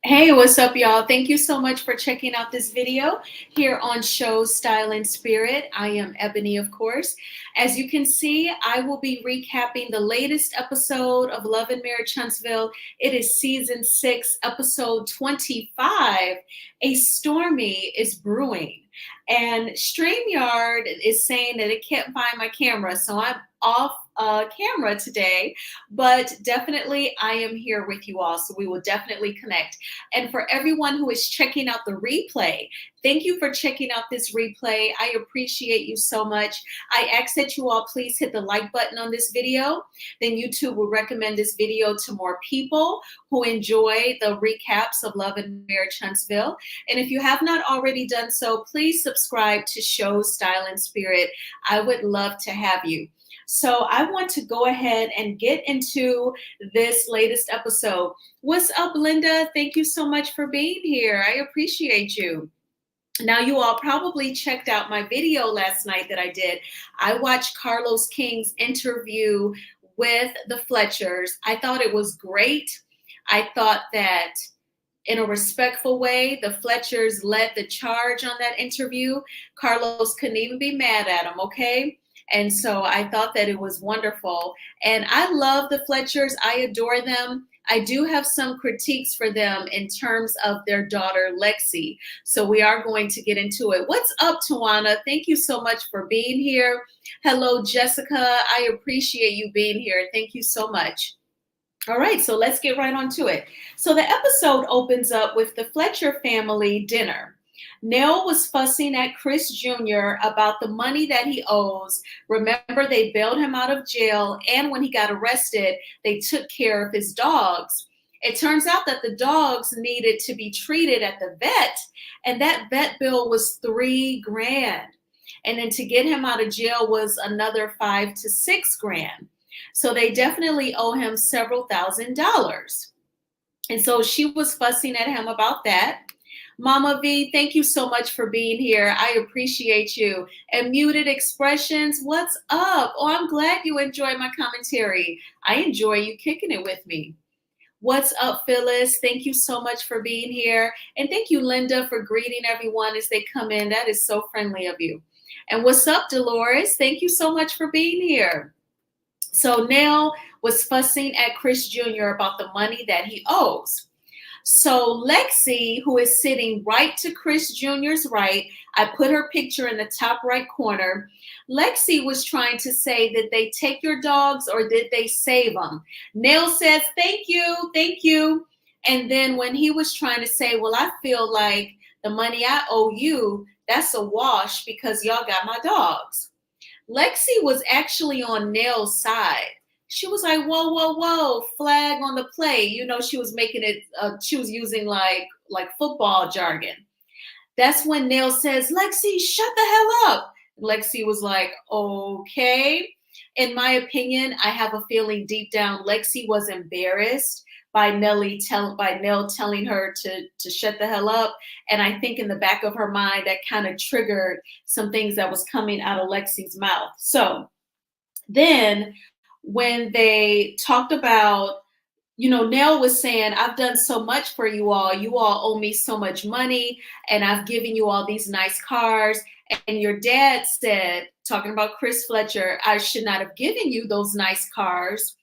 Hey, what's up, y'all? Thank you so much for checking out this video here on Show Style and Spirit. I am Ebony, of course. As you can see, I will be recapping the latest episode of Love and Marriage Huntsville. It is season 6, episode 25. A Stormy is brewing. And StreamYard is saying that it can't find my camera, so I'm off camera today, but definitely I am here with you all, so we will definitely connect. And for everyone who is checking out the replay, thank you for checking out this replay. I appreciate you so much. I ask that you all please hit the like button on this video. Then YouTube will recommend this video to more people who enjoy the recaps of Love and Marriage Huntsville. And if you have not already done so, please subscribe to Show Style and Spirit. I would love to have you. So I want to go ahead and get into this latest episode. What's up, Linda? Thank you so much for being here. I appreciate you. Now, you all probably checked out my video last night that I did. I watched Carlos King's interview with the Fletchers. I thought it was great. I thought that in a respectful way, the Fletchers led the charge on that interview. Carlos couldn't even be mad at him, okay? And so I thought that it was wonderful. And I love the Fletchers. I adore them. I do have some critiques for them in terms of their daughter, Lexi. So we are going to get into it. What's up, Tawana? Thank you so much for being here. Hello, Jessica. I appreciate you being here. Thank you so much. All right, so let's get right on to it. So the episode opens up with the Fletcher family dinner. Nell was fussing at Chris Jr. about the money that he owes. Remember, they bailed him out of jail, and when he got arrested, they took care of his dogs. It turns out that the dogs needed to be treated at the vet, and that vet bill was $3,000. And then to get him out of jail was another $5,000 to $6,000. So they definitely owe him several $1,000s. And so she was fussing at him about that. Mama V, thank you so much for being here. I appreciate you. And Muted Expressions, what's up? Oh, I'm glad you enjoy my commentary. I enjoy you kicking it with me. What's up, Phyllis? Thank you so much for being here. And thank you, Linda, for greeting everyone as they come in. That is so friendly of you. And what's up, Dolores? Thank you so much for being here. So Nell was fussing at Chris Jr. about the money that he owes. So Lexi, who is sitting right to Chris Jr.'s right, I put her picture in the top right corner. Lexi was trying to say, did they take your dogs or did they save them? Nell says, thank you, thank you. And then when he was trying to say, well, I feel like the money I owe you, that's a wash because y'all got my dogs. Lexi was actually on Nell's side. She was like, whoa, whoa, whoa, flag on the play. You know, she was making it, she was using like football jargon. That's when Nell says, Lexi, shut the hell up. Lexi was like, okay. In my opinion, I have a feeling deep down, Lexi was embarrassed by Nell telling her to shut the hell up. And I think in the back of her mind, that kind of triggered some things that was coming out of Lexi's mouth. So then when they talked about, you know, Nell was saying, I've done so much for you all. You all owe me so much money, and I've given you all these nice cars. And your dad said, talking about Chris Fletcher, I should not have given you those nice cars.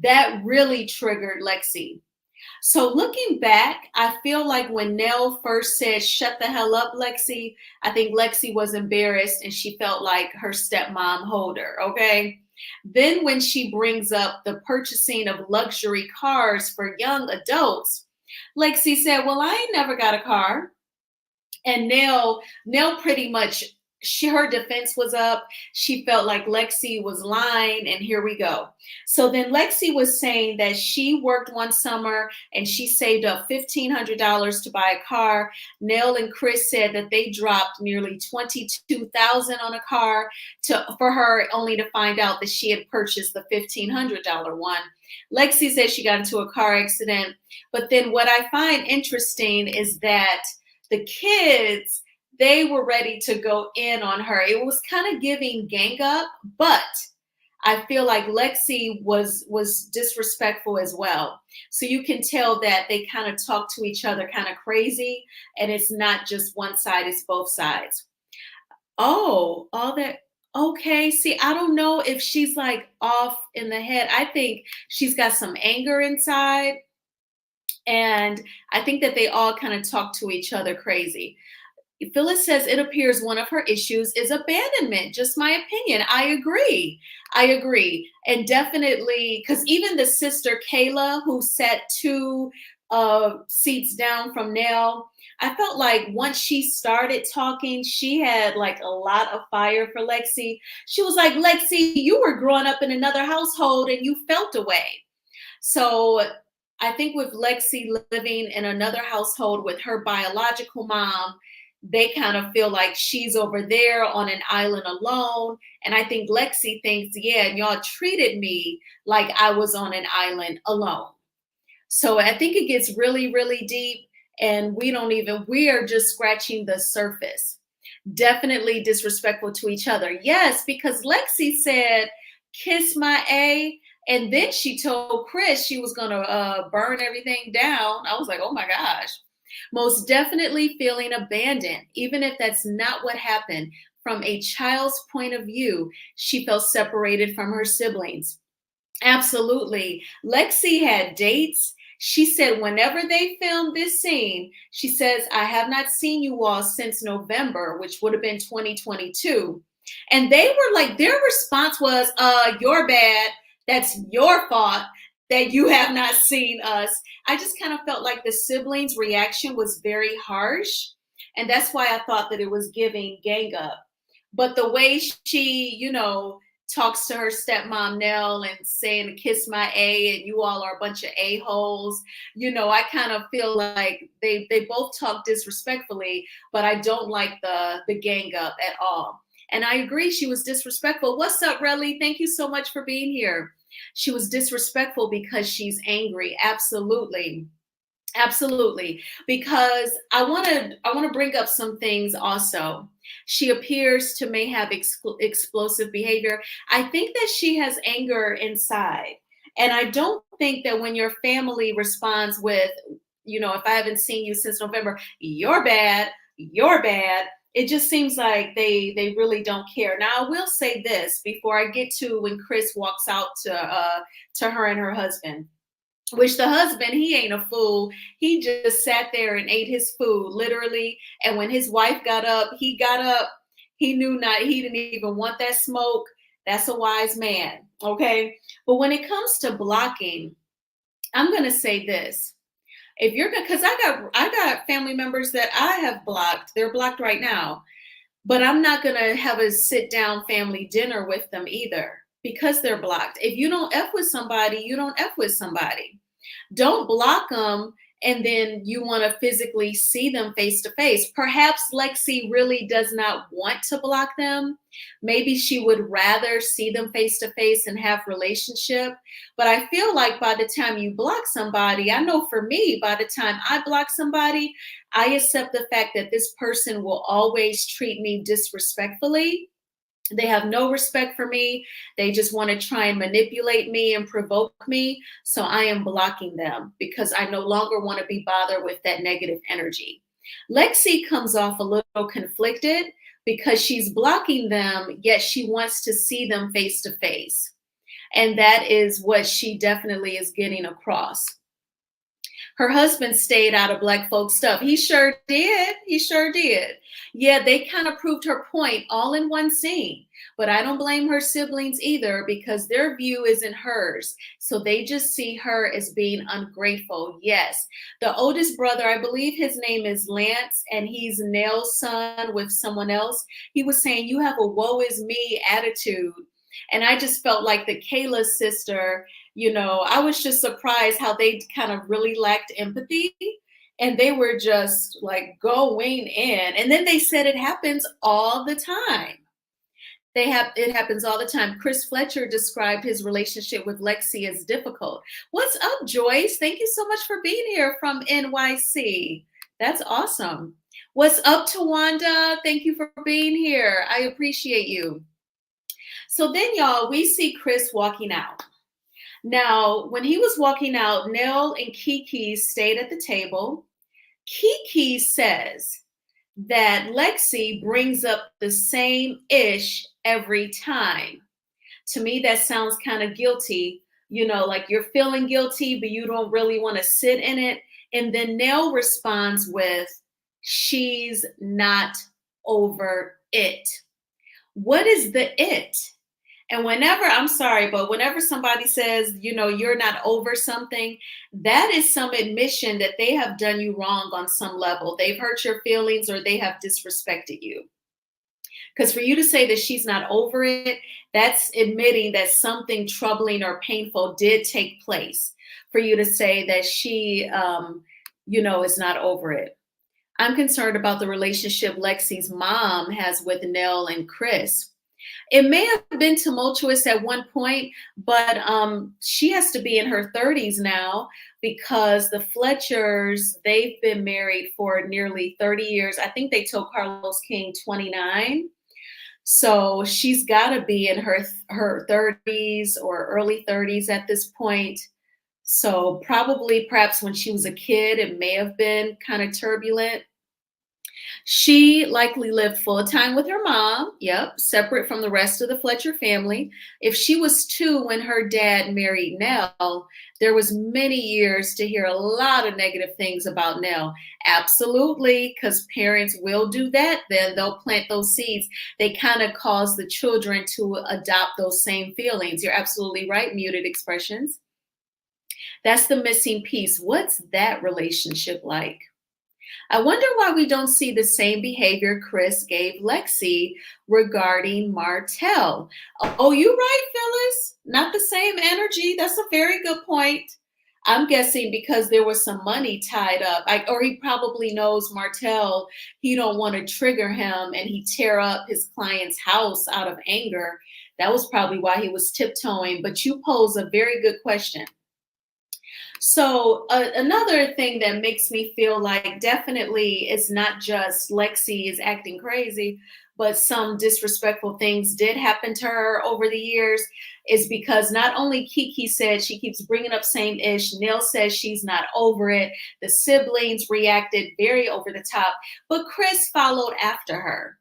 That really triggered Lexi. So looking back, I feel like when Nell first said, shut the hell up, Lexi, I think Lexi was embarrassed and she felt like her stepmom owed her, okay? Then when she brings up the purchasing of luxury cars for young adults, Lexi said, well, I ain't never got a car. And Nell pretty much, her defense was up. She felt like Lexi was lying, and here we go. So then Lexi was saying that she worked one summer and she saved up $1,500 to buy a car. Nell and Chris said that they dropped nearly $22,000 on a car for her, only to find out that she had purchased the $1,500 one. Lexi said she got into a car accident. But then what I find interesting is that the kids, they were ready to go in on her. It was kind of giving gang up, but I feel like Lexi was disrespectful as well. So you can tell that they kind of talk to each other kind of crazy, and it's not just one side, it's both sides. Oh, all that. Okay, see, I don't know if she's like off in the head. I think she's got some anger inside, and I think that they all kind of talk to each other crazy. Phyllis says it appears one of her issues is abandonment. Just my opinion. I agree. I agree. And definitely, because even the sister Kayla, who sat two seats down from Nell, I felt like once she started talking, she had like a lot of fire for Lexi. She was like, Lexi, you were growing up in another household and you felt away. So I think with Lexi living in another household with her biological mom, they kind of feel like she's over there on an island alone. And I think Lexi thinks, yeah, and y'all treated me like I was on an island alone. So I think it gets really, really deep. And we are just scratching the surface. Definitely disrespectful to each other. Yes, because Lexi said, kiss my A. And then she told Chris she was going to burn everything down. I was like, oh my gosh. Most definitely feeling abandoned, even if that's not what happened. From a child's point of view, she felt separated from her siblings. Absolutely. Lexi had dates. She said whenever they filmed this scene, she says, I have not seen you all since November, which would have been 2022. And they were like, their response was, you're bad. That's your fault that you have not seen us. I just kind of felt like the siblings' reaction was very harsh. And that's why I thought that it was giving gang up. But the way she, talks to her stepmom Nell and saying, kiss my A, and you all are a bunch of a-holes. I kind of feel like they both talk disrespectfully, but I don't like the gang up at all. And I agree, she was disrespectful. What's up, Relly? Thank you so much for being here. She was disrespectful because she's angry. Absolutely. Absolutely. Because I want to bring up some things also. She appears to may have explosive behavior. I think that she has anger inside. And I don't think that when your family responds with, if I haven't seen you since November, you're bad, you're bad. It just seems like they really don't care. Now, I will say this before I get to when Chris walks out to her and her husband. Which the husband, he ain't a fool. He just sat there and ate his food, literally. And when his wife got up, he got up. He didn't even want that smoke. That's a wise man, okay? But when it comes to blocking, I'm gonna say this. If you're gonna, because I got family members that I have blocked. They're blocked right now. But I'm not gonna have a sit down family dinner with them either because they're blocked. If you don't F with somebody, you don't F with somebody. Don't block them and then you want to physically see them face to face. Perhaps Lexi really does not want to block them. Maybe she would rather see them face to face and have relationship. But I feel like by the time you block somebody, I know for me, by the time I block somebody, I accept the fact that this person will always treat me disrespectfully. They have no respect for me. They just want to try and manipulate me and provoke me. So I am blocking them because I no longer want to be bothered with that negative energy. Lexi comes off a little conflicted because she's blocking them, yet she wants to see them face to face. And that is what she definitely is getting across. Her husband stayed out of black folks' stuff. He sure did. He sure did. Yeah, they kind of proved her point all in one scene. But I don't blame her siblings either because their view isn't hers. So they just see her as being ungrateful. Yes. The oldest brother, I believe his name is Lance, and he's Nell's son with someone else. He was saying, you have a woe is me attitude. And I just felt like the Kayla sister, I was just surprised how they kind of really lacked empathy and they were just like going in. And then they said it happens all the time. It happens all the time. Chris Fletcher described his relationship with Lexi as difficult. What's up, Joyce? Thank you so much for being here from NYC. That's awesome. What's up, Tawanda? Thank you for being here. I appreciate you. So then, y'all, we see Chris walking out. Now, when he was walking out, Nell and Kiki stayed at the table. Kiki says that Lexi brings up the same ish every time. To me, that sounds kind of guilty. Like you're feeling guilty, but you don't really want to sit in it. And then Nell responds with, she's not over it. What is the it? And I'm sorry, but whenever somebody says, you're not over something, that is some admission that they have done you wrong on some level. They've hurt your feelings or they have disrespected you. Because for you to say that she's not over it, that's admitting that something troubling or painful did take place for you to say that she, is not over it. I'm concerned about the relationship Lexi's mom has with Nell and Chris. It may have been tumultuous at one point, but she has to be in her 30s now because the Fletchers, they've been married for nearly 30 years. I think they told Carlos King 29. So she's got to be in her 30s or early 30s at this point. So perhaps when she was a kid, it may have been kind of turbulent. She likely lived full time with her mom, separate from the rest of the Fletcher family. If she was 2 when her dad married Nell, there was many years to hear a lot of negative things about Nell. Absolutely, because parents will do that. Then they'll plant those seeds. They kind of cause the children to adopt those same feelings. You're absolutely right, muted expressions. That's the missing piece. What's that relationship like? I wonder why we don't see the same behavior Chris gave Lexi regarding Martell. Oh, you're right, Phyllis. Not the same energy. That's a very good point. I'm guessing because there was some money tied up, or he probably knows Martell. He don't want to trigger him, and he tear up his client's house out of anger. That was probably why he was tiptoeing. But you pose a very good question. So another thing that makes me feel like definitely it's not just Lexi is acting crazy, but some disrespectful things did happen to her over the years is because not only Kiki said she keeps bringing up same ish, Nell says she's not over it. The siblings reacted very over the top, but Chris followed after her.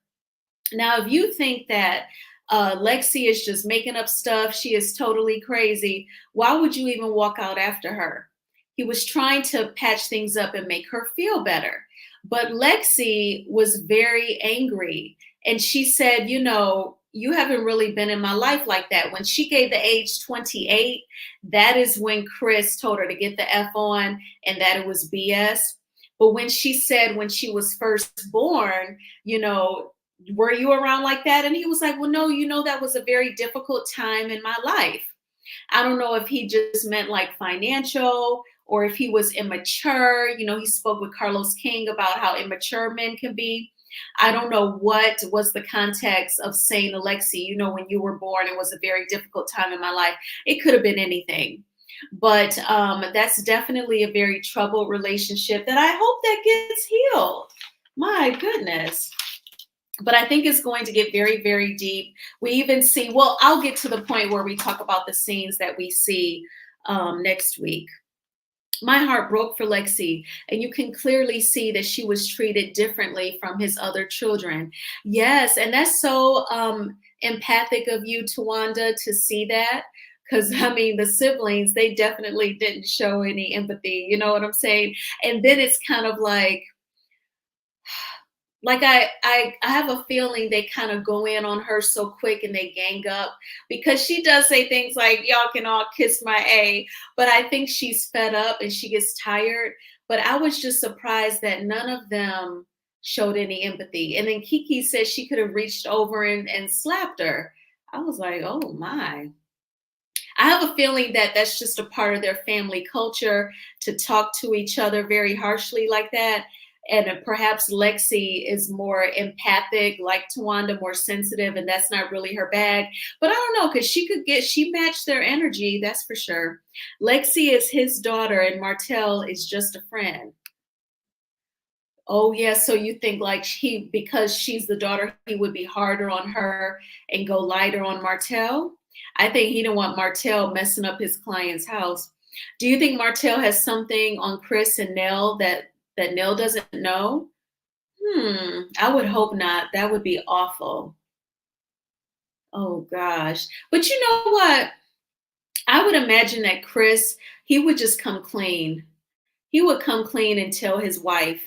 Now, if you think that Lexi is just making up stuff, she is totally crazy, why would you even walk out after her? He was trying to patch things up and make her feel better. But Lexi was very angry. And she said, you haven't really been in my life like that. When she gave the age 28, that is when Chris told her to get the F on and that it was BS. But when she said when she was first born, were you around like that? And he was like, well, no, that was a very difficult time in my life. I don't know if he just meant like financial or if he was immature. He spoke with Carlos King about how immature men can be. I don't know what was the context of saying to Lexi, when you were born, it was a very difficult time in my life. It could have been anything. But that's definitely a very troubled relationship that I hope that gets healed. My goodness. But I think it's going to get very, very deep. We even see, I'll get to the point where we talk about the scenes that we see next week. My heart broke for Lexi, and you can clearly see that she was treated differently from his other children. Yes, and that's so empathic of you, Tawanda, to see that. Because, the siblings, they definitely didn't show any empathy. You know what I'm saying? And then it's kind of like I have a feeling they kind of go in on her so quick and they gang up because she does say things like, y'all can all kiss my A, but I think she's fed up and she gets tired. But I was just surprised that none of them showed any empathy. And then Kiki said she could have reached over and slapped her. I was like, oh my. I have a feeling that that's just a part of their family culture to talk to each other very harshly like that. And perhaps Lexi is more empathic, like Tawanda, more sensitive, and that's not really her bag. But I don't know, because she matched their energy, that's for sure. Lexi is his daughter, and Martell is just a friend. Oh yeah, so you think like he, because she's the daughter, he would be harder on her and go lighter on Martell? I think he didn't want Martell messing up his client's house. Do you think Martell has something on Chris and Nell that Nell doesn't know? I would hope not. That would be awful. Oh gosh. But you know what? I would imagine that Chris, he would just come clean. He would come clean and tell his wife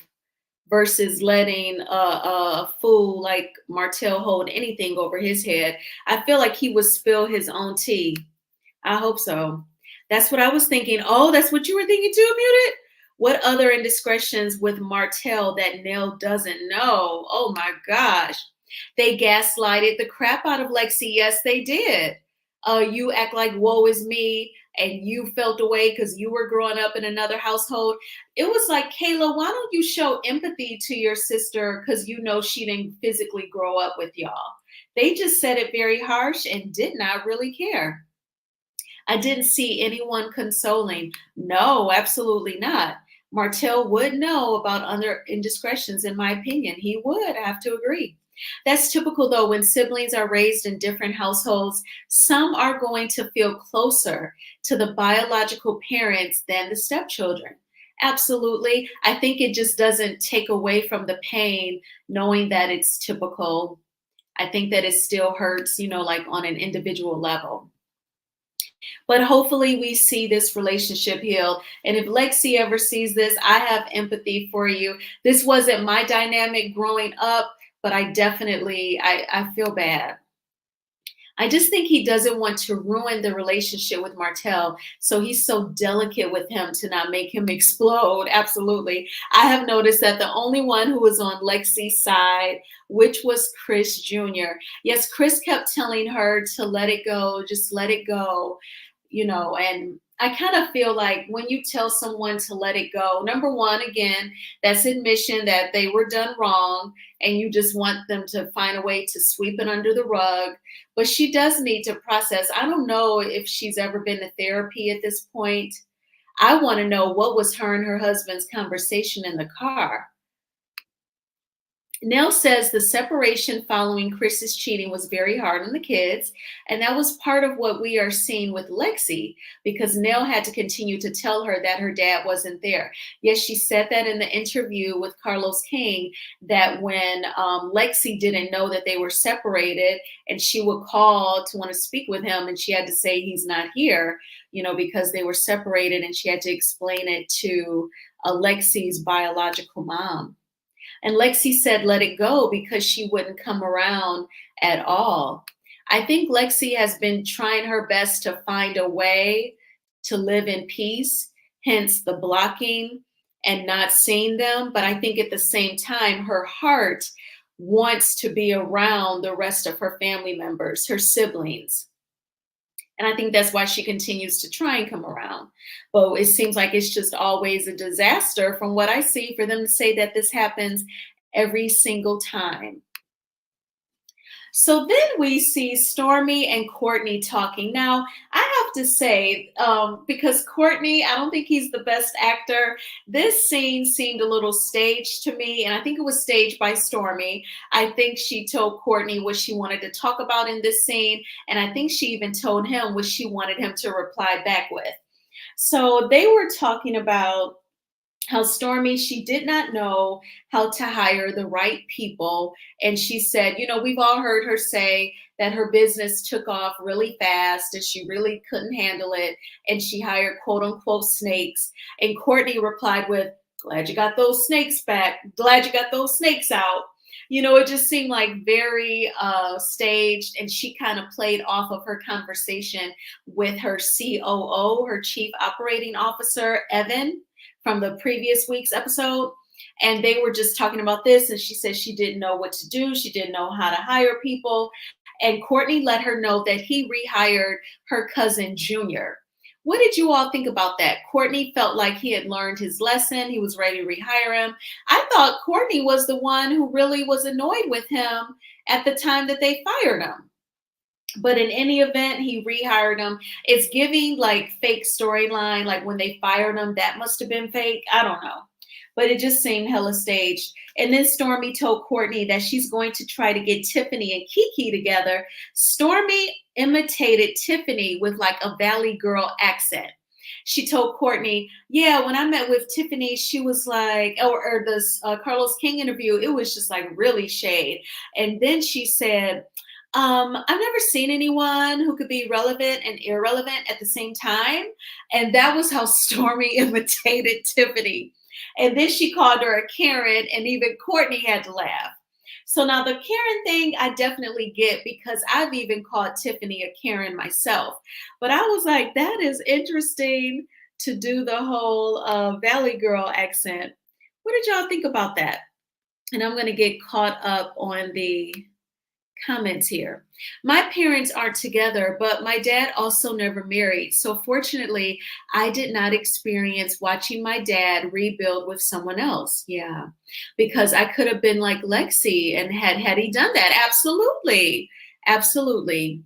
versus letting a fool like Martell hold anything over his head. I feel like he would spill his own tea. I hope so. That's what I was thinking. Oh, that's what you were thinking too, Muted? What other indiscretions with Martell that Nell doesn't know? Oh my gosh. They gaslighted the crap out of Lexi. Yes, they did. You act like woe is me and you felt away because you were growing up in another household. It was like, Kayla, why don't you show empathy to your sister because you know she didn't physically grow up with y'all? They just said it very harsh and did not really care. I didn't see anyone consoling. No, absolutely not. Martell would know about other indiscretions, in my opinion. He would, I have to agree. That's typical, though, when siblings are raised in different households. Some are going to feel closer to the biological parents than the stepchildren. Absolutely. I think it just doesn't take away from the pain knowing that it's typical. I think that it still hurts, like on an individual level. But hopefully we see this relationship heal. And if Lexi ever sees this, I have empathy for you. This wasn't my dynamic growing up, but I definitely, I feel bad. I just think he doesn't want to ruin the relationship with Martell. So he's so delicate with him to not make him explode. Absolutely. I have noticed that the only one who was on Lexi's side, which was Chris Jr. Yes, Chris kept telling her to let it go, just let it go, and I kind of feel like when you tell someone to let it go, number one, again, that's admission that they were done wrong and you just want them to find a way to sweep it under the rug. But she does need to process. I don't know if she's ever been to therapy at this point. I want to know what was her and her husband's conversation in the car. Nell says the separation following Chris's cheating was very hard on the kids. And that was part of what we are seeing with Lexi, because Nell had to continue to tell her that her dad wasn't there. Yes, she said that in the interview with Carlos King, that when Lexi didn't know that they were separated and she would call to want to speak with him and she had to say he's not here, because they were separated, and she had to explain it to Lexi's biological mom. And Lexi said, let it go, because she wouldn't come around at all. I think Lexi has been trying her best to find a way to live in peace, hence the blocking and not seeing them. But I think at the same time, her heart wants to be around the rest of her family members, her siblings. And I think that's why she continues to try and come around. But it seems like it's just always a disaster from what I see for them to say that this happens every single time. So then we see Stormy and Courtney talking. Now, I have to say, because Courtney, I don't think he's the best actor. This scene seemed a little staged to me, and I think it was staged by Stormy. I think she told Courtney what she wanted to talk about in this scene, and I think she even told him what she wanted him to reply back with. So they were talking about how Stormy, she did not know how to hire the right people. And she said, we've all heard her say that her business took off really fast and she really couldn't handle it. And she hired quote unquote snakes. And Courtney replied with, glad you got those snakes back. Glad you got those snakes out. It just seemed like very staged, and she kind of played off of her conversation with her COO, her chief operating officer, Evan, from the previous week's episode. And they were just talking about this. And she said she didn't know what to do. She didn't know how to hire people. And Courtney let her know that he rehired her cousin, Junior. What did you all think about that? Courtney felt like he had learned his lesson. He was ready to rehire him. I thought Courtney was the one who really was annoyed with him at the time that they fired him. But in any event, he rehired him. It's giving like fake storyline, like when they fired him, that must have been fake. I don't know. but it just seemed hella staged. And then Stormy told Courtney that she's going to try to get Tiffany and Kiki together. Stormy imitated Tiffany with like a Valley girl accent. She told Courtney, yeah, when I met with Tiffany, she was like, or this Carlos King interview, it was just like really shade. And then she said, I've never seen anyone who could be relevant and irrelevant at the same time. And that was how Stormy imitated Tiffany. And then she called her a Karen, and even Courtney had to laugh. So now the Karen thing, I definitely get because I've even called Tiffany a Karen myself. But I was like, that is interesting to do the whole Valley Girl accent. What did y'all think about that? And I'm going to get caught up on the comments here. My parents aren't together, but my dad also never married. So fortunately, I did not experience watching my dad rebuild with someone else. Yeah, because I could have been like Lexi and had he done that. Absolutely. Absolutely.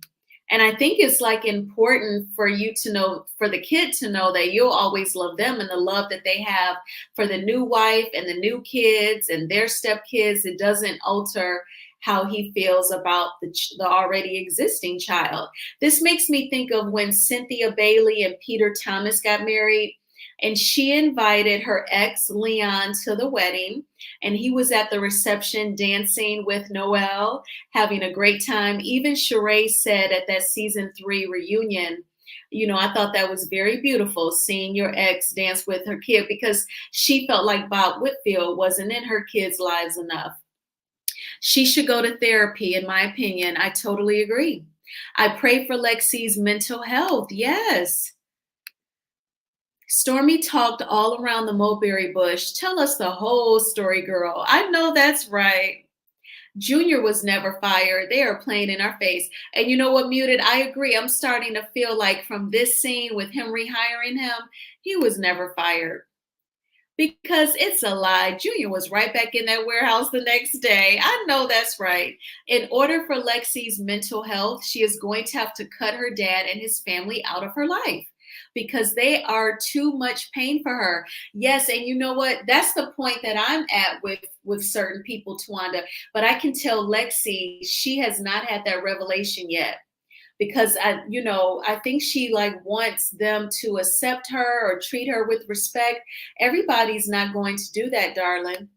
And I think it's like important for you to know, for the kid to know that you'll always love them and the love that they have for the new wife and the new kids and their stepkids. It doesn't alter how he feels about the already existing child. This makes me think of when Cynthia Bailey and Peter Thomas got married, and she invited her ex Leon to the wedding, and he was at the reception dancing with Noel, having a great time. Even Sheree said at that season 3 reunion, you know, I thought that was very beautiful, seeing your ex dance with her kid, because she felt like Bob Whitfield wasn't in her kids' lives enough. She should go to therapy, in my opinion. I totally agree. I pray for Lexi's mental health. Yes. Stormy talked all around the mulberry bush. Tell us the whole story, girl. I know that's right. Junior was never fired. They are playing in our face. And you know what, Muted? I agree. I'm starting to feel like from this scene with him rehiring him, he was never fired. Because it's a lie. Junior was right back in that warehouse the next day. I know that's right. In order for Lexi's mental health, she is going to have to cut her dad and his family out of her life because they are too much pain for her. Yes, and you know what? That's the point that I'm at with certain people, Twanda. But I can tell Lexi, she has not had that revelation yet. Because I think she like wants them to accept her or treat her with respect. Everybody's not going to do that, darling.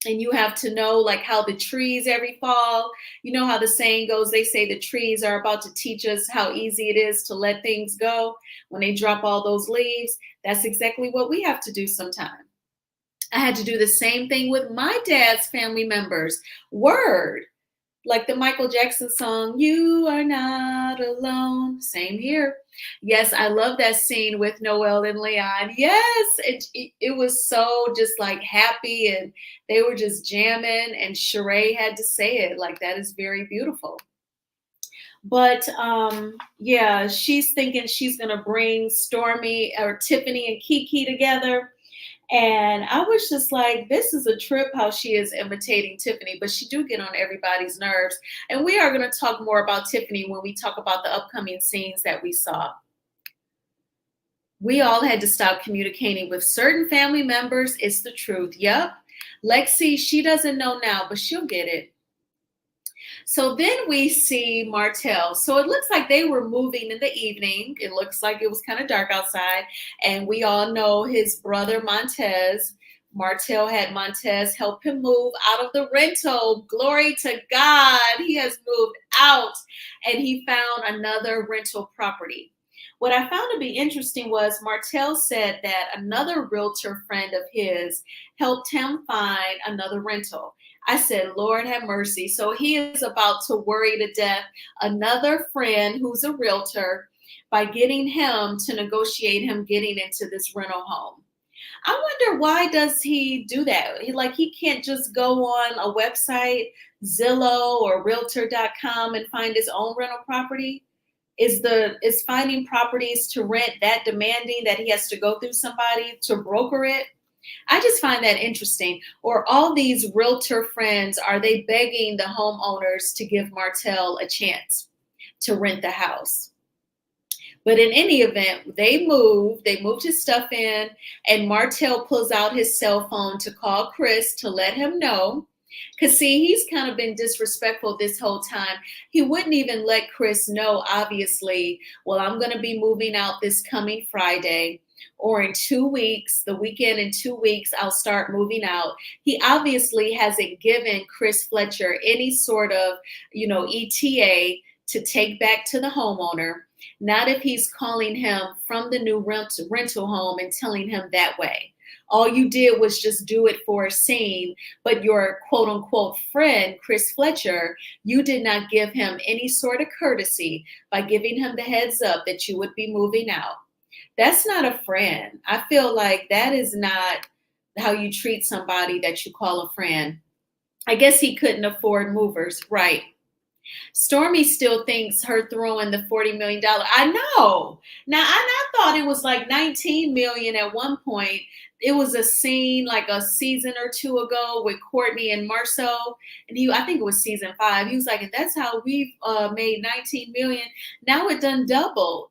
And you have to know like how the trees every fall, you know how the saying goes, they say the trees are about to teach us how easy it is to let things go when they drop all those leaves. That's exactly what we have to do sometimes. I had to do the same thing with my dad's family members. Word. Like the Michael Jackson song, You Are Not Alone. Same here. Yes, I love that scene with Noel and Leon. Yes, it was so just like happy and they were just jamming and Sheree had to say it. Like that is very beautiful. But yeah, she's thinking she's going to bring Stormy or Tiffany and Kiki together. And I was just like, this is a trip how she is imitating Tiffany, but she do get on everybody's nerves. And we are going to talk more about Tiffany when we talk about the upcoming scenes that we saw. We all had to stop communicating with certain family members. It's the truth. Yep. Lexi, she doesn't know now, but she'll get it. So then we see Martell. So it looks like they were moving in the evening. It looks like it was kind of dark outside. And we all know his brother Montez. Martell had Montez help him move out of the rental. Glory to God. He has moved out and he found another rental property. What I found to be interesting was Martell said that another realtor friend of his helped him find another rental. I said, Lord have mercy. So he is about to worry to death another friend who's a realtor by getting him to negotiate him getting into this rental home. I wonder, why does he do that? He can't just go on a website, Zillow or realtor.com, and find his own rental property. Is finding properties to rent that demanding that he has to go through somebody to broker it? I just find that interesting. Or all these realtor friends, are they begging the homeowners to give Martell a chance to rent the house? But in any event, they moved his stuff in, and Martell pulls out his cell phone to call Chris to let him know. Because, see, he's kind of been disrespectful this whole time. He wouldn't even let Chris know, obviously, well, I'm going to be moving out this coming Friday, or in 2 weeks, the weekend in 2 weeks, I'll start moving out. He obviously hasn't given Chris Fletcher any sort of, ETA to take back to the homeowner. Not if he's calling him from the new rental home and telling him that way. All you did was just do it for a scene, but your quote unquote friend, Chris Fletcher, you did not give him any sort of courtesy by giving him the heads up that you would be moving out. That's not a friend. I feel like that is not how you treat somebody that you call a friend. I guess he couldn't afford movers, right? Stormy still thinks her throwing the $40 million. I know. Now, I thought it was like 19 million at one point. It was a scene like a season or two ago with Courtney and Marcel. And I think it was season 5. He was like, and that's how we've made 19 million. Now it done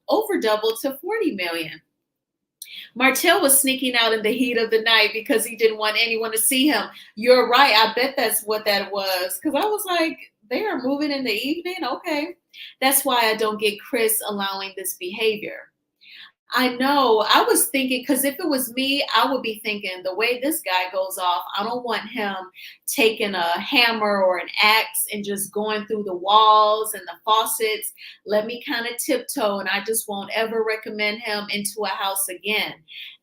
over doubled to 40 million. Martell was sneaking out in the heat of the night because he didn't want anyone to see him. You're right. I bet that's what that was. Because I was like, they are moving in the evening? Okay. That's why I don't get Chris allowing this behavior. I know. I was thinking, because if it was me, I would be thinking the way this guy goes off, I don't want him taking a hammer or an axe and just going through the walls and the faucets. Let me kind of tiptoe, and I just won't ever recommend him into a house again.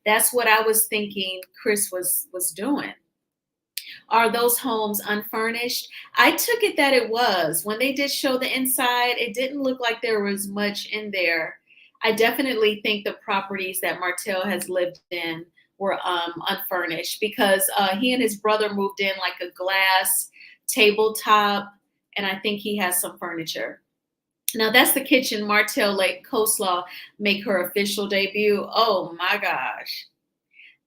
That's what I was thinking Chris was doing. Are those homes unfurnished? I took it that it was. When they did show the inside, it didn't look like there was much in there. I definitely think the properties that Martell has lived in were unfurnished, because he and his brother moved in like a glass tabletop, and I think he has some furniture. Now that's the kitchen. Martell let coleslaw make her official debut. Oh my gosh.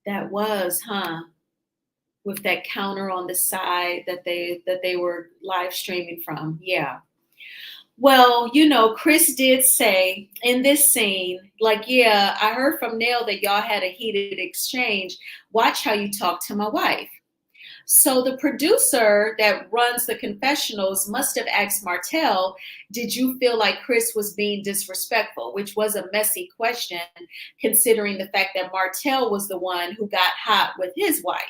That was, with that counter on the side that they were live streaming from. Yeah. Well, Chris did say in this scene, like, yeah, I heard from Nell that y'all had a heated exchange. Watch how you talk to my wife. So the producer that runs the confessionals must have asked Martell, did you feel like Chris was being disrespectful? Which was a messy question, considering the fact that Martell was the one who got hot with his wife.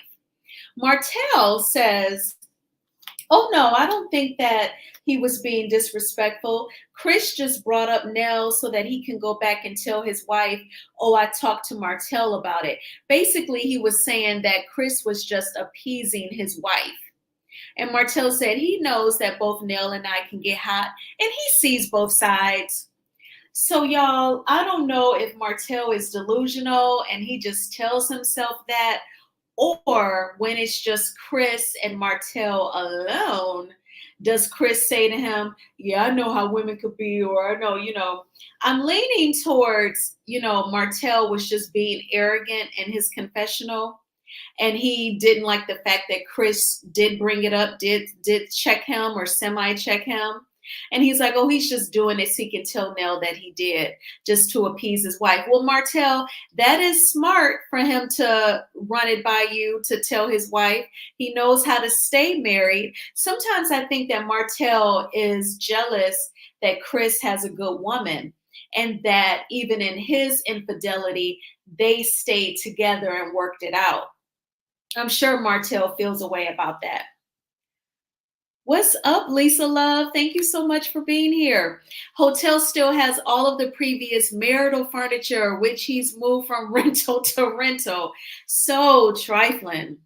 Martell says, oh, no, I don't think that he was being disrespectful. Chris just brought up Nell so that he can go back and tell his wife, oh, I talked to Martell about it. Basically, he was saying that Chris was just appeasing his wife. And Martell said he knows that both Nell and I can get hot, and he sees both sides. So, y'all, I don't know if Martell is delusional and he just tells himself that, or when it's just Chris and Martell alone, does Chris say to him, yeah, I know how women could be, or I know, I'm leaning towards, Martell was just being arrogant in his confessional, and he didn't like the fact that Chris did bring it up, did check him or semi-check him. And he's like, oh, he's just doing it so he can tell Nell that he did, just to appease his wife. Well, Martell, that is smart for him to run it by you, to tell his wife. He knows how to stay married. Sometimes I think that Martell is jealous that Chris has a good woman, and that even in his infidelity, they stayed together and worked it out. I'm sure Martell feels a way about that. What's up, Lisa Love? Thank you so much for being here. Hotel still has all of the previous marital furniture, which he's moved from rental to rental. So trifling.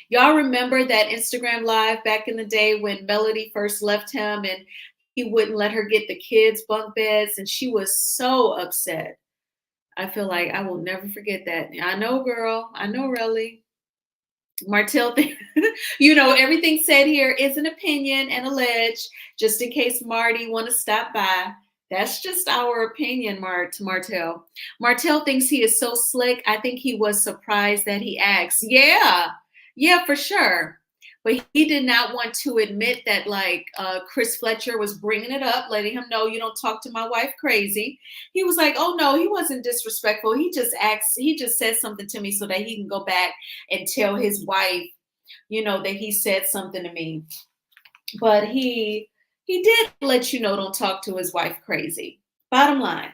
Y'all remember that Instagram Live back in the day when Melody first left him and he wouldn't let her get the kids' bunk beds, and she was so upset. I feel like I will never forget that. I know, girl. I know, really. Martell, everything said here is an opinion and alleged, just in case Marty want to stop by. That's just our opinion, Martell. Martell thinks he is so slick. I think he was surprised that he asked. Yeah, for sure. But he did not want to admit that, like, Chris Fletcher was bringing it up, letting him know, you don't talk to my wife crazy. He was like, oh no, he wasn't disrespectful. He just said something to me so that he can go back and tell his wife, that he said something to me. But he did let you know, don't talk to his wife crazy. Bottom line.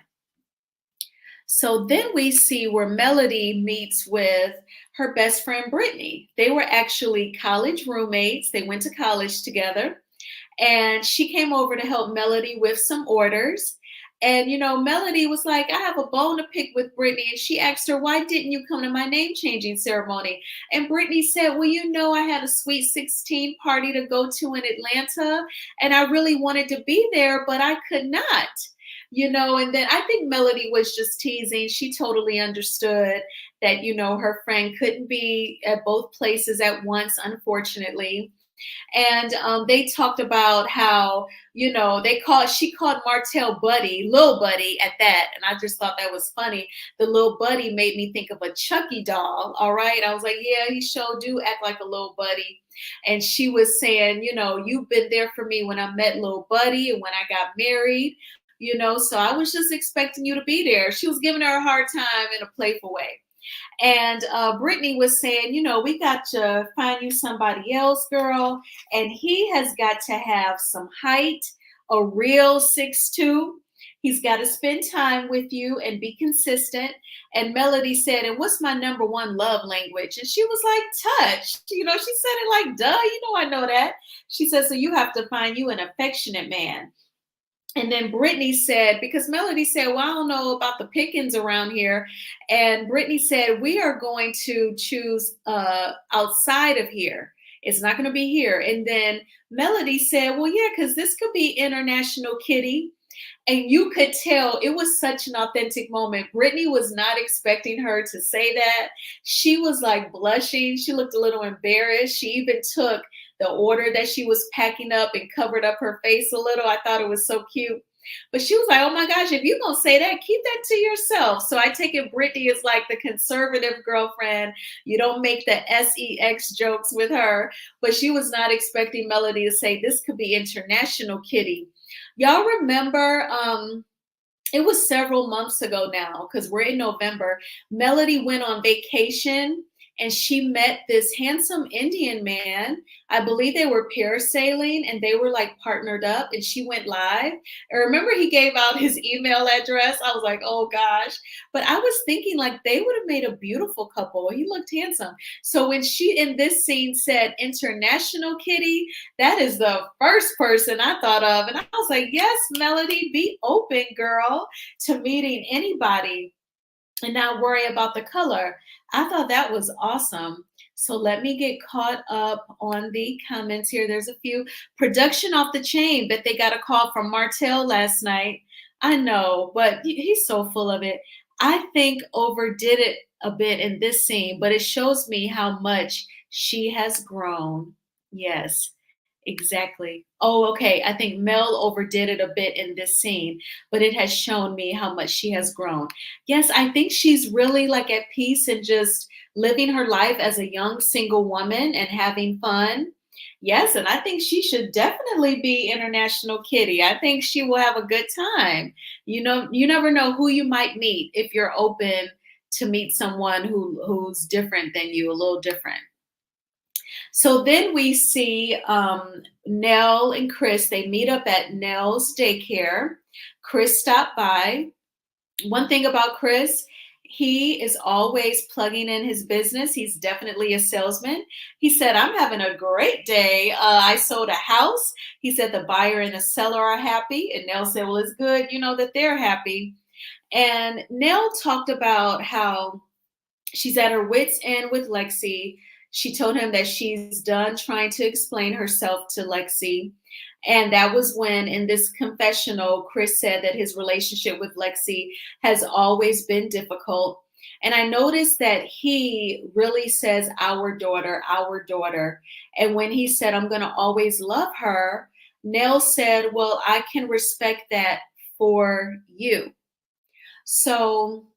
So then we see where Melody meets with her best friend Brittany. They were actually college roommates. They went to college together. And she came over to help Melody with some orders. And, Melody was like, I have a bone to pick with Brittany. And she asked her, why didn't you come to my name changing ceremony? And Brittany said, well, I had a sweet 16 party to go to in Atlanta. And I really wanted to be there, but I could not. And then I think Melody was just teasing. She totally understood that, her friend couldn't be at both places at once, unfortunately. And they talked about how, she called Martell Buddy, Lil Buddy at that. And I just thought that was funny. The Lil Buddy made me think of a Chucky doll. All right. I was like, yeah, he sure do act like a Lil Buddy. And she was saying, you've been there for me when I met Lil Buddy and when I got married. So I was just expecting you to be there. She was giving her a hard time in a playful way. And Brittany was saying, we got to find you somebody else, girl. And he has got to have some height, a real 6'2". He's got to spend time with you and be consistent. And Melody said, and what's my number one love language? And she was like, touch. She said it like, duh, I know that. She said, so you have to find you an affectionate man. And then Brittany said, because Melody said, well, I don't know about the pickings around here. And Brittany said, we are going to choose outside of here. It's not going to be here. And then Melody said, well, yeah, because this could be International Kitty. And you could tell it was such an authentic moment. Brittany was not expecting her to say that. She was like blushing. She looked a little embarrassed. She even took the order that she was packing up and covered up her face a little. I thought it was so cute. But she was like, oh my gosh, if you're going to say that, keep that to yourself. So I take it Brittany is like the conservative girlfriend. You don't make the sex jokes with her. But she was not expecting Melody to say this could be International Kitty. Y'all remember, it was several months ago now, because we're in November. Melody went on vacation and she met this handsome Indian man. I believe they were parasailing and they were like partnered up, and she went live. I remember he gave out his email address. I was like, oh gosh. But I was thinking like they would have made a beautiful couple. He looked handsome. So when she in this scene said International Kitty, that is the first person I thought of. And I was like, yes, Melody, be open, girl, to meeting anybody and not worry about the color. I thought that was awesome. So let me get caught up on the comments here. There's a few. Production off the chain, but they got a call from Martell last night. I know, but he's so full of it. I think overdid it a bit in this scene, but it shows me how much she has grown. Yes. Exactly. Oh, okay. I think Mel overdid it a bit in this scene, but it has shown me how much she has grown. Yes, I think she's really like at peace and just living her life as a young single woman and having fun. Yes, and I think she should definitely be International Kitty. I think she will have a good time. You never know who you might meet if you're open to meet someone who's different than you, a little different. So then we see Nell and Chris. They meet up at Nell's daycare. Chris stopped by. One thing about Chris, he is always plugging in his business. He's definitely a salesman. He said, I'm having a great day. I sold a house. He said the buyer and the seller are happy. And Nell said, well, it's good, that they're happy. And Nell talked about how she's at her wit's end with Lexi. She told him that she's done trying to explain herself to Lexi. And that was when, in this confessional, Chris said that his relationship with Lexi has always been difficult. And I noticed that he really says, our daughter, our daughter. And when he said, I'm going to always love her, Nell said, well, I can respect that for you. So,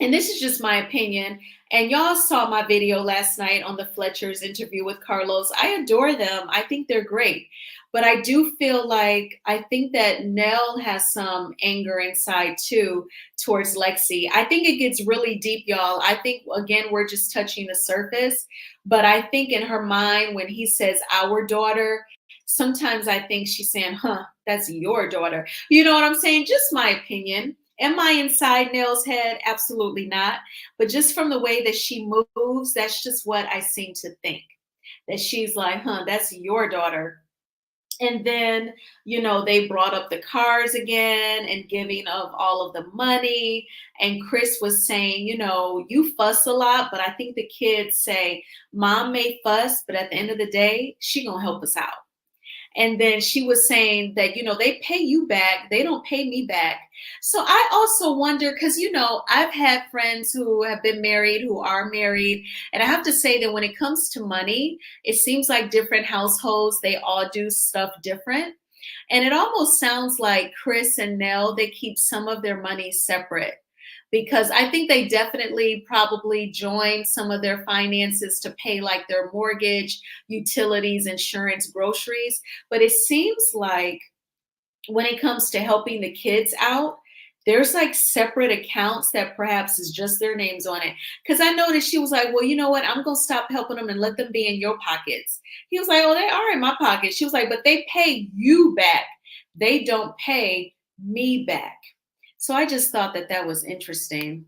and this is just my opinion, And y'all saw my video last night on the Fletcher's interview with Carlos. I adore them. I think they're great. But I do feel like I think that Nell has some anger inside too towards Lexi. I think it gets really deep, y'all. I think, again, we're just touching the surface. But I think in her mind, when he says our daughter, sometimes I think she's saying, huh, that's your daughter. You know what I'm saying? Just my opinion. Am I inside Nell's head? Absolutely not. But just from the way that she moves, that's just what I seem to think. That she's like, huh, that's your daughter. And then, they brought up the cars again and giving of all of the money. And Chris was saying, you fuss a lot, but I think the kids say, Mom may fuss, but at the end of the day, she gonna help us out. And then she was saying that, they pay you back. They don't pay me back. So I also wonder, because, I've had friends who have been married, who are married. And I have to say that when it comes to money, it seems like different households, they all do stuff different. And it almost sounds like Chris and Nell, they keep some of their money separate, because I think they definitely probably joined some of their finances to pay like their mortgage, utilities, insurance, groceries. But it seems like when it comes to helping the kids out, there's like separate accounts that perhaps is just their names on it. Because I noticed she was like, well, you know what? I'm going to stop helping them and let them be in your pockets. He was like, oh, they are in my pocket. She was like, but they pay you back. They don't pay me back. So I just thought that that was interesting.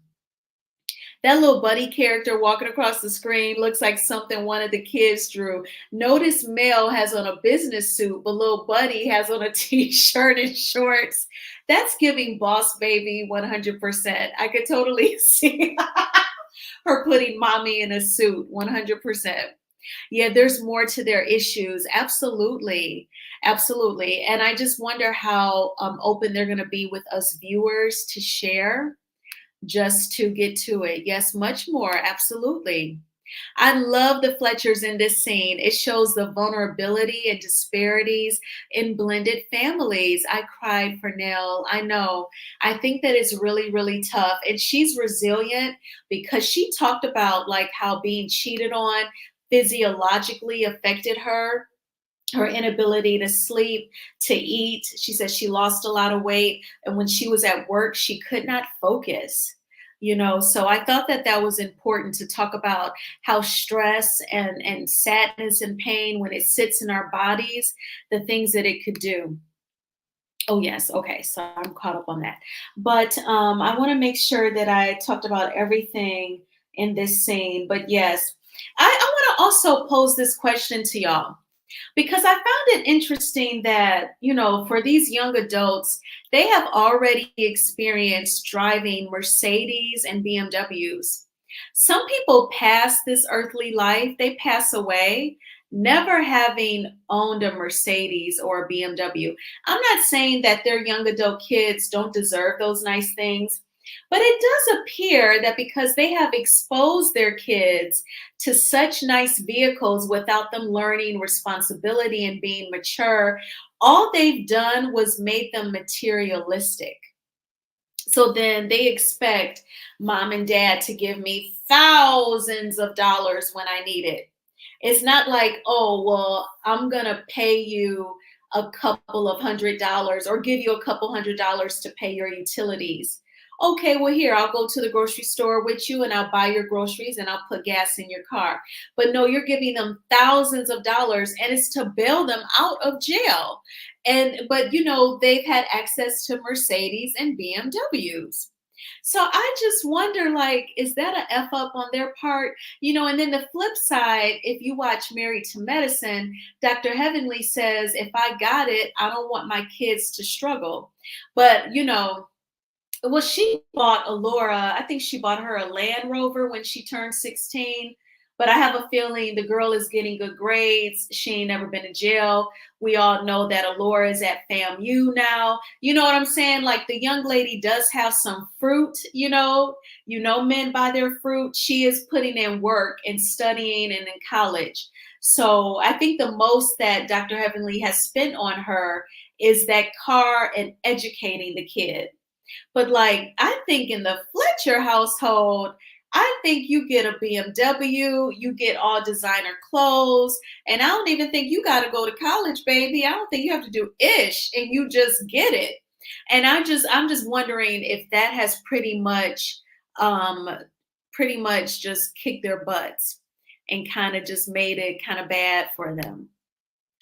That little buddy character walking across the screen looks like something one of the kids drew. Notice Mel has on a business suit, but little buddy has on a t-shirt and shorts. That's giving Boss Baby 100%. I could totally see her putting mommy in a suit 100%. Yeah, there's more to their issues. Absolutely. Absolutely. And I just wonder how open they're going to be with us viewers to share, just to get to it. Yes, much more. Absolutely. I love the Fletchers in this scene. It shows the vulnerability and disparities in blended families. I cried for Nell. I know. I think that it's really, really tough. And she's resilient because she talked about like how being cheated on physiologically affected her inability to sleep, to eat. She said she lost a lot of weight. And when she was at work, she could not focus. So I thought that that was important to talk about how stress and sadness and pain, when it sits in our bodies, the things that it could do. Oh, yes. Okay. So I'm caught up on that. But I want to make sure that I talked about everything in this scene. But yes, I want to also pose this question to y'all, because I found it interesting that, for these young adults, they have already experienced driving Mercedes and BMWs. Some people pass this earthly life, they pass away, never having owned a Mercedes or a BMW. I'm not saying that their young adult kids don't deserve those nice things, but it does appear that because they have exposed their kids to such nice vehicles without them learning responsibility and being mature, all they've done was made them materialistic. So then they expect mom and dad to give me thousands of dollars when I need it. It's not like, oh, well, I'm going to pay you a couple of $100 or give you a couple $100 to pay your utilities. Okay, well, here, I'll go to the grocery store with you and I'll buy your groceries and I'll put gas in your car. But no, you're giving them thousands of dollars, and it's to bail them out of jail. But they've had access to Mercedes and BMWs. So I just wonder, like, is that a F up on their part? And then the flip side, if you watch Married to Medicine, Dr. Heavenly says, if I got it, I don't want my kids to struggle. But, well, she bought Alora. I think she bought her a Land Rover when she turned 16. But I have a feeling the girl is getting good grades. She ain't never been to jail. We all know that Alora is at FAMU now. You know what I'm saying? Like, the young lady does have some fruit, men buy their fruit. She is putting in work and studying and in college. So I think the most that Dr. Heavenly has spent on her is that car and educating the kid. But like, I think in the Fletcher household, I think you get a BMW, you get all designer clothes, and I don't even think you got to go to college, baby. I don't think you have to do ish, and you just get it. And I'm just wondering if that has um pretty much just kicked their butts and kind of just made it kind of bad for them.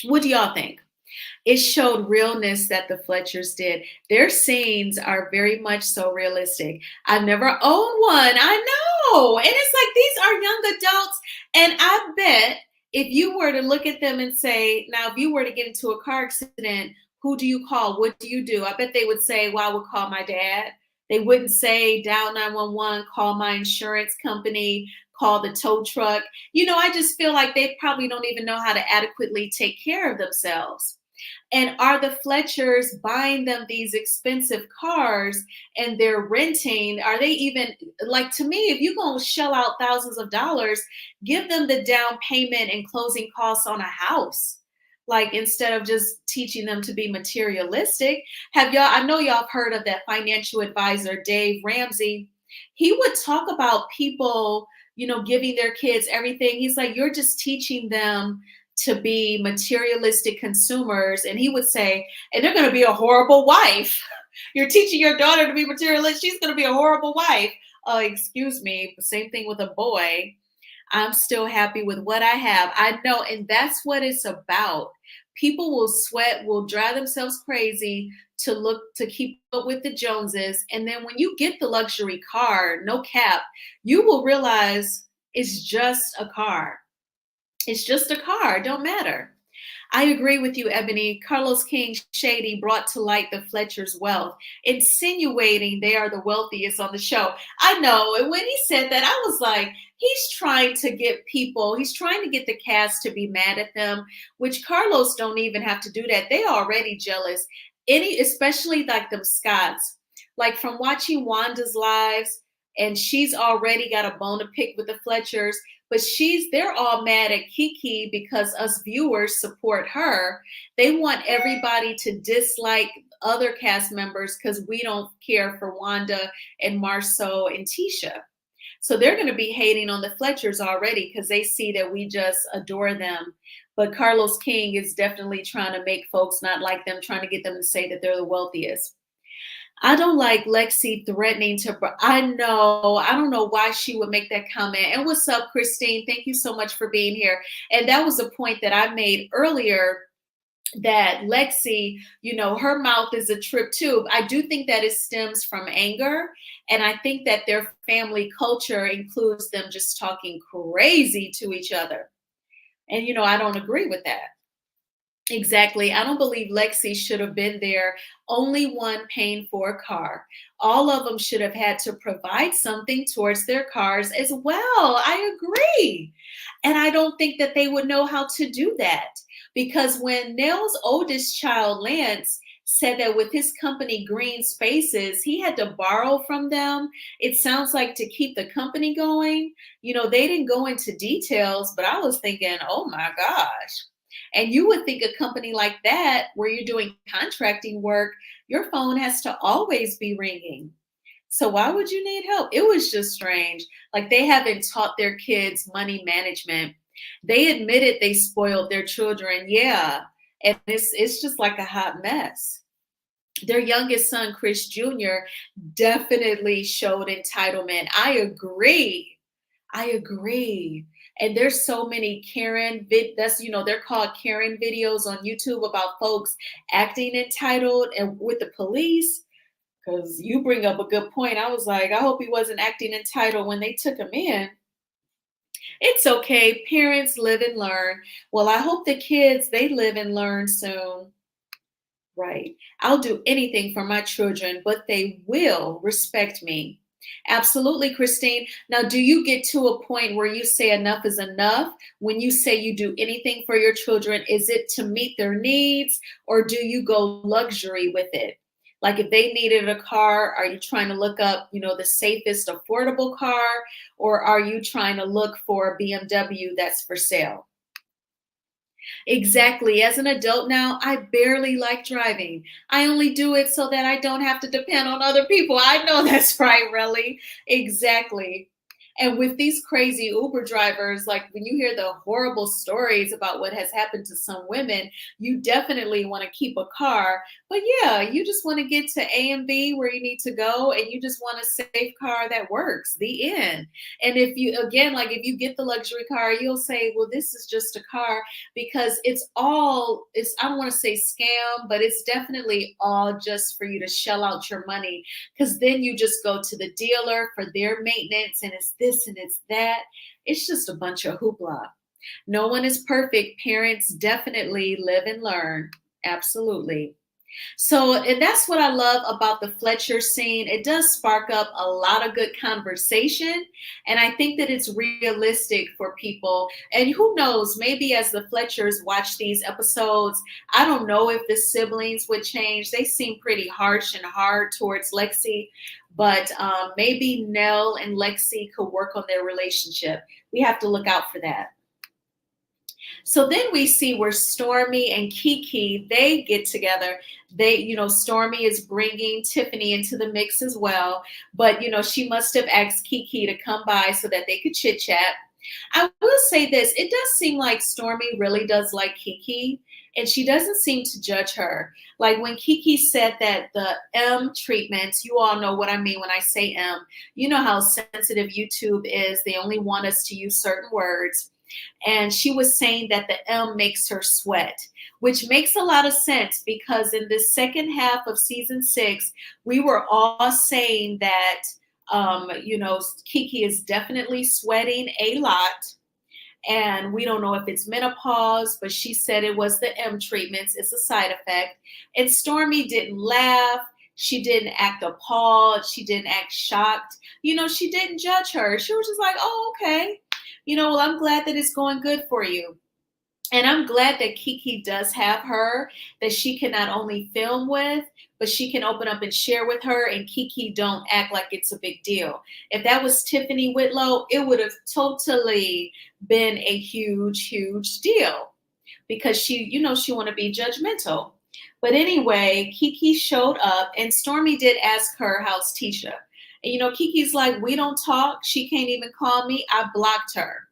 What do y'all think? It showed realness that the Fletchers did. Their scenes are very much so realistic. I've never owned one. I know. And it's like these are young adults. And I bet if you were to look at them and say, now, if you were to get into a car accident, who do you call? What do you do? I bet they would say, well, I would call my dad. They wouldn't say, dial 911, call my insurance company, call the tow truck. I just feel like they probably don't even know how to adequately take care of themselves. And are the Fletchers buying them these expensive cars and they're renting? Are they even like, to me, if you're going to shell out thousands of dollars, give them the down payment and closing costs on a house. Like, instead of just teaching them to be materialistic. I know y'all have heard of that financial advisor, Dave Ramsey. He would talk about people, giving their kids everything. He's like, you're just teaching them to be materialistic consumers. And he would say, and they're going to be a horrible wife. You're teaching your daughter to be materialistic. She's going to be a horrible wife. Excuse me. Same thing with a boy. I'm still happy with what I have. I know. And that's what it's about. People will sweat, will drive themselves crazy to keep up with the Joneses. And then when you get the luxury car, no cap, you will realize it's just a car. It's just a car. It don't matter. I agree with you, Ebony. Carlos King Shady brought to light the Fletcher's wealth, insinuating they are the wealthiest on the show. I know. And when he said that, I was like, he's trying to get the cast to be mad at them, which Carlos don't even have to do that. They already jealous. Especially like them Scots, like from watching Wanda's lives, and she's already got a bone to pick with the Fletchers. But they're all mad at Kiki because us viewers support her. They want everybody to dislike other cast members because we don't care for Wanda and Marceau and Tisha. So they're going to be hating on the Fletchers already because they see that we just adore them. But Carlos King is definitely trying to make folks not like them, trying to get them to say that they're the wealthiest. I don't like Lexi threatening to, I know, I don't know why she would make that comment. And what's up, Christine? Thank you so much for being here. And that was a point that I made earlier, that Lexi, her mouth is a trip too. I do think that it stems from anger. And I think that their family culture includes them just talking crazy to each other. And, I don't agree with that. Exactly. I don't believe Lexi should have been there, only one paying for a car. All of them should have had to provide something towards their cars as well. I agree. And I don't think that they would know how to do that, because when Nell's oldest child, Lance, said that with his company Green Spaces, he had to borrow from them. It sounds like to keep the company going. They didn't go into details, but I was thinking, oh my gosh. And you would think a company like that, where you're doing contracting work, your phone has to always be ringing. So why would you need help? It was just strange. Like, they haven't taught their kids money management. They admitted they spoiled their children. Yeah. And it's just like a hot mess. Their youngest son, Chris Jr., definitely showed entitlement. I agree. And there's so many they're called Karen videos on YouTube about folks acting entitled and with the police. Because you bring up a good point. I was like, I hope he wasn't acting entitled when they took him in. It's okay. Parents live and learn. Well, I hope the kids, they live and learn soon. Right. I'll do anything for my children, but they will respect me. Absolutely, Christine. Now, do you get to a point where you say enough is enough? When you say you do anything for your children, is it to meet their needs, or do you go luxury with it? Like, if they needed a car, are you trying to look up, the safest affordable car, or are you trying to look for a BMW that's for sale? Exactly. As an adult now, I barely like driving. I only do it so that I don't have to depend on other people. I know that's right, really. Exactly. And with these crazy Uber drivers, like when you hear the horrible stories about what has happened to some women, you definitely want to keep a car. But yeah, you just want to get to A and B where you need to go, and you just want a safe car that works. The end. And if you, again, like if you get the luxury car, you'll say, well, this is just a car, because I don't want to say scam, but it's definitely all just for you to shell out your money, because then you just go to the dealer for their maintenance, and it's this and it's that. It's just a bunch of hoopla. No one is perfect. Parents definitely live and learn. Absolutely. So, and that's what I love about the Fletcher scene. It does spark up a lot of good conversation. And I think that it's realistic for people. And who knows, maybe as the Fletchers watch these episodes, I don't know if the siblings would change. They seem pretty harsh and hard towards Lexi. But maybe Nell and Lexi could work on their relationship. We have to look out for that. So then we see where Stormy and Kiki, they get together. Stormy is bringing Tiffany into the mix as well. But, she must have asked Kiki to come by so that they could chit chat. I will say this, it does seem like Stormy really does like Kiki, and she doesn't seem to judge her. Like when Kiki said that the M treatments, you all know what I mean when I say M. You know how sensitive YouTube is. They only want us to use certain words. And she was saying that the M makes her sweat, which makes a lot of sense, because in the second half of season 6, we were all saying that, Kiki is definitely sweating a lot. And we don't know if it's menopause, but she said it was the M treatments. It's a side effect. And Stormy didn't laugh. She didn't act appalled. She didn't act shocked. She didn't judge her. She was just like, oh, okay. Well, I'm glad that it's going good for you. And I'm glad that Kiki does have her, that she can not only film with, but she can open up and share with her, and Kiki don't act like it's a big deal. If that was Tiffany Whitlow, it would have totally been a huge, huge deal, because she want to be judgmental. But anyway, Kiki showed up, and Stormy did ask her, how's Tisha? And Kiki's like, we don't talk. She can't even call me. I blocked her.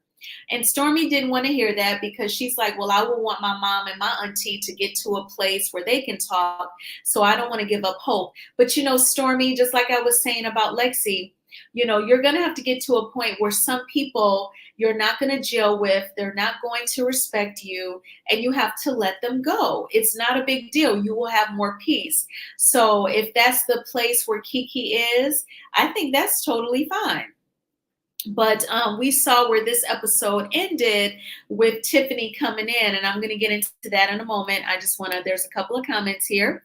And Stormy didn't want to hear that, because she's like, well, I would want my mom and my auntie to get to a place where they can talk. So I don't want to give up hope. But, Stormy, just like I was saying about Lexi, you're going to have to get to a point where some people you're not going to gel with, they're not going to respect you, and you have to let them go. It's not a big deal. You will have more peace. So if that's the place where Kiki is, I think that's totally fine. But we saw where this episode ended with Tiffany coming in, and I'm going to get into that in a moment. There's a couple of comments here.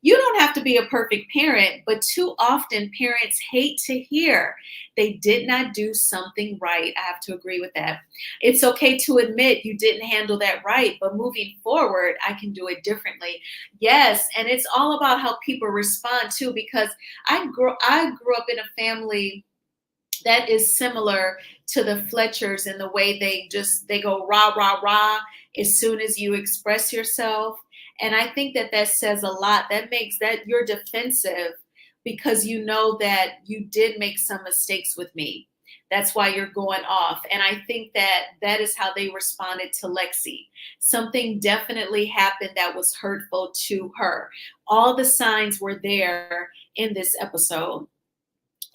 You don't have to be a perfect parent, but too often parents hate to hear they did not do something right. I have to agree with that. It's okay to admit you didn't handle that right, but moving forward, I can do it differently. Yes, and it's all about how people respond too, because I grew up in a family that is similar to the Fletchers in the way they go rah, rah, rah as soon as you express yourself. And I think that says a lot. That makes that you're defensive, because you know that you did make some mistakes with me. That's why you're going off. And I think that is how they responded to Lexi. Something definitely happened that was hurtful to her. All the signs were there in this episode.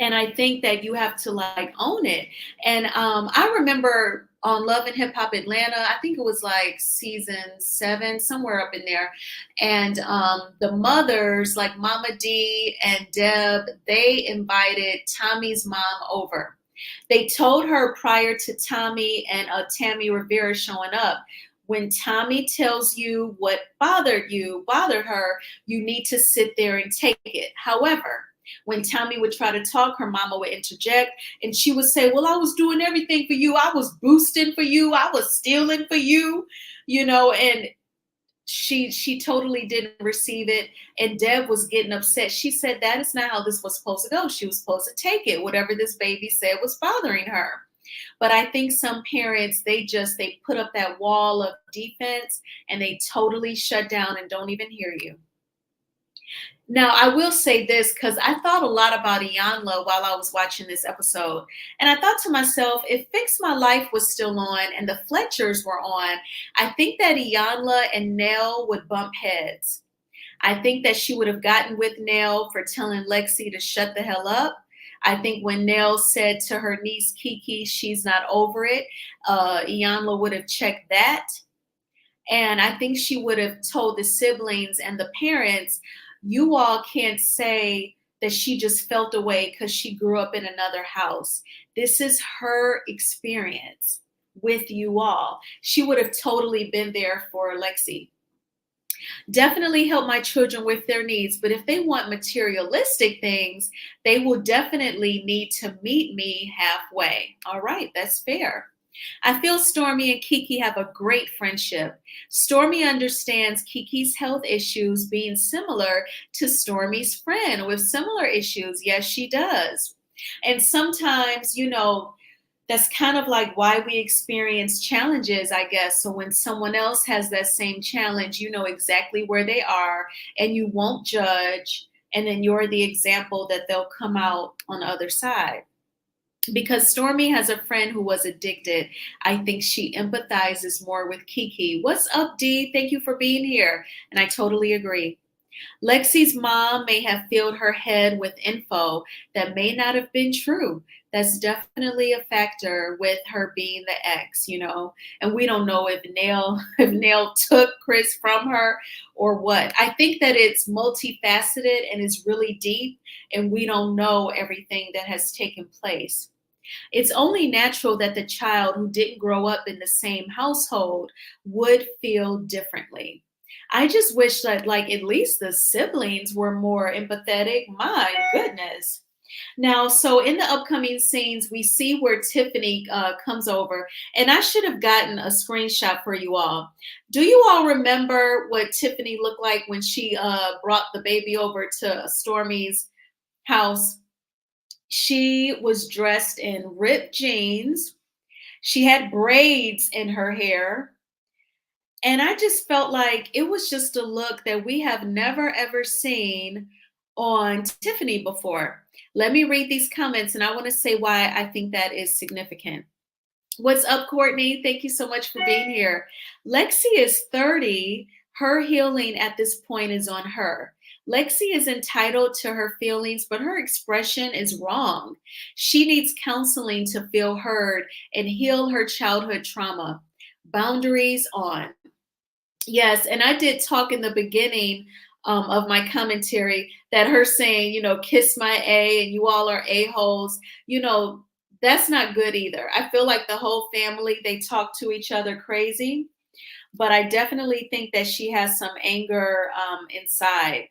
And I think that you have to own it. And I remember on Love and Hip Hop Atlanta, I think it was like season 7, somewhere up in there. And the mothers, like Mama D and Deb, they invited Tommy's mom over. They told her prior to Tommy and Tammy Rivera showing up, when Tommy tells you what bothered her, you need to sit there and take it. However, when Tommy would try to talk, her mama would interject, and she would say, well, I was doing everything for you. I was boosting for you. I was stealing for you, and she totally didn't receive it. And Deb was getting upset. She said that is not how this was supposed to go. She was supposed to take it, whatever this baby said was bothering her. But I think some parents, they put up that wall of defense, and they totally shut down and don't even hear you. Now, I will say this because I thought a lot about Iyanla while I was watching this episode. And I thought to myself, if Fix My Life was still on and the Fletchers were on, I think that Iyanla and Nell would bump heads. I think that she would have gotten with Nell for telling Lexi to shut the hell up. I think when Nell said to her niece Kiki, she's not over it, Iyanla would have checked that. And I think she would have told the siblings and the parents, you all can't say that she just felt away because she grew up in another house. This is her experience with you all. She would have totally been there for Lexi. Definitely help my children with their needs, but if they want materialistic things, they will definitely need to meet me halfway. All right, that's fair. I feel Stormy and Kiki have a great friendship. Stormy understands Kiki's health issues being similar to Stormy's friend with similar issues. Yes, she does. And sometimes, that's kind of like why we experience challenges, I guess. So when someone else has that same challenge, you know exactly where they are and you won't judge. And then you're the example that they'll come out on the other side. Because Stormy has a friend who was addicted, I think she empathizes more with Kiki. What's up, Dee? Thank you for being here. And I totally agree. Lexi's mom may have filled her head with info that may not have been true. That's definitely a factor with her being the ex. And we don't know if Nell if Nell took Chris from her or what. I think that it's multifaceted and is really deep, and we don't know everything that has taken place. It's only natural that the child who didn't grow up in the same household would feel differently. I just wish that, like, at least the siblings were more empathetic. My goodness. Now, so in the upcoming scenes, we see where Tiffany comes over, and I should have gotten a screenshot for you all. Do you all remember what Tiffany looked like when she brought the baby over to Stormy's house? She was dressed in ripped jeans. She had braids in her hair. And I just felt like it was just a look that we have never ever seen on Tiffany before. Let me read these comments and I want to say why I think that is significant. What's up, Courtney? Thank you so much for being here. Lexi is 30. Her healing at this point is on her. Lexi is entitled to her feelings, but her expression is wrong. She needs counseling to feel heard and heal her childhood trauma. Boundaries on. Yes, and I did talk in the beginning of my commentary that her saying, kiss my A and you all are a-holes, that's not good either. I feel like the whole family, they talk to each other crazy, but I definitely think that she has some anger inside.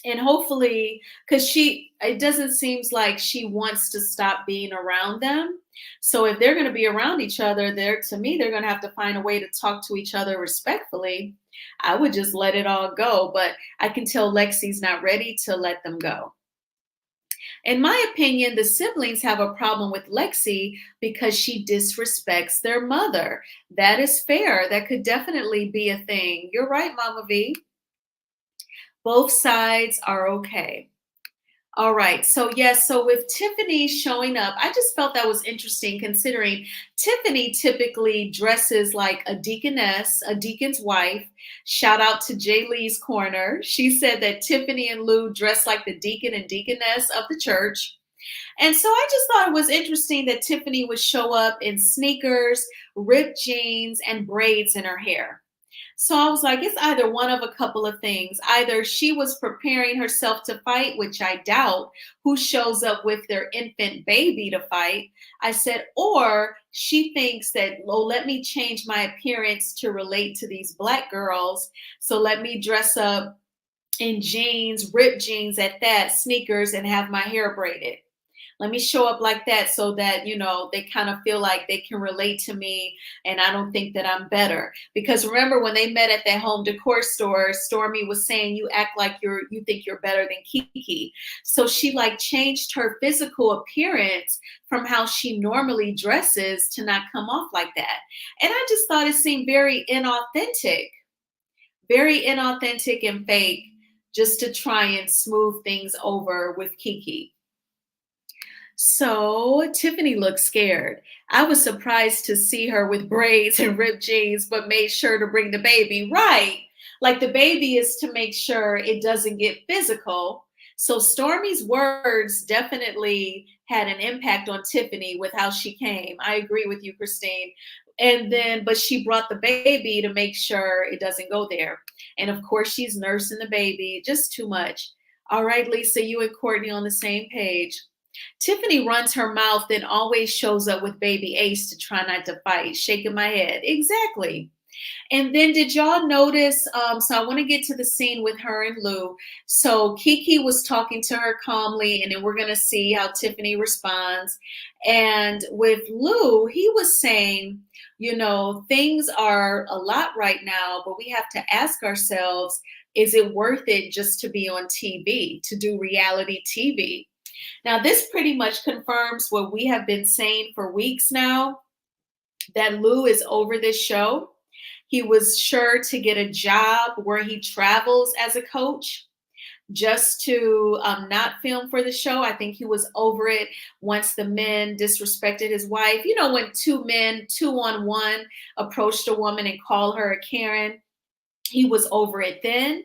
And hopefully, because it doesn't seem like she wants to stop being around them. So if they're going to be around each other, to me, they're going to have to find a way to talk to each other respectfully. I would just let it all go, but I can tell Lexi's not ready to let them go. In my opinion, the siblings have a problem with Lexi because she disrespects their mother. That is fair. That could definitely be a thing. You're right, Mama V. Both sides are okay. All right. So yes, so with Tiffany showing up, I just felt that was interesting considering Tiffany typically dresses like a deaconess, a deacon's wife. Shout out to Jay Lee's Corner. She said that Tiffany and Lou dress like the deacon and deaconess of the church. And so I just thought it was interesting that Tiffany would show up in sneakers, ripped jeans, and braids in her hair. So I was like, it's either one of a couple of things. Either she was preparing herself to fight, which I doubt, who shows up with their infant baby to fight. I said, or she thinks that, oh, let me change my appearance to relate to these Black girls. So let me dress up in jeans, ripped jeans at that, sneakers, and have my hair braided. Let me show up like that so that, they kind of feel like they can relate to me and I don't think that I'm better. Because remember when they met at that home decor store, Stormy was saying, you act like you think you're better than Kiki. So she changed her physical appearance from how she normally dresses to not come off like that. And I just thought it seemed very inauthentic and fake just to try and smooth things over with Kiki. So Tiffany looked scared. I was surprised to see her with braids and ripped jeans, but made sure to bring the baby. Right. Like the baby is to make sure it doesn't get physical. So Stormy's words definitely had an impact on Tiffany with how she came. I agree with you, Christine. And then, but she brought the baby to make sure it doesn't go there. And of course, she's nursing the baby, just too much. All right, Lisa, you and Courtney on the same page. Tiffany runs her mouth, then always shows up with baby Ace to try not to fight, shaking my head. Exactly. And then did y'all notice? So I want to get to the scene with her and Lou. So Kiki was talking to her calmly, and then we're going to see how Tiffany responds. And with Lou, he was saying, you know, things are a lot right now, but we have to ask ourselves, is it worth it just to be on TV, to do reality TV? Now, this pretty much confirms what we have been saying for weeks now, that Lou is over this show. He was sure to get a job where he travels as a coach just to not film for the show. I think he was over it once the men disrespected his wife. You know, when two men, 2-on-1, approached a woman and called her a Karen, he was over it then.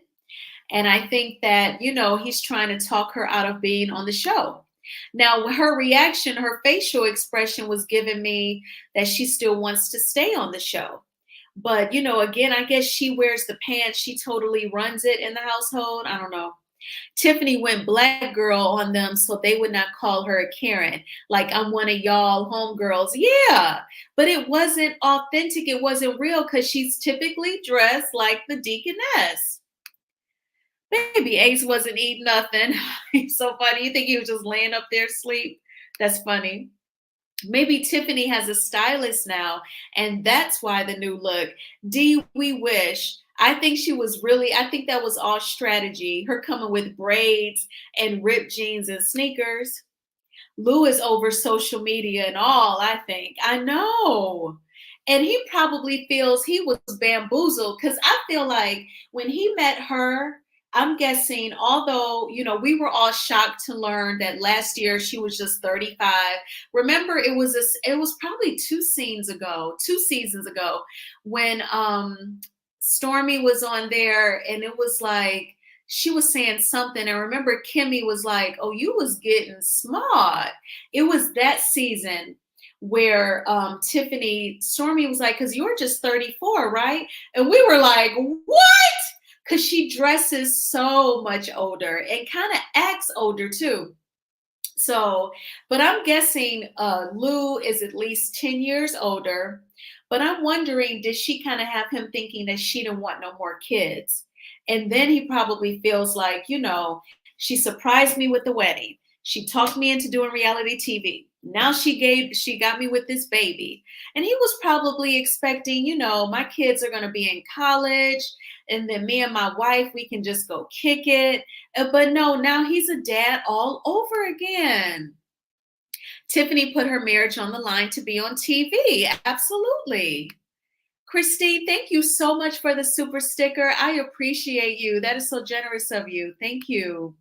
And I think that, you know, he's trying to talk her out of being on the show. Now, her reaction, her facial expression was giving me that she still wants to stay on the show. But, you know, again, I guess she wears the pants. She totally runs it in the household. I don't know. Tiffany went black girl on them so they would not call her a Karen. Like, I'm one of y'all homegirls. Yeah, but it wasn't authentic. It wasn't real because she's typically dressed like the deaconess. Baby Ace wasn't eating nothing. He's so funny. You think he was just laying up there asleep? That's funny. Maybe Tiffany has a stylist now, and that's why the new look. D, we wish. I think I think that was all strategy. Her coming with braids and ripped jeans and sneakers. Lou is over social media and all, I think. I know. And he probably feels he was bamboozled because I feel like when he met her, I'm guessing, although, you know, we were all shocked to learn that last year she was just 35. Remember, it was probably two seasons ago, when Stormy was on there, and it was like she was saying something. And remember, Kimmy was like, "Oh, you was getting smart." It was that season where Stormy was like, "Because you're just 34, right?" And we were like, "What?" Because she dresses so much older and kind of acts older too. So, but I'm guessing Lou is at least 10 years older. But I'm wondering, did she kind of have him thinking that she didn't want no more kids? And then he probably feels like, you know, she surprised me with the wedding. She talked me into doing reality TV. Now she got me with this baby. And he was probably expecting, you know, my kids are going to be in college, and then me and my wife, we can just go kick it. But no, now he's a dad all over again. Tiffany put her marriage on the line to be on TV. Absolutely. Christine, thank you so much for the super sticker. I appreciate you. That is so generous of you. Thank you.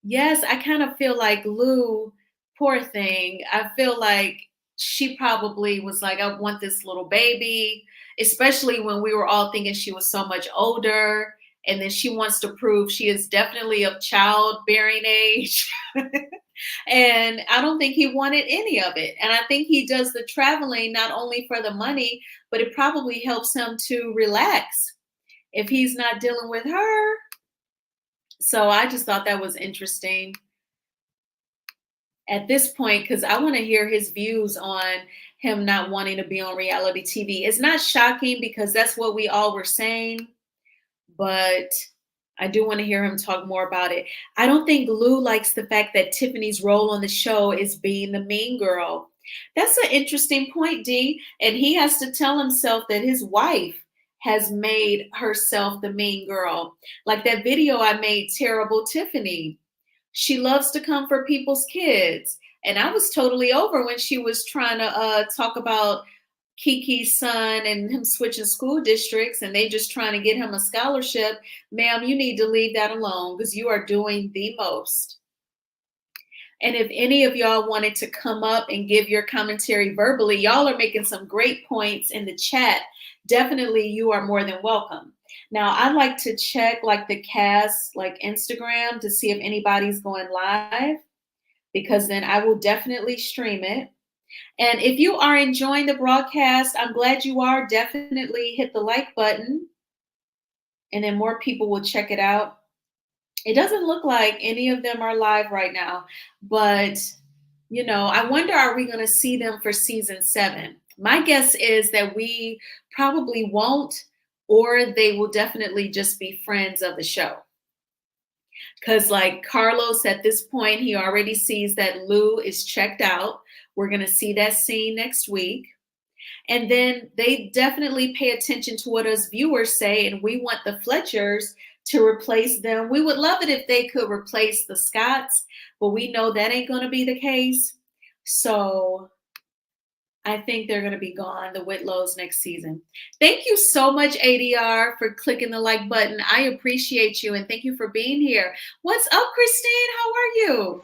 Yes, I kind of feel like Lou, poor thing. I feel like she probably was like, I want this little baby, especially when we were all thinking she was so much older. And then she wants to prove she is definitely of childbearing age. And I don't think he wanted any of it. And I think he does the traveling not only for the money, but it probably helps him to relax if he's not dealing with her. So I just thought that was interesting at this point, because I want to hear his views on him not wanting to be on reality TV. It's not shocking because that's what we all were saying, but I do want to hear him talk more about it. I don't think Lou likes the fact that Tiffany's role on the show is being the mean girl. That's an interesting point, D. And he has to tell himself that his wife has made herself the mean girl. Like that video I made, Terrible Tiffany. She loves to come for people's kids. And I was totally over when she was trying to talk about Kiki's son and him switching school districts and they just trying to get him a scholarship, ma'am, you need to leave that alone because you are doing the most. And if any of y'all wanted to come up and give your commentary verbally, y'all are making some great points in the chat. Definitely, you are more than welcome. Now, I like to check like the cast, like Instagram, to see if anybody's going live, because then I will definitely stream it. And if you are enjoying the broadcast, I'm glad you are. Definitely hit the like button, and then more people will check it out. It doesn't look like any of them are live right now, but I wonder, are we going to see them for season 7? My guess is that we probably won't, or they will definitely just be friends of the show. Because like Carlos, at this point, he already sees that Lou is checked out. We're going to see that scene next week. And then they definitely pay attention to what us viewers say, and we want the Fletchers to replace them. We would love it if they could replace the Scotts, but we know that ain't going to be the case. So I think they're going to be gone, the Whitlows, next season. Thank you so much, ADR, for clicking the like button. I appreciate you, and thank you for being here. What's up, Christine? How are you?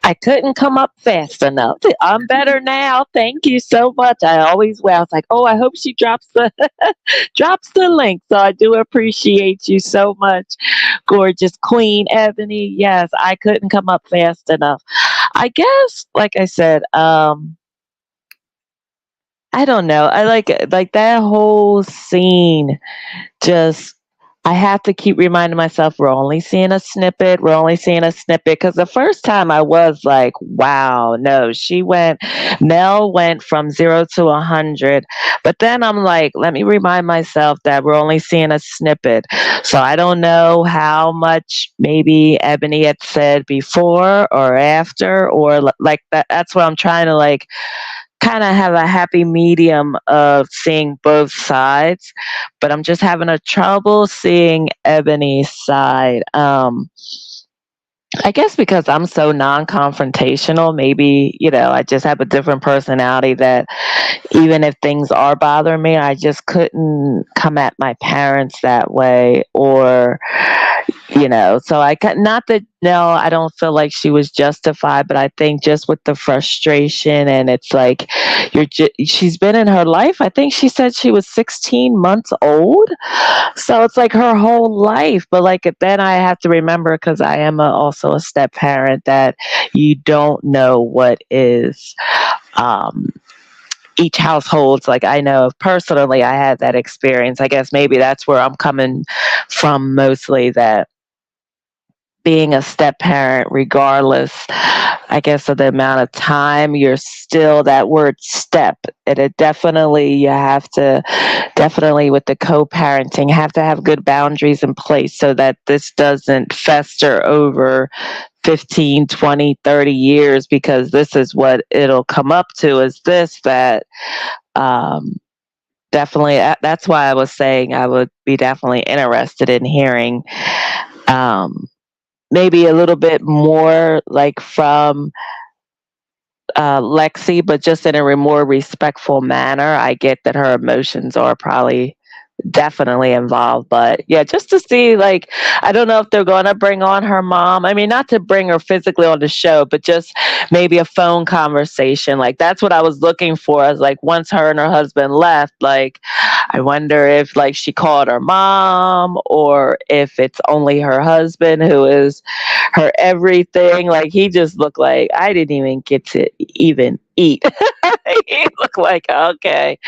I couldn't come up fast enough. I'm better now. Thank you so much. I always will. I was like, oh, I hope she drops the drops the link. So I do appreciate you so much, gorgeous Queen Ebony. Yes, I couldn't come up fast enough. I guess, like I said, I don't know. I like that whole scene. Just I have to keep reminding myself we're only seeing a snippet. We're only seeing a snippet because the first time I was like, wow, no, Nell went from 0 to 100. But then I'm like, let me remind myself that we're only seeing a snippet. So I don't know how much maybe Ebony had said before or after, or like that. That's what I'm trying to like kind of have a happy medium of seeing both sides, but I'm just having a trouble seeing Ebony's side. I guess because I'm so non-confrontational, maybe, I just have a different personality that even if things are bothering me, I just couldn't come at my parents that way, or so not that, no, I don't feel like she was justified, but I think just with the frustration, and it's like she's been in her life. I think she said she was 16 months old, so it's like her whole life. But like then I have to remember, because I am also a step parent, that you don't know what is each household's. Like, I know personally I had that experience. I guess maybe that's where I'm coming from mostly, that being a step parent, regardless, I guess, of the amount of time, you're still that word step. And it definitely, you have to, definitely with the co-parenting, have to have good boundaries in place so that this doesn't fester over 15, 20, 30 years, because this is what it'll come up to, is this, that, definitely, that's why I was saying I would be definitely interested in hearing, maybe a little bit more like from Lexi, but just in a more respectful manner. I get that her emotions are probably definitely involved, but yeah, just to see, like, I don't know if they're going to bring on her mom. I mean, not to bring her physically on the show, but just maybe a phone conversation. Like, that's what I was looking for. I was like, once her and her husband left, like, I wonder if like she called her mom, or if it's only her husband who is her everything. Like, he just looked like I didn't even get to even eat. He looked like, okay,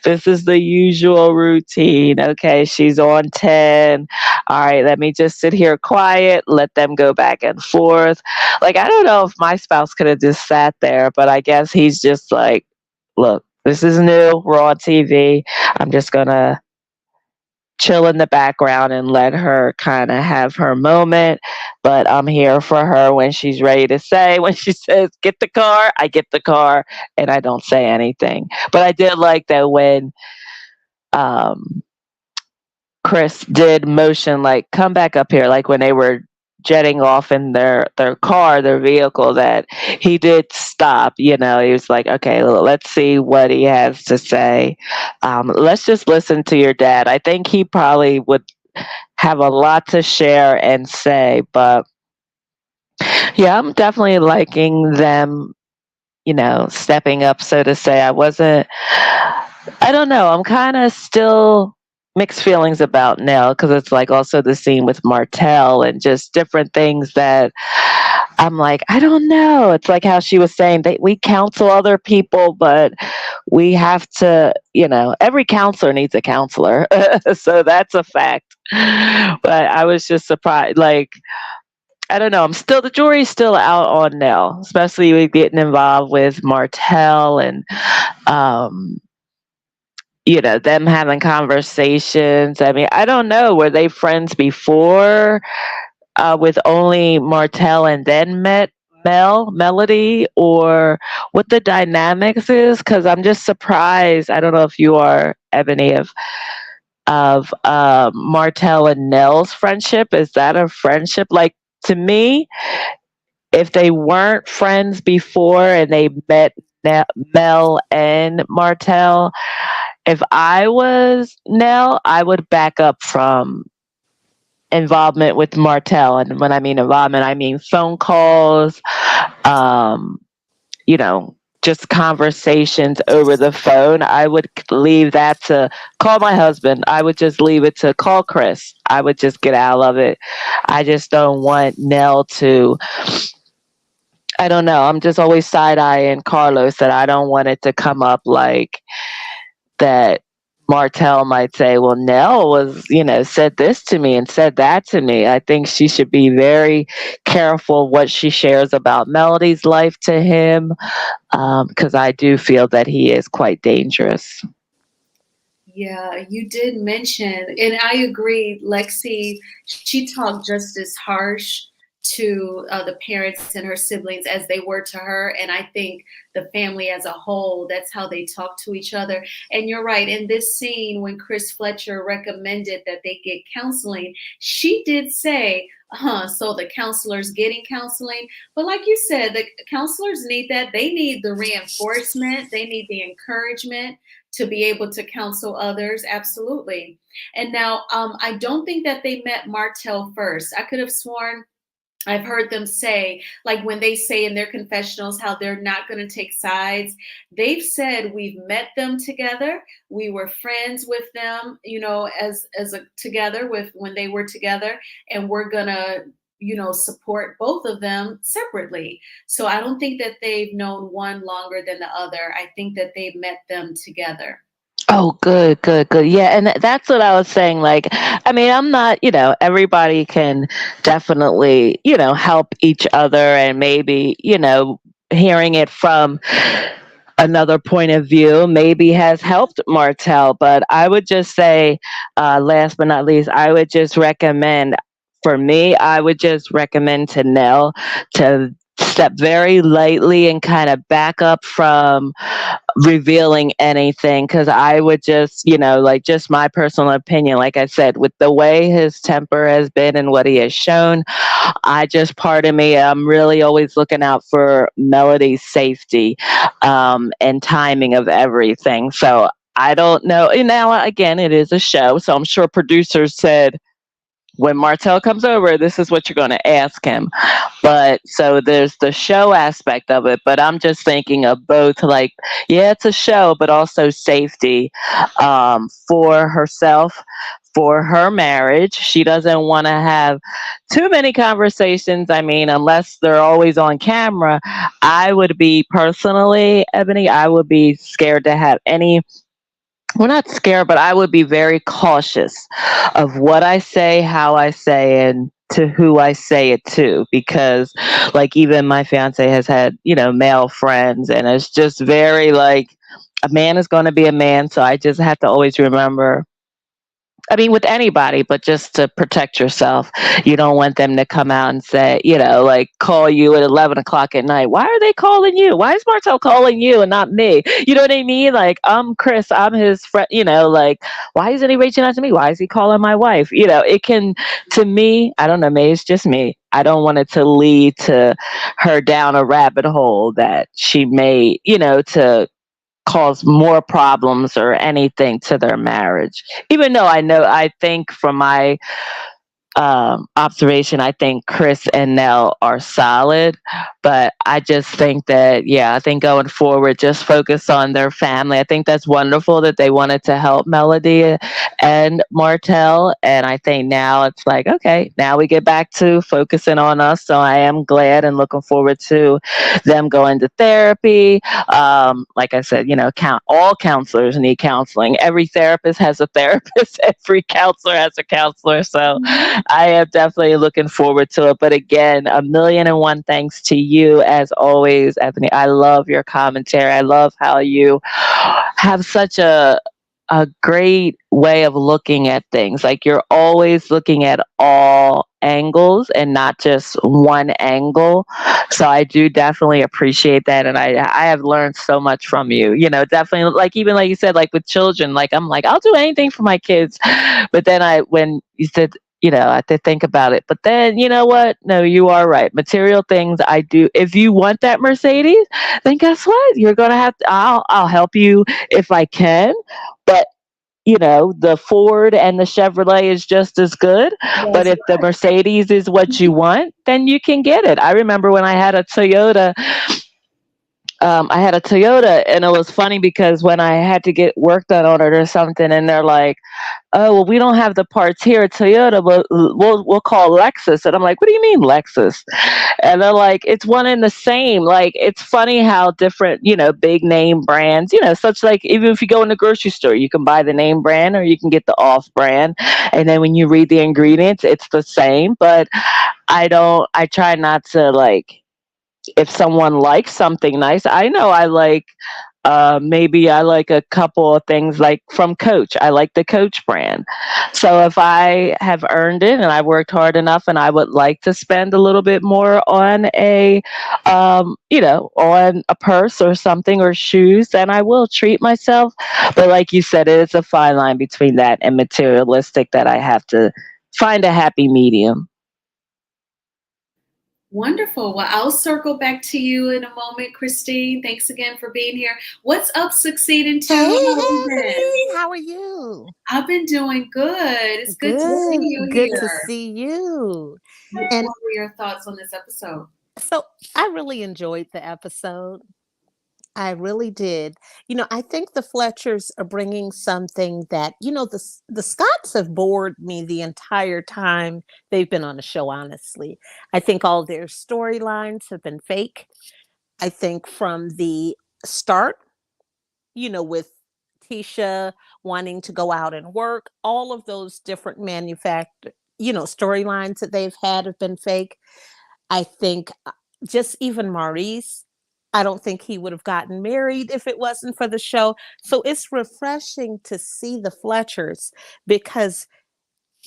this is the usual routine. Okay, she's on 10. All right, let me just sit here quiet, let them go back and forth. Like, I don't know if my spouse could have just sat there, but I guess he's just like, look, this is new, we're on TV. I'm just gonna chill in the background and let her kind of have her moment. But I'm here for her when she's ready to say, when she says, get the car, I get the car, and I don't say anything. But I did like that when Chris did motion, like, come back up here, like when they were jetting off in their car, their vehicle, that he did stop. You know, he was like, okay, let's see what he has to say. Let's just listen to your dad. I think he probably would have a lot to share and say. But yeah, I'm definitely liking them, you know, stepping up, so to say. I don't know, I'm kind of still mixed feelings about Nell, because it's like also the scene with Martell and just different things that I'm like, I don't know. It's like how she was saying that we counsel other people, but we have to, you know, every counselor needs a counselor. So that's a fact. But I was just surprised. Like, I don't know. The jury's still out on Nell, especially with getting involved with Martell and, um, you know, them having conversations. I mean, I don't know. Were they friends before, with only Martell and then met Melody, or what the dynamics is? Because I'm just surprised. I don't know if you are, Ebony, of Martell and Nell's friendship. Is that a friendship? Like, to me, if they weren't friends before and they met Mel and Martell, if I was Nell, I would back up from involvement with Martell. And when I mean involvement, I mean phone calls, um, you know, just conversations over the phone. I would leave that to call my husband. I would just leave it to call Chris. I would just get out of it. I just don't want Nell to, I don't know. I'm just always side eyeing Carlos, that I don't want it to come up like that. Martell might say, well, Nell was, you know, said this to me and said that to me. I think she should be very careful what she shares about Melody's life to him, because I do feel that he is quite dangerous. Yeah, you did mention, and I agree, Lexi, she talked just as harsh to the parents and her siblings as they were to her. And I think the family as a whole, that's how they talk to each other. And you're right, in this scene, when Chris Fletcher recommended that they get counseling, she did say, so the counselor's getting counseling. But like you said, the counselors need that. They need the reinforcement, they need the encouragement to be able to counsel others. Absolutely. And now, I don't think that they met Martell first. I could have sworn I've heard them say, like when they say in their confessionals how they're not going to take sides, they've said we've met them together. We were friends with them, you know, together with when they were together, and we're gonna, you know, support both of them separately. So I don't think that they've known one longer than the other. I think that they've met them together. Oh, good, good, good. Yeah, and that's what I was saying. Like, I mean, I'm not, you know, everybody can definitely, you know, help each other, and maybe, you know, hearing it from another point of view maybe has helped Martell. But I would just say, last but not least, I would just recommend, for me, I would just recommend to Nell to step very lightly and kind of back up from revealing anything, because I would just, you know, like, just my personal opinion, like I said, with the way his temper has been and what he has shown, I just, part of me, I'm really always looking out for Melody's safety, and timing of everything. So I don't know. And now, again, it is a show, so I'm sure producers said, when Martell comes over, this is what you're going to ask him. But so there's the show aspect of it, but I'm just thinking of both, like, yeah, it's a show, but also safety, for herself, for her marriage. She doesn't want to have too many conversations. I mean, unless they're always on camera, I would be personally, Ebony, I would be scared to have any, well, not scared, but I would be very cautious of what I say, how I say, and to who I say it to, because, like, even my fiance has had, you know, male friends, and it's just very like, a man is going to be a man. So I just have to always remember, I mean, with anybody, but just to protect yourself. You don't want them to come out and say, like call you at 11 o'clock at night. Why are they calling you? Why is Martell calling you and not me? You know what I mean? Like, I'm Chris, I'm his friend, like, why isn't he reaching out to me? Why is he calling my wife? It can, to me, I don't know, maybe it's just me. I don't want it to lead to her down a rabbit hole that she may, to cause more problems or anything to their marriage. Even though I think from my observation, I think Chris and Nell are solid, but I just think that, I think going forward, just focus on their family. I think that's wonderful that they wanted to help Melody and Martell. And I think now it's like, okay, now we get back to focusing on us. So I am glad and looking forward to them going to therapy. Like I said, all counselors need counseling. Every therapist has a therapist. Every counselor has a counselor. So I am definitely looking forward to it. But again, 1,000,001 thanks to you as always, Ebony. I love your commentary. I love how you have such a great way of looking at things. Like, you're always looking at all angles and not just one angle. So I do definitely appreciate that. And I have learned so much from you, definitely, like, even like you said, like with children, like, I'm like, I'll do anything for my kids. But then when you said, I have to think about it. But then, you know what? No, you are right. Material things I do. If you want that Mercedes, then guess what? You're going to have to, I'll help you if I can. But the Ford and the Chevrolet is just as good. But That's if the Mercedes is what you want, then you can get it. I remember when I had a Toyota. And it was funny because when I had to get work done on it or something, and they're like, "Oh, well, we don't have the parts here at Toyota, but we'll call Lexus." And I'm like, "What do you mean Lexus?" And they're like, "It's one and the same." Like, it's funny how different, big name brands, such, like, even if you go in the grocery store, you can buy the name brand or you can get the off brand. And then when you read the ingredients, it's the same. But I try not to, like, if someone likes something nice, I know I like, maybe I like a couple of things, like from Coach. I like the Coach brand. So if I have earned it and I worked hard enough and I would like to spend a little bit more on on a purse or something or shoes, then I will treat myself. But like you said, it is a fine line between that and materialistic that I have to find a happy medium. wonderful. Well, I'll circle back to you in a moment, Christine. Thanks again for being here. What's up, Succeeding to? Hey, How have you been? Ebony, how are you? I've been doing good. It's good to see Good, you good to here. see you. What And were your thoughts on this episode? so I really enjoyed the episode. I really did. I think the Fletchers are bringing something that, the Scots have bored me the entire time they've been on the show, honestly. I think all their storylines have been fake. I think from the start, with Tisha wanting to go out and work, all of those different storylines that they've had have been fake. I think just even Maurice, I don't think he would have gotten married if it wasn't for the show. So it's refreshing to see the Fletchers because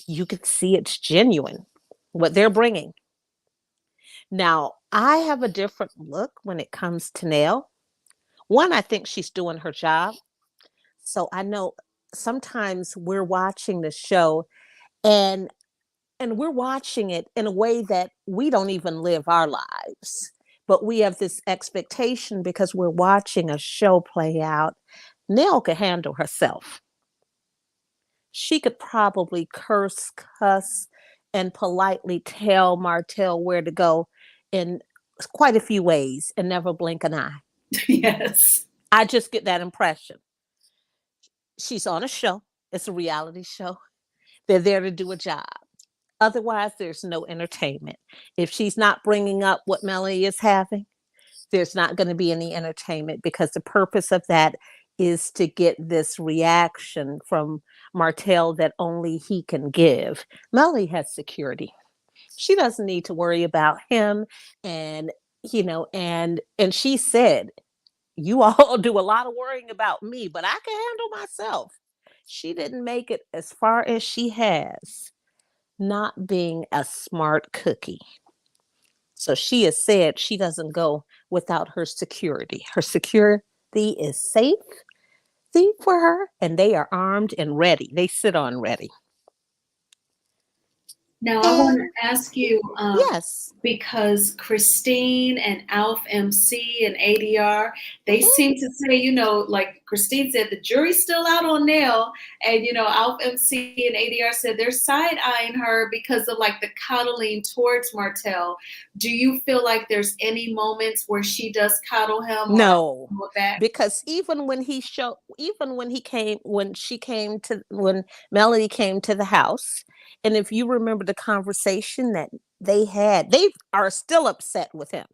you could see it's genuine what they're bringing. Now, I have a different look when it comes to Nell. One, I think she's doing her job. So I know sometimes we're watching the show and we're watching it in a way that we don't even live our lives. But we have this expectation because we're watching a show play out. Nell could handle herself. She could probably curse, cuss, and politely tell Martell where to go in quite a few ways and never blink an eye. Yes. I just get that impression. She's on a show. It's a reality show. They're there to do a job. Otherwise, there's no entertainment. If she's not bringing up what Melanie is having, there's not going to be any entertainment because the purpose of that is to get this reaction from Martell that only he can give. Melanie has security. She doesn't need to worry about him. And, and she said, you all do a lot of worrying about me, but I can handle myself. she didn't make it as far as she has, not being a smart cookie. So she has said she doesn't go without her security. Her security is safe for her, and they are armed and ready. They sit on ready. Now, I want And to ask you, yes. because Christine and Alf MC and ADR, they Mhm. seem to say, like Christine said, the jury's still out on Nell, and Alf MC and ADR said they're side eyeing her because of like the coddling towards Martell. Do you feel like there's any moments where she does coddle him or No, pull it back? because when Melody came to the house, and if you remember the conversation that they had, they are still upset with him.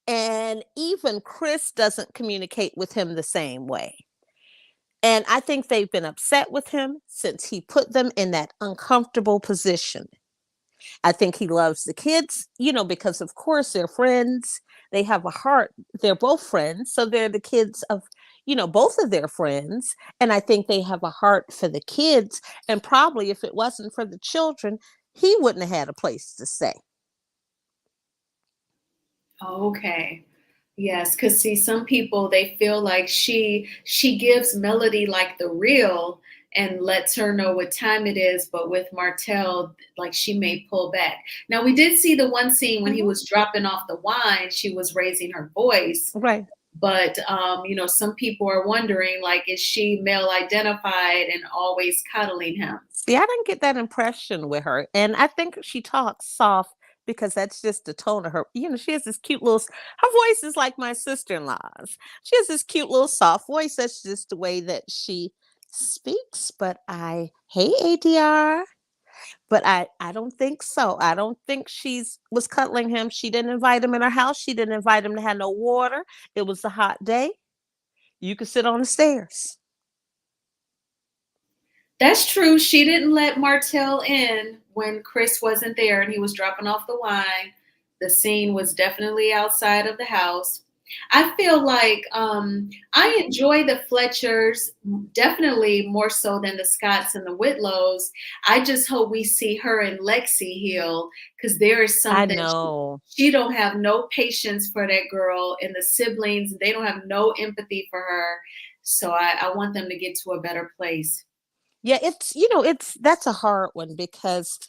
And even Chris doesn't communicate with him the same way. And I think they've been upset with him since he put them in that uncomfortable position. I think he loves the kids, because of course they're friends. They have a heart. They're both friends. So they're the kids of, both of their friends. And I think they have a heart for the kids. And probably if it wasn't for the children, he wouldn't have had a place to stay. Okay. Yes, because see, some people they feel like she gives Melody like the real and lets her know what time it is, but with Martell, like she may pull back. Now we did see the one scene when he Mhm. was dropping off the wine, she was raising her voice. Right. But some people are wondering, like, is she male identified and always coddling him? See, I didn't get that impression with her. And I think she talks soft because that's just the tone of her. She has this cute little, her voice is like my sister in law's. She has this cute little soft voice. That's just the way that she speaks. But hey, ADR. But I don't think so. I don't think she's was cuddling him. She didn't invite him in her house. She didn't invite him to have no water. It was a hot day. You could sit on the stairs. That's true. She didn't let Martell in when Chris wasn't there and he was dropping off the wine. The scene was definitely outside of the house. I feel like I Mhm. enjoy the Fletchers definitely more so than the Scotts and the Whitlows. I just hope we see her and Lexi heal because there is I something know. she don't have no patience for that girl, and the siblings they don't have no empathy for her. So I want them to get to a better place. Yeah, that's a hard one because,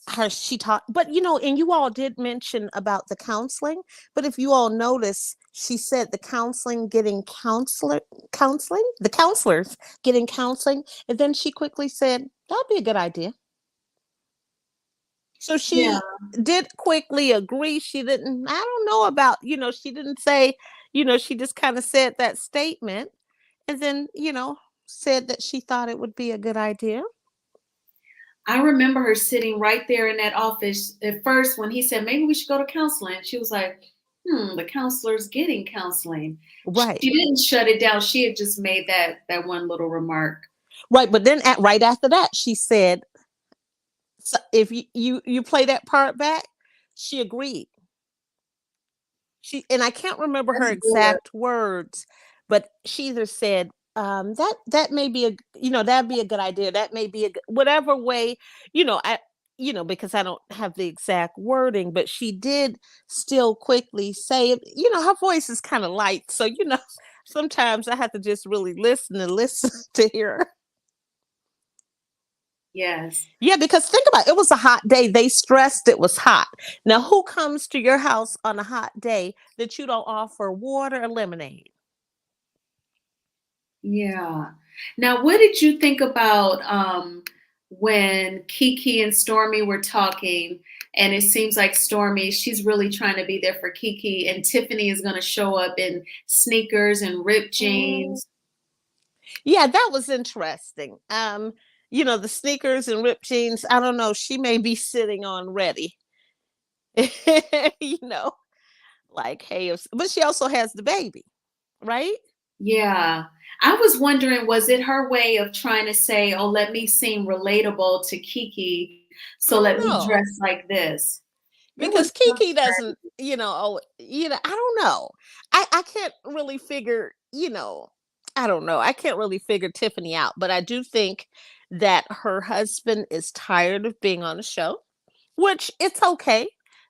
her she taught, but and you all did mention about the counseling, but if you all notice, she said the counselors getting counseling, and then she quickly said that'd be a good idea. So Yeah. she did quickly agree. She didn't, I don't know about, she didn't say, she just kind of said that statement and then, said that she thought it would be a good idea. I remember her sitting right there in that office at first when he said, maybe we should go to counseling. She was like, the counselor's getting counseling. Right. She didn't shut it down. She had just made that one little remark. Right. But then right after that, she said, so if you play that part back, she agreed. And I can't remember her That's good. exact words, but she either said that may be that'd be a good idea. That may be whatever way, I because I don't have the exact wording, but she did still quickly say it. Her voice is kind of light, so sometimes I have to just really listen and listen to hear her. Yes. Yeah, because think about it, it was a hot day. They stressed it was hot. Now, who comes to your house on a hot day that you don't offer water or lemonade? Yeah. Now, what did you think about when Kiki and Stormy were talking? And it seems like Stormy, she's really trying to be there for Kiki, and Tiffany is going to show up in sneakers and ripped Mm, jeans. yeah, that was interesting. The sneakers and ripped jeans. I don't know. She may be sitting on ready. you know, like hey, but she also has the baby, right? Yeah. I was wondering, was it her way of trying to say, oh, let me seem relatable to Kiki, I so let don't me know. dress like this? It was Because Kiki doesn't, I don't know. I can't really figure, I don't know. I can't really figure Tiffany out, but I do think that her husband is tired of being on the show, which it's okay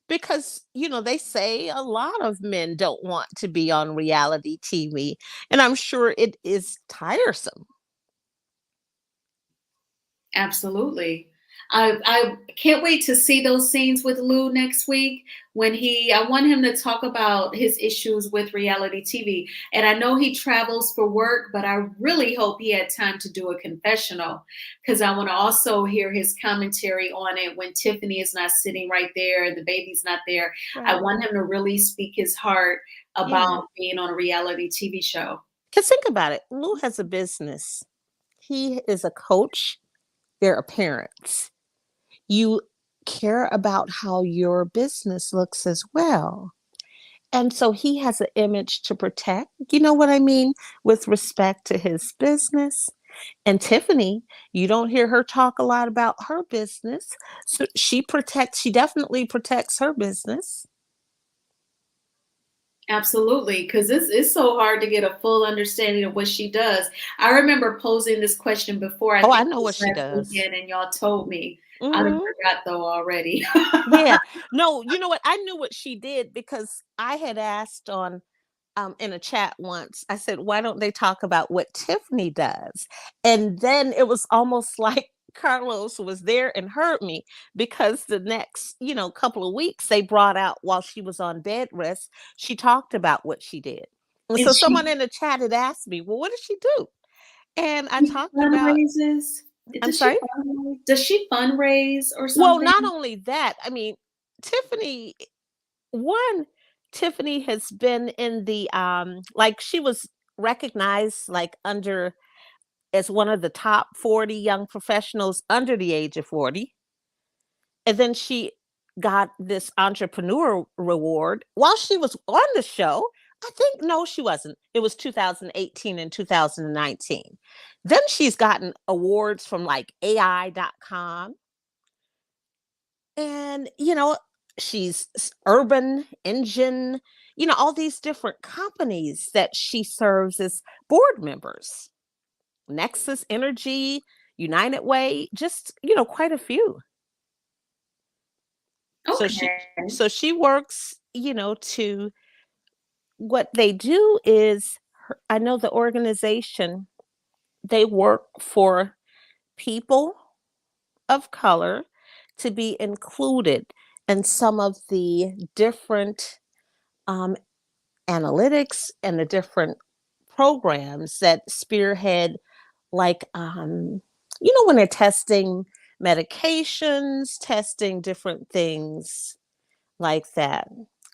because, they say a lot of men don't want to be on reality TV, and I'm sure it is tiresome. Absolutely. I can't wait to see those scenes with Lou next week when I want him to talk about his issues with reality TV. And I know he travels for work, but I really hope he had time to do a confessional because I want to also hear his commentary on it when Tiffany is not sitting right there, the baby's not there. I Right. want him to really speak his heart Yeah. about being on a reality TV show. Because think about it. Lou has a business. He is a coach. They're a parents. You care about how your business looks as well. And so he has an image to protect. You know what I mean? With respect to his business. And Tiffany, you don't hear her talk a lot about her business. So she definitely protects her business. Absolutely, because it's so hard to get a full understanding of what she does. I remember posing this question before, I Oh, I think it know what was she last does. weekend, and y'all told me. I done Hmm. forgot though already. Yeah. No, you know what? I knew what she did because I had asked on in a chat once. I said, "Why don't they talk about what Tiffany does?" And then it was almost like Carlos was there and heard me because the next, couple of weeks they brought out while she was on bed rest, she talked about what she did. And so Is someone she in the chat had asked me, "Well, what does she do?" And I she talked about, fundraises? I'm Does she sorry. fundraise? Does she fundraise or Well, something? not only that, I mean, Tiffany one Tiffany has been in the like she was recognized like under as one of the top 40 young professionals under the age of 40. And then she got this entrepreneur reward while she was on the show. I think no, she wasn't. It was 2018 and 2019. Then she's gotten awards from like AI.com. And, she's Urban Engine, all these different companies that she serves as board members. Nexus Energy, United Way, just, quite a few. So she Okay. so she works, to what they do is I know the organization, they work for people of color to be included in some of the different um, analytics and the different programs that spearhead, like, when they're testing medications, testing different things like that.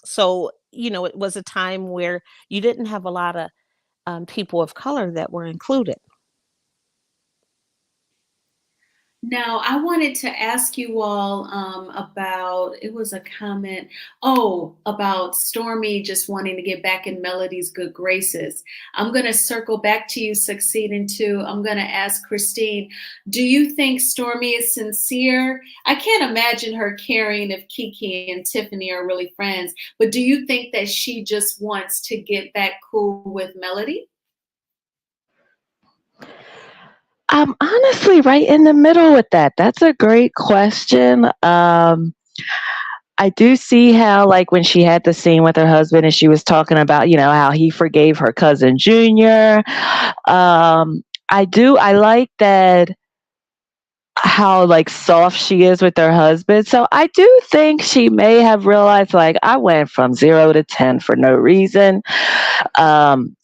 So, it was a time where you didn't have a lot of people of color that were included. Now, I wanted to ask you all about, it was a comment, oh, about Stormy just wanting to get back in Melody's good graces. I'm going to circle back to you, succeeding to, I'm going to ask Christine, do you think Stormy is sincere? I can't imagine her caring if Kiki and Tiffany are really friends, but do you think that she just wants to get back cool with Melody? I'm honestly right in the middle with that. That's a great question. I do see how, like, when she had the scene with her husband and she was talking about, how he forgave her cousin Junior. I like that how like soft she is with her husband. So I do think she may have realized like I went from 0 to 10 for no reason. And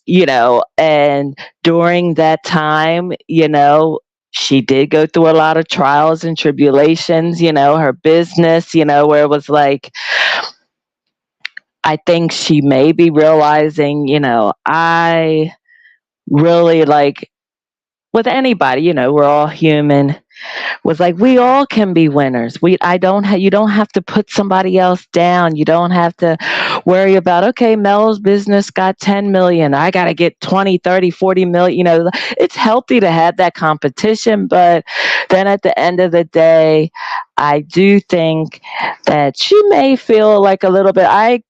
during that time, she did go through a lot of trials and tribulations, her business, where it was like I think she may be realizing, I really like with anybody, we're all human was like we all can be winners. You don't have to put somebody else down. You don't have to worry about, okay, Mel's business got 10 million. I got to get 20, 30, 40 million. It's healthy to have that competition, but then at the end of the day, I do think that she may feel like a little bit, I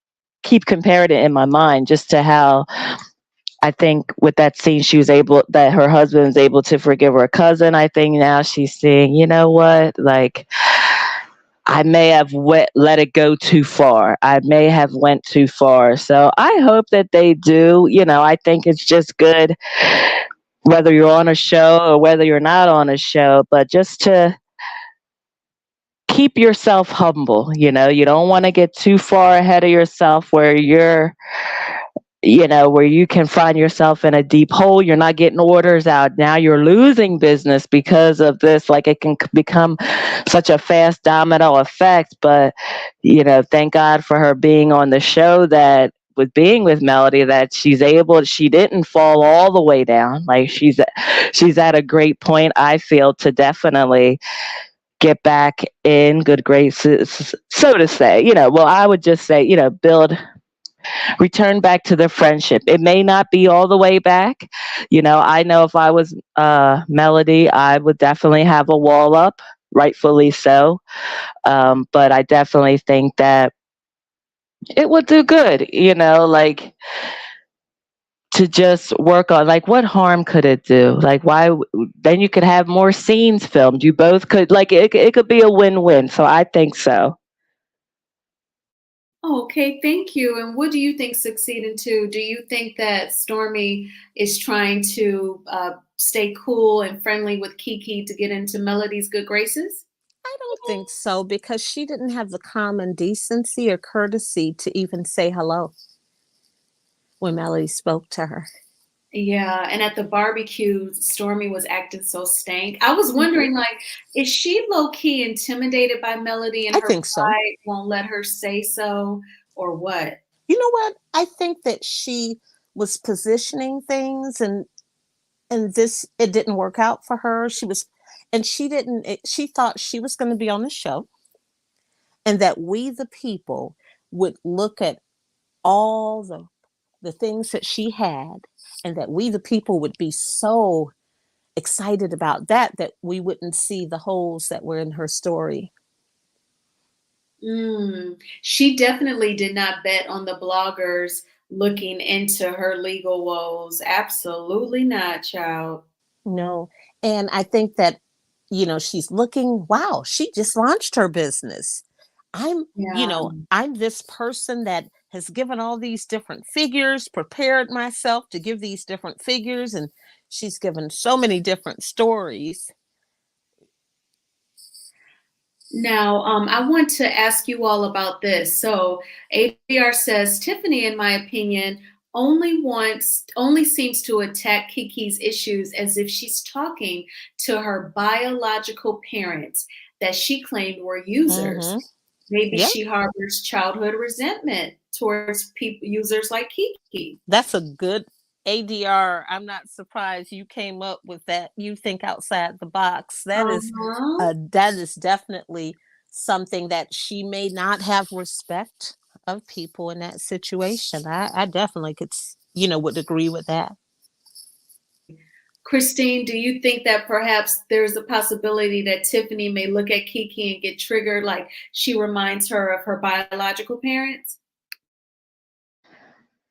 keep comparing it in my mind just to how I think with that scene, that her husband was able to forgive her cousin. I think now she's saying, you know what, like, I may have let it go too far. I may have went too far. So I hope that they do. I think it's just good, whether you're on a show or whether you're not on a show, but just to keep yourself humble. You don't want to get too far ahead of yourself where where you can find yourself in a deep hole. You're not getting orders out. Now you're losing business because of this. Like, it can become such a fast domino effect. But, thank God for her being on the show, that with being with Melody, that she didn't fall all the way down. Like, she's at a great point, I feel, to definitely get back in good graces, so to say. Well, I would just say, return back to the friendship. It may not be all the way back. I know if I was Melody, I would definitely have a wall up, rightfully so. But I definitely think that it would do good, like, to just work on, like, what harm could it do? Like, why? Then you could have more scenes filmed. You both could, like, it could be a win-win. So I think so. Okay, thank you. And what do you think succeeding to? Do you think that Stormy is trying to stay cool and friendly with Kiki to get into Melody's good graces? I don't think so, because she didn't have the common decency or courtesy to even say hello when Melody spoke to her. Yeah, and at the barbecue, Stormy was acting so stank. I was Mhm. wondering, like, is she low-key intimidated by Melody and I her think so. pride won't let her say so, or what? You know what? I think that she was positioning things, and this, it didn't work out for her. She thought she was going to be on the show, and that we the people would look at all the things that she had, and that we the people would be so excited about that we wouldn't see the holes that were in her story. She definitely did not bet on the bloggers looking into her legal woes. Absolutely not, child. No. And I think that, she's looking, wow, she just launched her business. Yeah. I'm this person that has given all these different figures, prepared myself to give these different figures, and she's given so many different stories. Now, I want to ask you all about this. So, ADR says Tiffany, in my opinion, only seems to attack Kiki's issues as if she's talking to her biological parents that she claimed were users. Mm-hmm. Maybe Yeah, she harbors childhood resentment towards people users like Kiki. that's a good ADR. I'm not surprised you came up with that. You think outside the box. Uh-huh. That is definitely something that she may not have respect of people in that situation. I definitely would agree with that. Christine, do you think that perhaps there's a possibility that Tiffany may look at Kiki and get triggered, like she reminds her of her biological parents?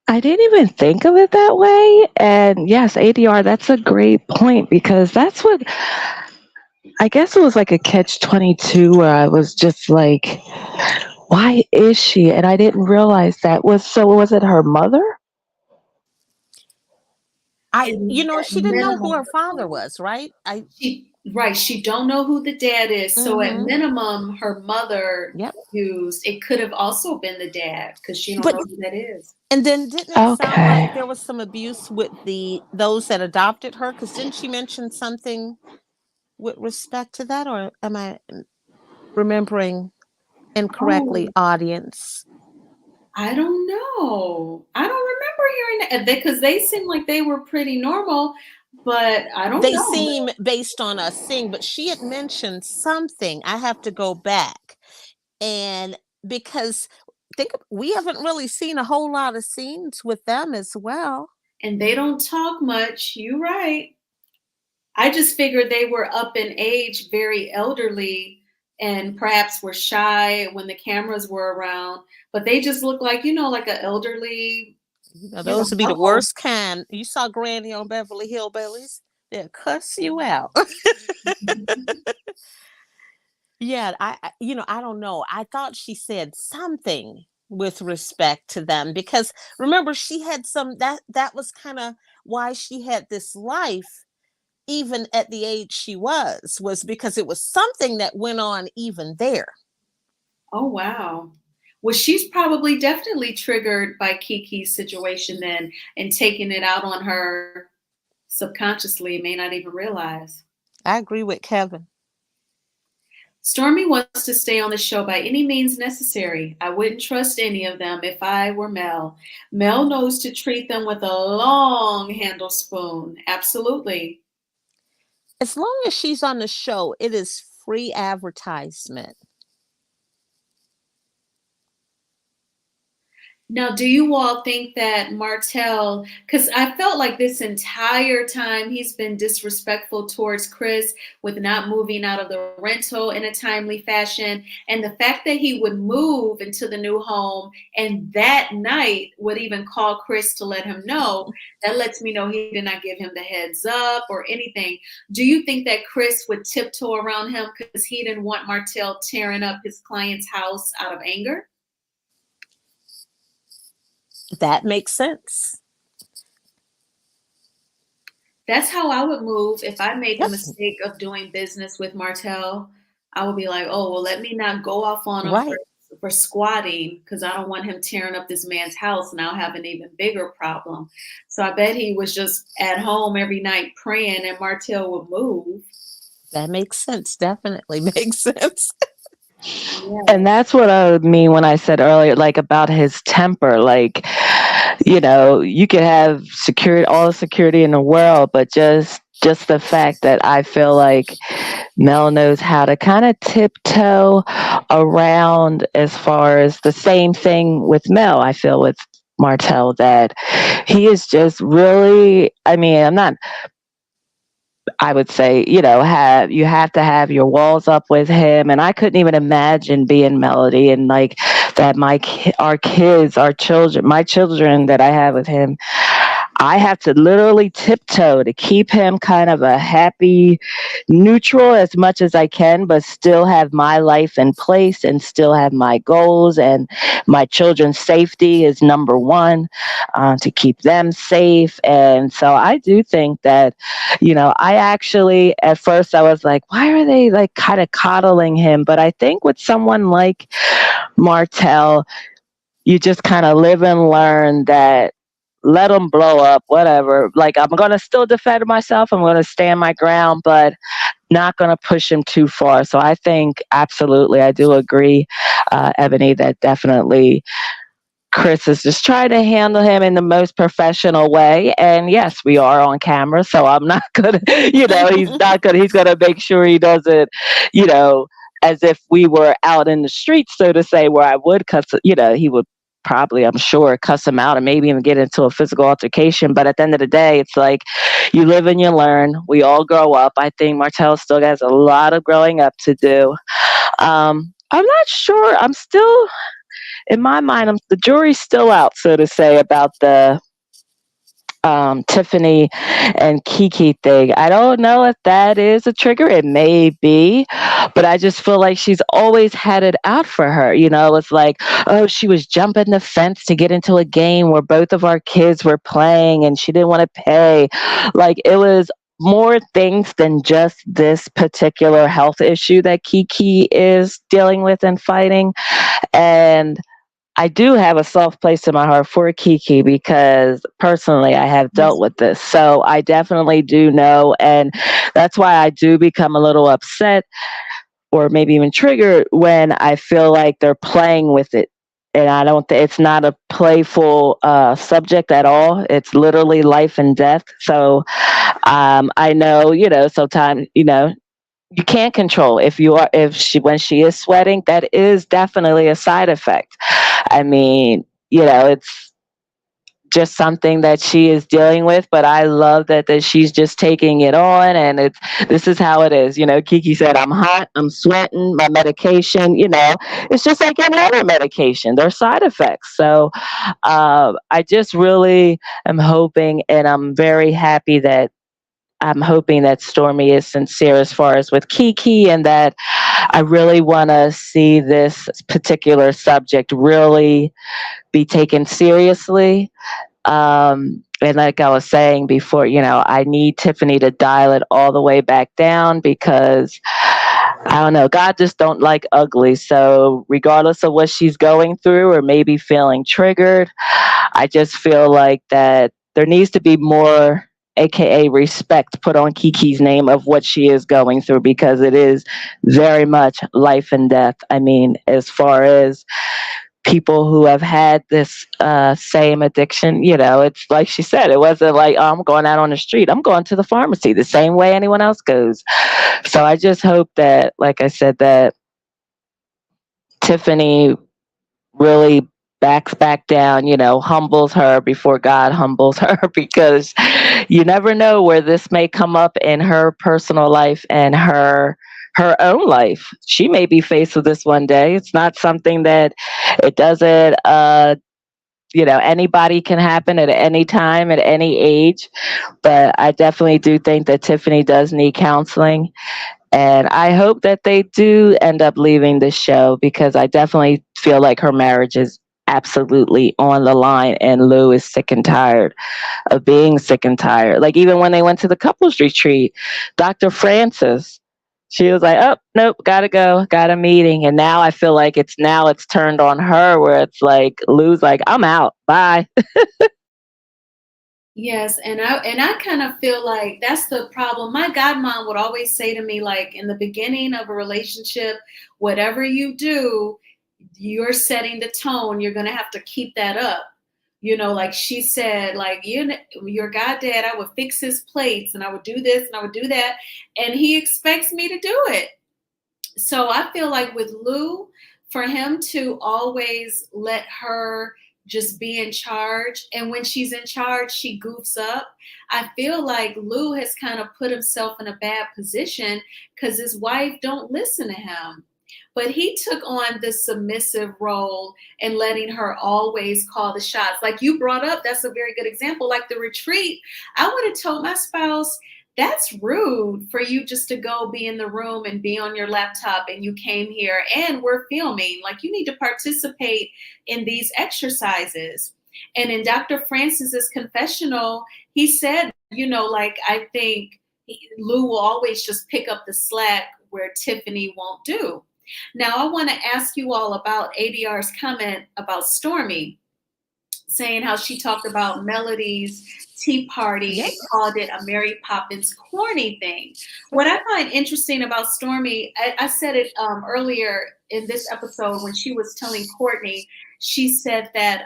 I didn't even think of it that way. And yes, ADR, that's a great point, because that's what I guess it was, like, a catch 22, where I was just like, why is she? And I didn't realize was it her mother? She At didn't know who minimum, her father was, right? she don't know who the dad is. So at Mm-hmm. minimum, her mother Yep. used. It could have also been the dad because she don't But know who that is. and then didn't it sound like Okay. there was some abuse with those that adopted her? Because didn't she mention something with respect to that, or am I remembering incorrectly, Oh, audience? I don't know. I don't remember hearing that because they seemed like they were pretty normal, but I don't They know. seem based on us seeing, but she had mentioned something. I have to go back, and because we haven't really seen a whole lot of scenes with them as well. And they don't talk much. You right. I just figured they were up in age, very elderly, and perhaps were shy when the cameras were around. But they just look like, like an elderly You know, You know, those would be the uh-oh. worst kind. You saw Granny on Beverly Hillbillies, they'll cuss you out. Yeah, I don't know. I thought she said something with respect to them because remember she had that was kind of why she had this life even at the age she was because it was something that went on even there. Oh, wow. Well, she's probably definitely triggered by Kiki's situation then and taking it out on her subconsciously, may not even realize. I agree with Kevin. Stormy wants to stay on the show by any means necessary. I wouldn't trust any of them if I were Mel. Mel knows to treat them with a long handle spoon. Absolutely. As long as she's on the show, it is free advertisement. Now, do you all think that Martell, because I felt like this entire time he's been disrespectful towards Chris with not moving out of the rental in a timely fashion, and the fact that he would move into the new home and that night would even call Chris to let him know, that lets me know he did not give him the heads up or anything. Do you think that Chris would tiptoe around him because he didn't want Martell tearing up his client's house out of anger? That makes sense. That's how I would move if I made the Yes. mistake of doing business with Martell. I would be like, oh, well, let me not go off on him Right. for squatting because I don't want him tearing up this man's house and I'll have an even bigger problem. So I bet he was just at home every night praying and Martell would move. That makes sense. Definitely makes sense. Yeah. And that's what I mean when I said earlier, like about his temper. Like, you could have security, all the security in the world, but just the fact that I feel like Mel knows how to kind of tiptoe around as far as the same thing with Mel. I feel with Martell that he is just really. I mean, I'm not. I would say, you have to have your walls up with him, and I couldn't even imagine being Melody and like that. Our kids, our children, my children that I have with him, I have to literally tiptoe to keep him kind of a happy, neutral as much as I can, but still have my life in place and still have my goals. And my children's safety is number one, to keep them safe. And so I do think that, I actually, at first, I was like, why are they like kind of coddling him? But I think with someone like Martell, you just kind of live and learn that let them blow up, whatever. Like, I'm going to still defend myself. I'm going to stand my ground, but not going to push him too far. So I think absolutely, I do agree, Ebony, that definitely Chris is just trying to handle him in the most professional way. And yes, we are on camera, so I'm not gonna, he's gonna make sure he does it, you know, as if we were out in the streets, so to say, where I would cuss, he would probably, I'm sure, cuss him out and maybe even get into a physical altercation. But at the end of the day, it's like you live and you learn. We all grow up. I think Martell still has a lot of growing up to do. I'm not sure. I'm still in my mind, the jury's still out, so to say, about the Tiffany and Kiki thing. I don't know if that is a trigger. It may be, but I just feel like she's always had it out for her. It's like, oh, she was jumping the fence to get into a game where both of our kids were playing and she didn't want to pay. Like, it was more things than just this particular health issue that Kiki is dealing with and fighting. And I do have a soft place in my heart for Kiki because personally I have dealt with this. So I definitely do know. And that's why I do become a little upset or maybe even triggered when I feel like they're playing with it. And I don't think it's not a playful subject at all. It's literally life and death. So I know, sometimes, you can't control when she is sweating. That is definitely a side effect. I mean, just something that she is dealing with, but I love that she's just taking it on, and this is how it is. Kiki said, I'm hot, I'm sweating, my medication, it's just like any other medication. There are side effects. So I just really am hoping, and I'm very happy that I'm hoping that Stormy is sincere as far as with Kiki, and that I really want to see this particular subject really be taken seriously. And like I was saying before, I need Tiffany to dial it all the way back down, because I don't know, God just don't like ugly. So regardless of what she's going through or maybe feeling triggered, I just feel like that there needs to be more, AKA respect, put on Kiki's name of what she is going through, because it is very much life and death. I mean, as far as people who have had this same addiction, it's like she said, it wasn't like, oh, I'm going out on the street. I'm going to the pharmacy the same way anyone else goes. So I just hope that, like I said, that Tiffany really backs back down, humbles her before God humbles her, because you never know where this may come up in her personal life and her own life. She may be faced with this one day. It's not something that it doesn't, anybody can happen at any time, at any age. But I definitely do think that Tiffany does need counseling. And I hope that they do end up leaving the show, because I definitely feel like her marriage is absolutely on the line, and Lou is sick and tired of being sick and tired. Like, even when they went to the couples retreat, Dr. Francis, she was like, oh, nope, gotta go, got a meeting. And now I feel like it's turned on her, where it's like Lou's like, I'm out, bye. Yes, and I kind of feel like that's the problem. My godmom would always say to me, like, in the beginning of a relationship, whatever you do, you're setting the tone. You're gonna have to keep that up. Like she said, like, your goddad, I would fix his plates and I would do this and I would do that, and he expects me to do it. So I feel like with Lou, for him to always let her just be in charge, and when she's in charge, she goofs up. I feel like Lou has kind of put himself in a bad position because his wife don't listen to him. But he took on the submissive role and letting her always call the shots. Like you brought up, that's a very good example. Like the retreat, I would have told my spouse, that's rude for you just to go be in the room and be on your laptop, and you came here and we're filming. Like, you need to participate in these exercises. And in Dr. Francis's confessional, he said, like, I think Lou will always just pick up the slack where Tiffany won't do. Now, I want to ask you all about ADR's comment about Stormy, saying how she talked about Melody's tea party and called it a Mary Poppins corny thing. What I find interesting about Stormy, I said it earlier in this episode when she was telling Courtney, she said that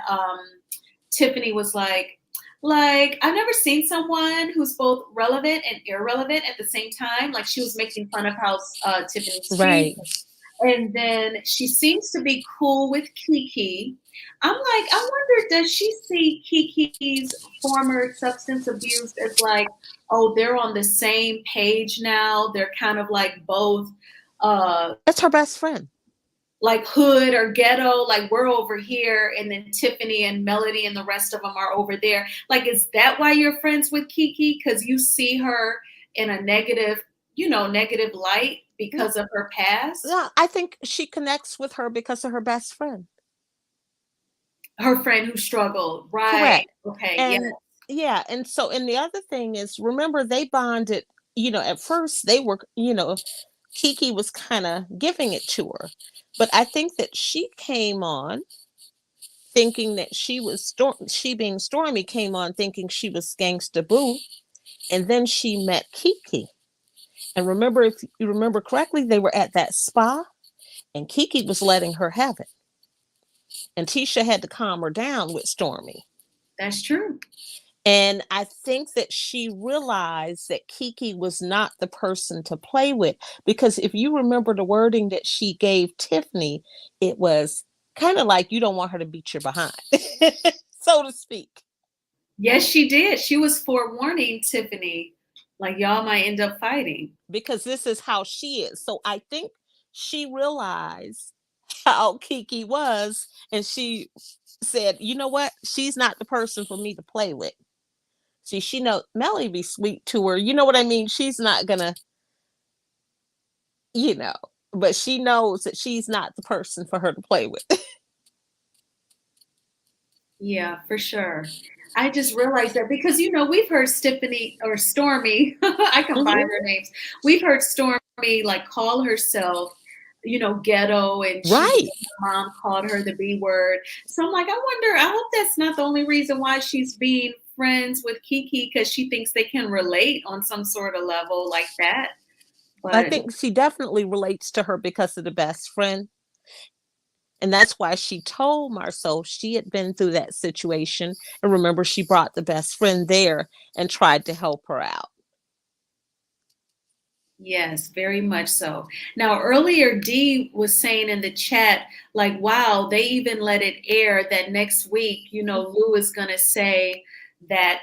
Tiffany was like, I've never seen someone who's both relevant and irrelevant at the same time. Like, she was making fun of how Tiffany's cheap. And then she seems to be cool with Kiki. I'm like, I wonder, does she see Kiki's former substance abuse as like, oh, they're on the same page now? They're kind of like both. That's her best friend. Like hood or ghetto, like we're over here, and then Tiffany and Melody and the rest of them are over there. Like, is that why you're friends with Kiki? Because you see her in a negative light because of her past? Yeah, I think she connects with her because of her best friend. Her friend who struggled, right? Correct. Okay, and yeah, and the other thing is, remember, they bonded. At first they were, Kiki was kind of giving it to her, but I think that she came on thinking that she being Stormy, came on thinking she was Gangsta Boo, and then she met Kiki. And remember, if you remember correctly, they were at that spa, and Kiki was letting her have it. And Tisha had to calm her down with Stormy. That's true. And I think that she realized that Kiki was not the person to play with. Because if you remember the wording that she gave Tiffany, it was kind of like, you don't want her to beat your behind, so to speak. Yes, she did. She was forewarning Tiffany, like y'all might end up fighting. because this is how she is. So I think she realized how Kiki was, and she said, you know what? She's not the person for me to play with. See, she know Melly be sweet to her. You know what I mean? She's not gonna, you know, but she knows that she's not the person for her to play with. Yeah, for sure. I just realized that because we've heard Tiffany or Stormy, I combine Mhm. their names. We've heard Stormy like call herself, ghetto, and Right. her mom called her the B word. So I'm like, I wonder, I hope that's not the only reason why she's being friends with Kiki, because she thinks they can relate on some sort of level like that. I But think she definitely relates to her because of the best friend. And that's why she told Marceau she had been through that situation. And remember, she brought the best friend there and tried to help her out. yes, very much so. Now, earlier, Dee was saying in the chat, like, wow, they even let it air that next week, Lou is going to say that,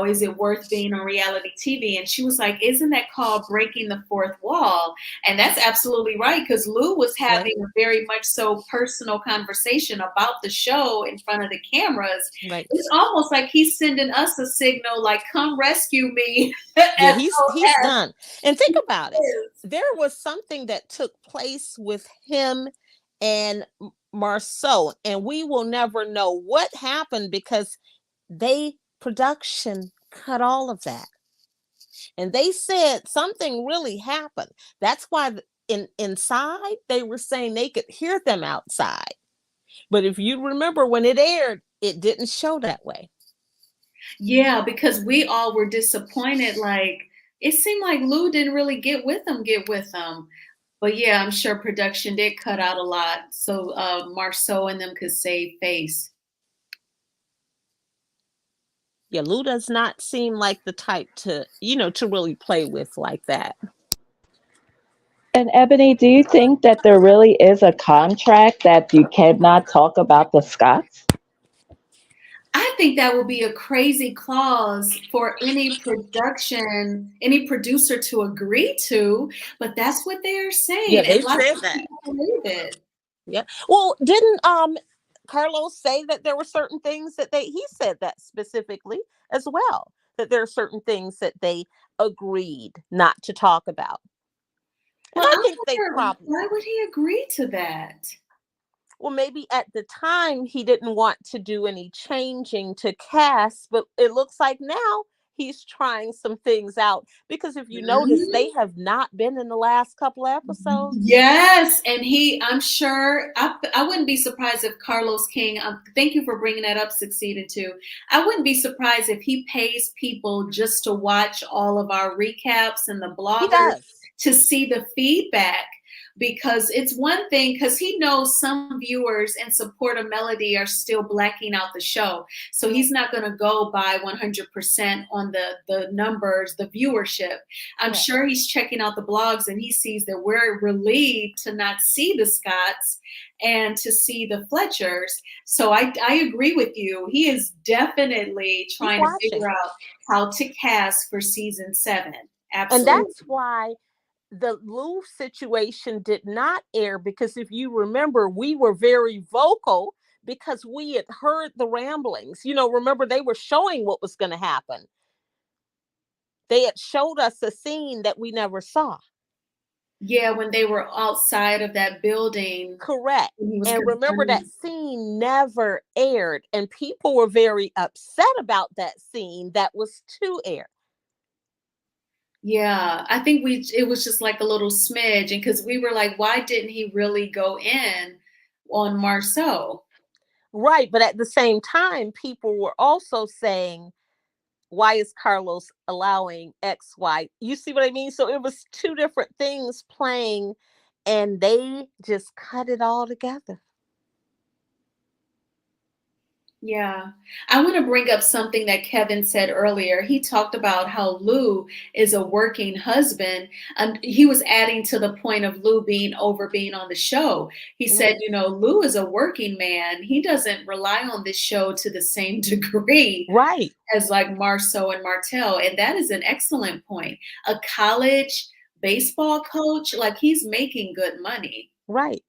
is it worth being on reality TV? And she was like, isn't that called breaking the fourth wall? And that's absolutely right, because Lou was Right. having a very much so personal conversation about the show in front of the cameras. Right. It's almost like he's sending us a signal, like, come rescue me. Yeah, he's SOS. done. And think about it. There was something that took place with him and Marceau, and we will never know what happened because production cut all of that. And they said something really happened. That's why inside they were saying they could hear them outside. But if you remember when it aired, it didn't show that way. Yeah, because we all were disappointed. Like, it seemed like Lou didn't really get with them. But yeah, I'm sure production did cut out a lot so Marceau and them could save face. Yeah, Lou does not seem like the type to, to really play with like that. And Ebony, do you think that there really is a contract that you cannot talk about the Scots? I think that would be a crazy clause for any production, any producer to agree to, but that's what they are Yeah, saying, and they lots said of that. people believe it. Yeah. Well, didn't Carlos say that there were certain things that he said that specifically as well, that there are certain things that they agreed not to talk about. And Well, I I think they wonder, probably, why would he agree to that? well, maybe at the time he didn't want to do any changing to cast, but it looks like now he's trying some things out because if you notice, Mhm. they have not been in the last couple of episodes. Yes, and I'm sure, I wouldn't be surprised if Carlos King, thank you for bringing that up, Succeeded too. I wouldn't be surprised if he pays people just to watch all of our recaps and the He bloggers does. to see the feedback, because it's one thing, because he knows some viewers in support of Melody are still blacking out the show. So he's not going to go by 100% on the numbers, the viewership. I'm Correct. sure he's checking out the blogs and he sees that we're relieved to not see the Scotts and to see the Fletchers. So I agree with you. He is definitely He's trying to watching. figure out how to cast for season 7. And Absolutely. that's why the Lou situation did not air, because if you remember, we were very vocal because we had heard the ramblings. Remember they were showing what was going to happen. They had showed us a scene that we never saw. Yeah, when they were outside of that building. Correct. He was And remember that confronting. scene never aired, and people were very upset about that scene that was to air. Yeah, I think it was just like a little smidge, and because we were like, why didn't he really go in on Marceau? Right. But at the same time, people were also saying, why is Carlos allowing XY? You see what I mean? So it was two different things playing, and they just cut it all together. Yeah. I want to bring up something that Kevin said earlier. He talked about how Lou is a working husband, and he was adding to the point of Lou being on the show. He said, Mhm. you know, Lou is a working man. He doesn't rely on this show to the same degree Right, as like Marceau and Martell. And that is an excellent point. A college baseball coach, like he's making good money. right.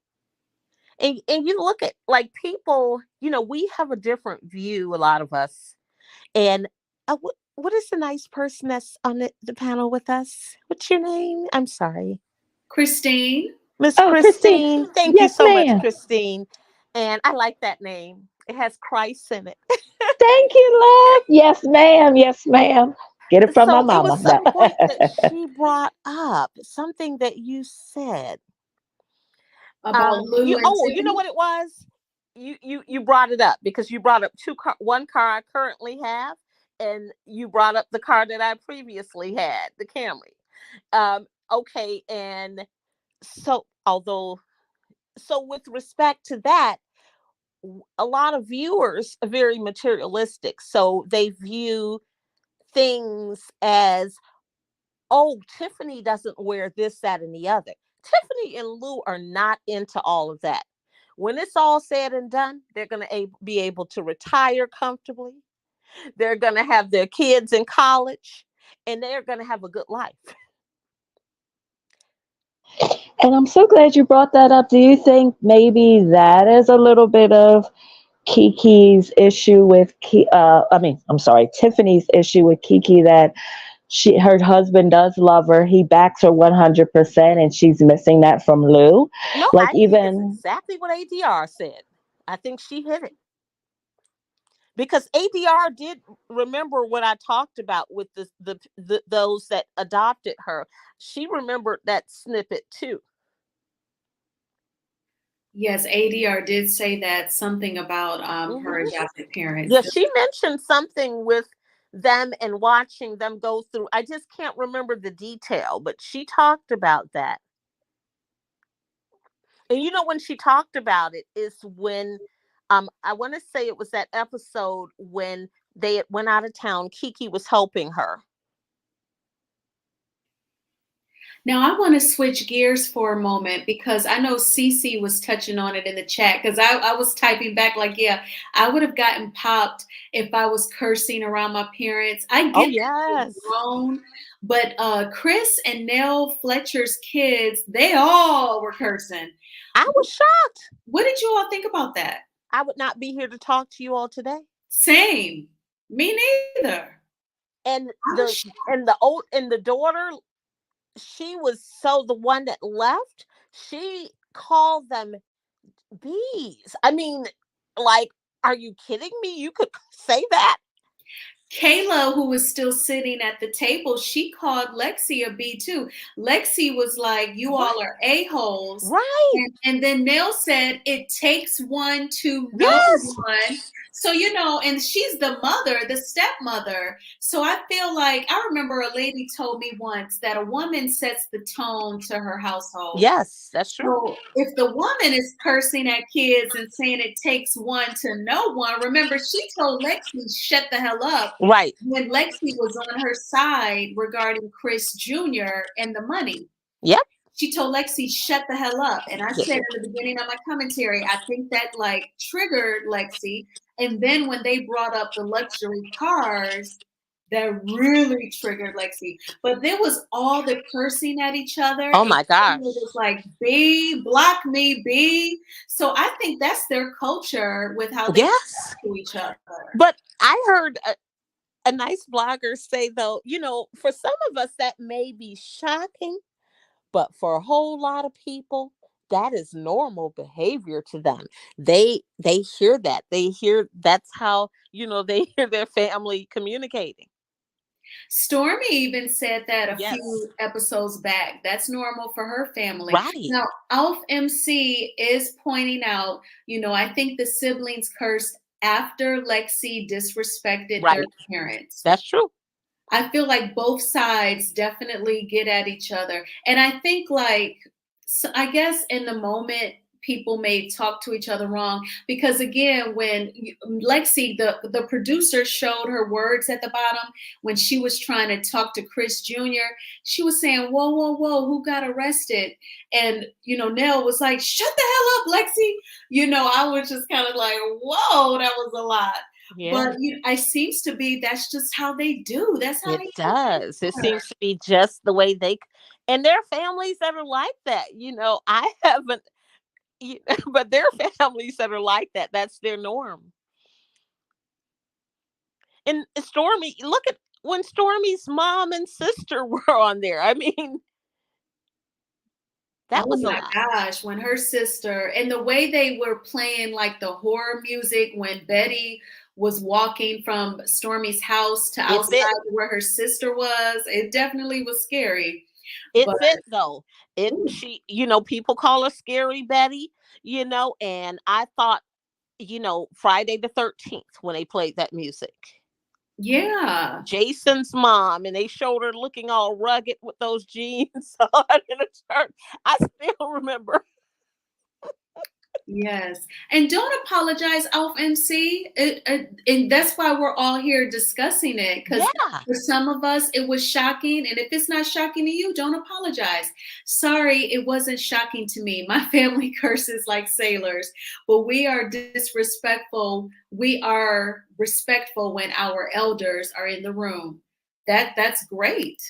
And you look at like people, we have a different view, a lot of us. And what is the nice person that's on the panel with us? What's your name? I'm sorry. Christine, Miss Oh, Christine. Christine. Thank you Yes, so much, ma'am. Christine. And I like that name. It has Christ in it. Thank you, love. Yes, ma'am. Yes, ma'am. Get it from my So it was mama. a No. point that she brought up, something that you said. about Lou and You know Tiffany. what it was? You brought it up because you brought up one car I currently have, and you brought up the car that I previously had, the Camry. Okay, and so with respect to that, a lot of viewers are very materialistic, so they view things as, oh, Tiffany doesn't wear this, that, and the other. Tiffany and Lou are not into all of that. When it's all said and done, they're going to be able to retire comfortably. They're going to have their kids in college, and they're going to have a good life. And I'm so glad you brought that up. Do you think maybe that is a little bit of Kiki's issue with I'm sorry, Tiffany's issue with Kiki, that her husband does love her. He backs her 100%, and she's missing that from Lou. No, Like, I think it's even exactly what ADR said. I think she hit it. Because ADR did remember what I talked about with those that adopted her. She remembered that snippet too. Yes, ADR did say that something about her Hmm. adopted parents. Yeah, she mentioned something with them and watching them go through. I just can't remember the detail, but she talked about that. And when she talked about it is when I want to say it was that episode when they went out of town. Kiki was helping her. Now I want to switch gears for a moment because I know Cece was touching on it in the chat because I was typing back like, yeah, I would have gotten popped if I was cursing around my parents. I Oh get that they're yes, grown, but Chris and Nell Fletcher's kids, they all were cursing. I was shocked. What did you all think about that? I would not be here to talk to you all today. Same. Me neither. And I was shocked. the daughter, she was, so the one that left, she called them bees. I mean, like, are you kidding me? You could say that? Kayla, who was still sitting at the table, she called Lexi a B too. Lexi was like, "You all Right, are a-holes." right. And then Nell said, "It takes one to know Yes, one." So, and she's the mother, the stepmother. So I feel like I remember a lady told me once that a woman sets the tone to her household. yes, that's true. So if the woman is cursing at kids and saying it takes one to know one, remember she told Lexi shut the hell up Right. when Lexi was on her side regarding Chris Jr. and the money. Yep. She told Lexi shut the hell up. And I said Yes. in the beginning of my commentary, I think that like triggered Lexi. And then when they brought up the luxury cars, that really triggered Lexi. But there was all the cursing at each other, Oh and my it gosh. was like, B, block me, B. So I think that's their culture with how they Yes. talk to each other. But I heard a nice blogger say, though, for some of us that may be shocking, but for a whole lot of people, that is normal behavior to them. They hear that. They hear that's how, they hear their family communicating. Stormy even said that a Yes. few episodes back. That's normal for her family. Right. Now, Alf MC is pointing out, I think the siblings cursed after Lexi disrespected their Right. parents. That's true. I feel like both sides definitely get at each other. And I think, like, so I guess in the moment, people may talk to each other wrong. Because again, when Lexi, the producer, showed her words at the bottom when she was trying to talk to Chris Jr., she was saying, whoa, whoa, whoa, who got arrested? And, Nell was like, shut the hell up, Lexi. I was just kind of like, whoa, that was a lot. Yeah. But it seems to be that's just how they do. That's how It they does. It are. seems to be just the way and there are families that are like that. I haven't, but there are families that are like that. That's their norm. And Stormy, look at when Stormy's mom and sister were on there. I mean, that Oh was a my lot. gosh, when her sister and the way they were playing like the horror music when Betty was walking from Stormy's house to It outside fit. where her sister was, it definitely was scary. It But fit though. ooh, People call her Scary Betty, and I thought, Friday the 13th when they played that music. yeah. Jason's mom, and they showed her looking all rugged with those jeans on in a church. I still remember. Yes. And don't apologize, Alf MC. And that's why we're all here discussing it. Because Yeah. for some of us, it was shocking. And if it's not shocking to you, don't apologize. Sorry, it wasn't shocking to me. My family curses like sailors, but we are disrespectful. We are respectful when our elders are in the room. That's great.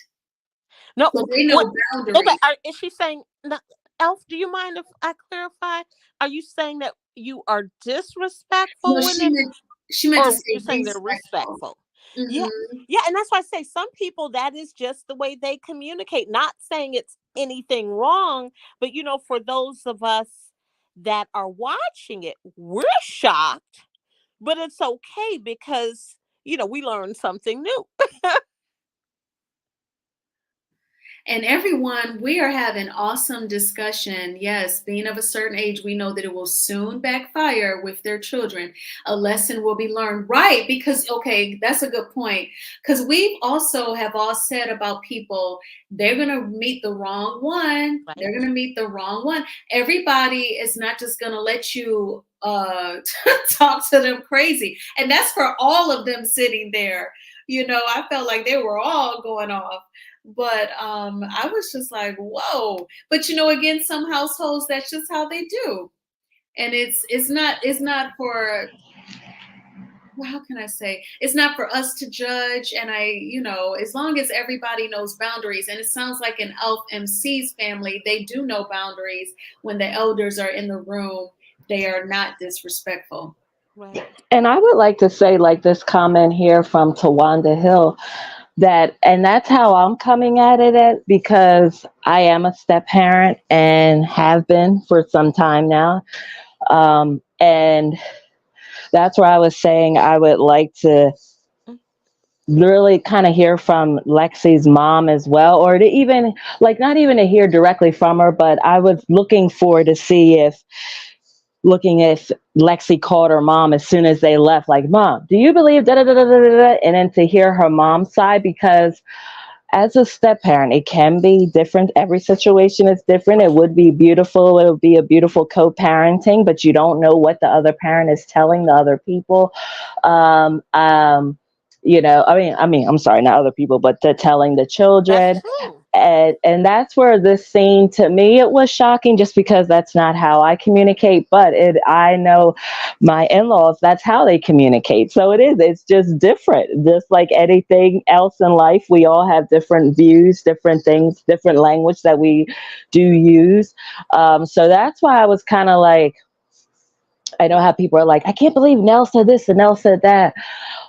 No, So they what? know No, but boundaries. is she saying, no, Elf? Do you mind if I clarify? Are you saying that you are No, disrespectful when she meant to or say you're saying they're respectful. respectful? Yeah, Hmm. yeah, and that's why I say some people that is just the way they communicate. Not saying it's anything wrong, but for those of us that are watching it, we're shocked, but it's okay because we learned something new. And everyone, we are having awesome discussion. Yes, being of a certain age, we know that it will soon backfire with their children. A lesson will be learned, right? Because okay, that's a good point. Because we also have all said about people, they're gonna meet the wrong one. Right, They're gonna meet the wrong one. Everybody is not just gonna let you talk to them crazy, and that's for all of them sitting there. I felt like they were all going off. But I was just like, whoa. But again, some households, that's just how they do. And it's not for, well, how can I say, it's not for us to judge. And as long as everybody knows boundaries, and it sounds like in Elf MC's family, they do know boundaries. When the elders are in the room, they are not disrespectful. right. And I would like to say, like this comment here from Tawanda Hill, and that's how I'm coming at it because I am a step parent and have been for some time now. And that's where I was saying I would like to really kind of hear from Lexi's mom as well, or to even like not even to hear directly from her, but I was looking for to see if Lexi called her mom as soon as they left, like, Mom, do you believe da da da da da da? And then to hear her mom's side, because as a step parent, it can be different. Every situation is different. It would be beautiful. It would be a beautiful co-parenting, but you don't know what the other parent is telling the other people. Um, um, I'm sorry, not other people, but they're telling the That's children. true. And that's where this scene, to me, it was shocking just because that's not how I communicate. But I know my in-laws, that's how they communicate. So it's just different. Just like anything else in life, we all have different views, different things, different language that we do use. So that's why I was kind of like, I know how people are like, I can't believe Nell said this and Nell said that.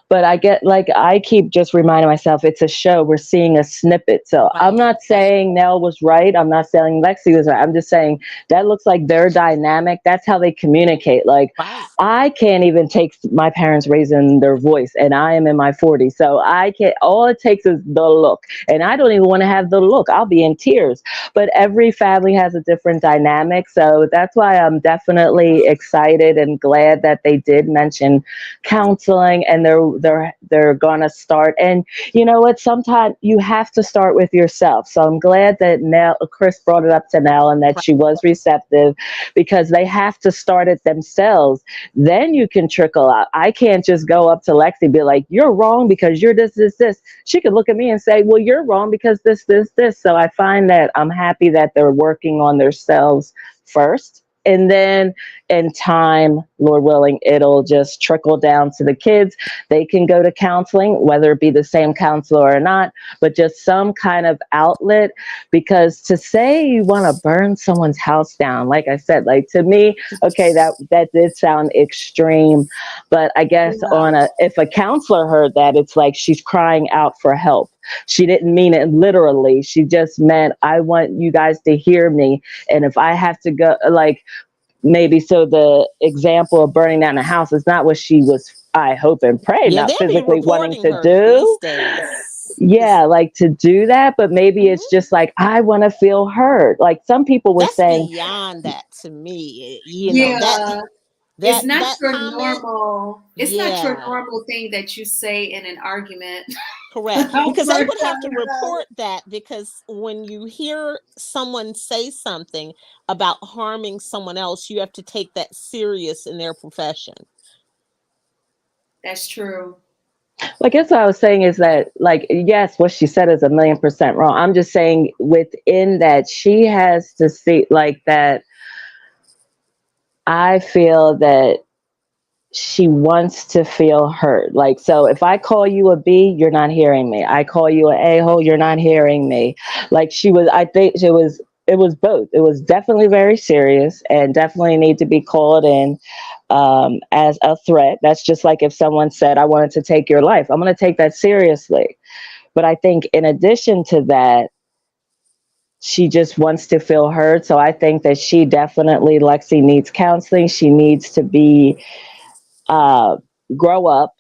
But I keep just reminding myself it's a show. We're seeing a snippet. So I'm Right, not saying Nell was right. I'm not saying Lexi was right. I'm just saying that looks like their dynamic. That's how they communicate. Like, right. I can't even take my parents raising their voice, and I am in my 40s. So I can't, all it takes is the look. And I don't even want to have the look. I'll be in tears. But every family has a different dynamic. So that's why I'm definitely excited and glad that they did mention counseling, and they're gonna start. And you know what? Sometimes you have to start with yourself. So I'm glad that Chris brought it up to Nell, and that Right. she was receptive, because they have to start it themselves. Then you can trickle out. I can't just go up to Lexi and be like, "You're wrong because you're this." She could look at me and say, "Well, you're wrong because this." So I find that I'm happy that they're working on themselves first. And then in time, Lord willing, it'll just trickle down to the kids. They can go to counseling, whether it be the same counselor or not, but just some kind of outlet. Because to say you want to burn someone's house down, like I said, like to me, okay, that did sound extreme. But I guess Yeah. if a counselor heard that, it's like she's crying out for help. She didn't mean it literally. She just meant, I want you guys to hear me. And if I have to go, like, maybe, so the example of burning down a house is not what she was, I hope and pray, Yeah, not they'll be physically wanting reporting to her these do. days. Yeah, like to do that. But maybe Mhm. it's just like, I want to feel heard. Like some people were That's saying, beyond that to me. That Yeah. It's not that your comment. normal, it's not your Yeah, normal thing that you say in an argument. correct. I'll Because they burn would have down to your house. report that, because when you hear someone say something about harming someone else, you have to take that serious in their profession. That's true. well, I guess what I was saying is that, like, yes, what she said is 1,000,000% wrong. I'm just saying within that, she has to see, like, that I feel that she wants to feel heard. Like, so if I call you a B, you're not hearing me. I call you an a-hole, you're not hearing me. Like, I think it was both. It was definitely very serious and definitely need to be called in as a threat. That's just like if someone said, I wanted to take your life. I'm going to take that seriously. But I think in addition to that, she just wants to feel heard. So I think that Lexi needs counseling. She needs to be uh, grow up,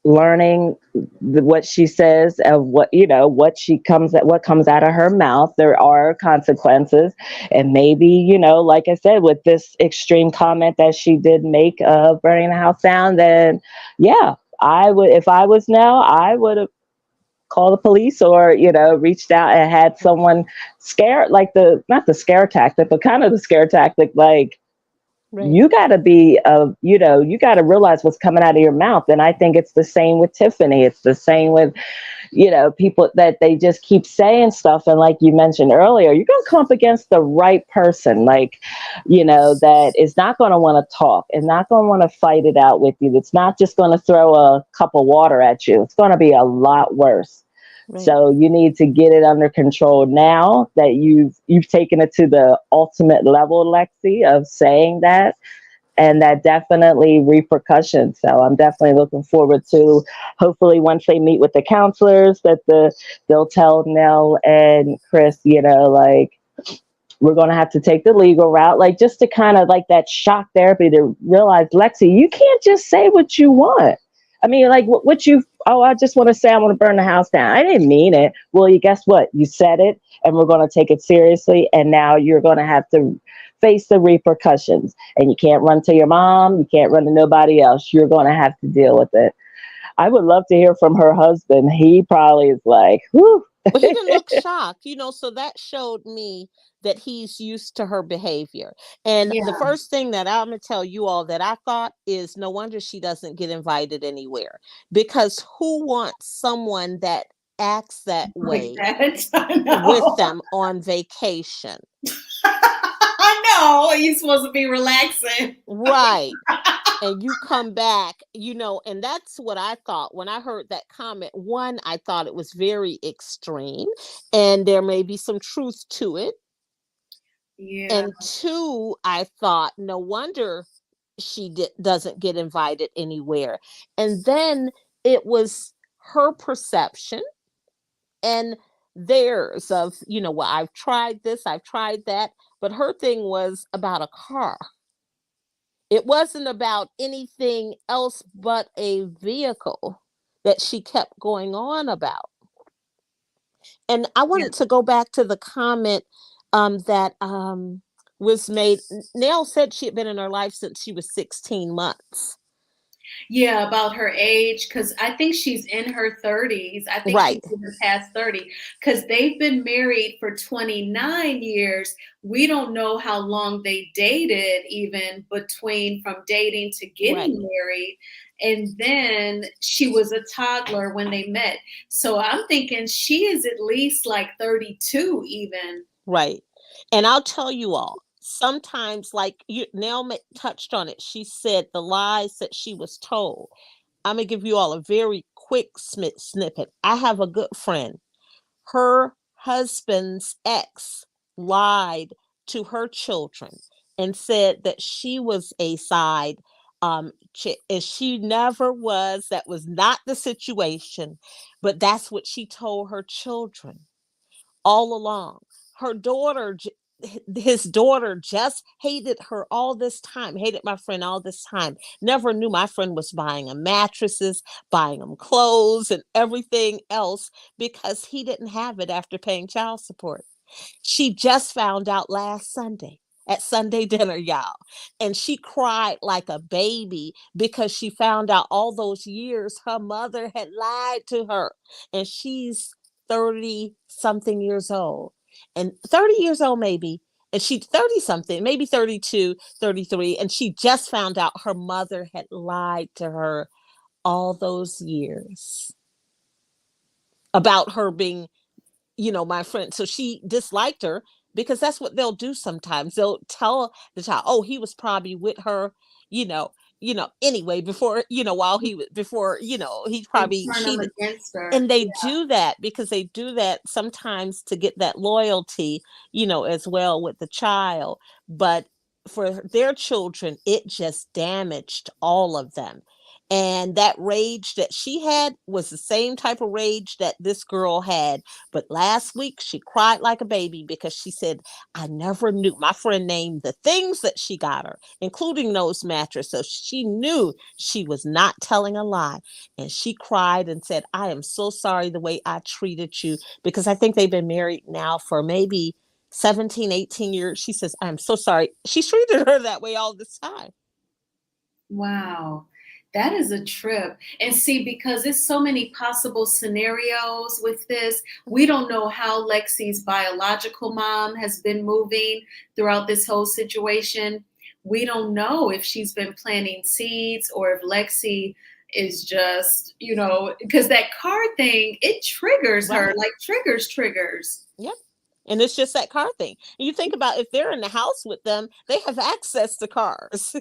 learning what she says, of what comes out of her mouth. There are consequences. And maybe, like I said, with this extreme comment that she did make of burning the house down, then yeah, I would, if I was Nell, I would have called the police, or reached out and had someone scare, like, the not the scare tactic, but kind of the scare tactic, like, Right. you got to you got to realize what's coming out of your mouth. And I think it's the same with Tiffany. It's the same with, people that they just keep saying stuff. And like you mentioned earlier, you're going to come up against the right person, like, that is not going to want to talk and not going to want to fight it out with you. That's not just going to throw a cup of water at you. It's going to be a lot worse. Right. So you need to get it under control now that you've taken it to the ultimate level, Lexi, of saying that, and that definitely repercussions. So I'm definitely looking forward to, hopefully once they meet with the counselors, that they'll tell Nell and Chris, like, we're going to have to take the legal route, like, just to kind of like that shock therapy to realize, Lexi, you can't just say what you want. I mean, like, I just want to say I want to burn the house down. I didn't mean it. Well, you guess what? You said it, and we're going to take it seriously. And now you're going to have to face the repercussions. And you can't run to your mom. You can't run to nobody else. You're going to have to deal with it. I would love to hear from her husband. He probably is like, whew. Well, he didn't look shocked, so that showed me that he's used to her behavior. And the Yeah. first thing that I'm going to tell you all that I thought is, no wonder she doesn't get invited anywhere, because who wants someone that acts that Like way that. I with know. them on vacation? I know. You're supposed to be relaxing. Right. And you come back, and that's what I thought when I heard that comment. One, I thought it was very extreme, and there may be some truth to it. Yeah. And two, I thought, no wonder doesn't get invited anywhere. And then it was her perception and theirs of, well, I've tried this, I've tried that. But her thing was about a car. It wasn't about anything else but a vehicle that she kept going on about. And I Yeah. wanted to go back to the comment that was made. Nell said she had been in her life since she was 16 months. Yeah, about her age, because I think she's in her 30s. I think she's Right, even past 30, because they've been married for 29 years. We don't know how long they dated, even between from dating to right. getting married. And then she was a toddler when they met. So I'm thinking she is at least like 32, even. Right. And I'll tell you all, sometimes, like Nell touched on it, she said the lies that she was told. I'm going to give you all a very quick snippet. I have a good friend. Her husband's ex lied to her children and said that she was a side and she never was. That was not the situation, but that's what she told her children all along. Her daughter, his daughter, just hated her all this time, hated my friend all this time. Never knew my friend was buying him mattresses, buying him clothes, and everything else because he didn't have it after paying child support. She just found out last Sunday at Sunday dinner, y'all. And she cried like a baby because she found out all those years her mother had lied to her. And she's 30 something years old. And 30 years old, maybe. And she 30 something, maybe 32, 33. And she just found out her mother had lied to her all those years about her being, my friend. So she disliked her because that's what they'll do sometimes. They'll tell the child, oh, he was probably with her, you know, anyway, before, while he was before, he And probably turn them cheated. against her. And they do that because they do that sometimes to get that loyalty, as well with the child. But for their children, it just damaged all of them. And that rage that she had was the same type of rage that this girl had. But last week, she cried like a baby because she said, I never knew. My friend named the things that she got her, including those mattresses. So she knew she was not telling a lie. And she cried and said, I am so sorry the way I treated you, because I think they've been married now for maybe 17, 18 years. She says, I'm so sorry. She treated her that way all this time. Wow. That is a trip. And see, because there's so many possible scenarios with this, we don't know how Lexi's biological mom has been moving throughout this whole situation. We don't know if she's been planting seeds or if Lexi is just, because that car thing, it triggers her, Right. like triggers. Yep. And it's just that car thing. And you think about if they're in the house with them, they have access to cars.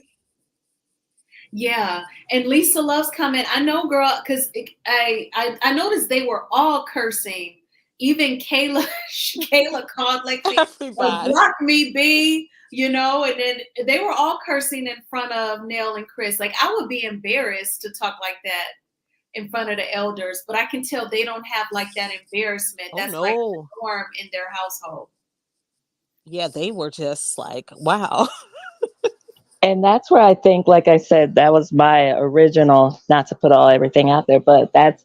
Yeah, and Lisa loves comment. I know, girl, because I noticed they were all cursing. Even Kayla, Kayla called Lexi, Everybody. block me, B. And then they were all cursing in front of Nell and Chris. Like, I would be embarrassed to talk like that in front of the elders, but I can tell they don't have like that embarrassment. Oh, That's like the no. norm in their household. Yeah, they were just like, wow. And that's where I think, like I said, that was my original, not to put everything out there, but that's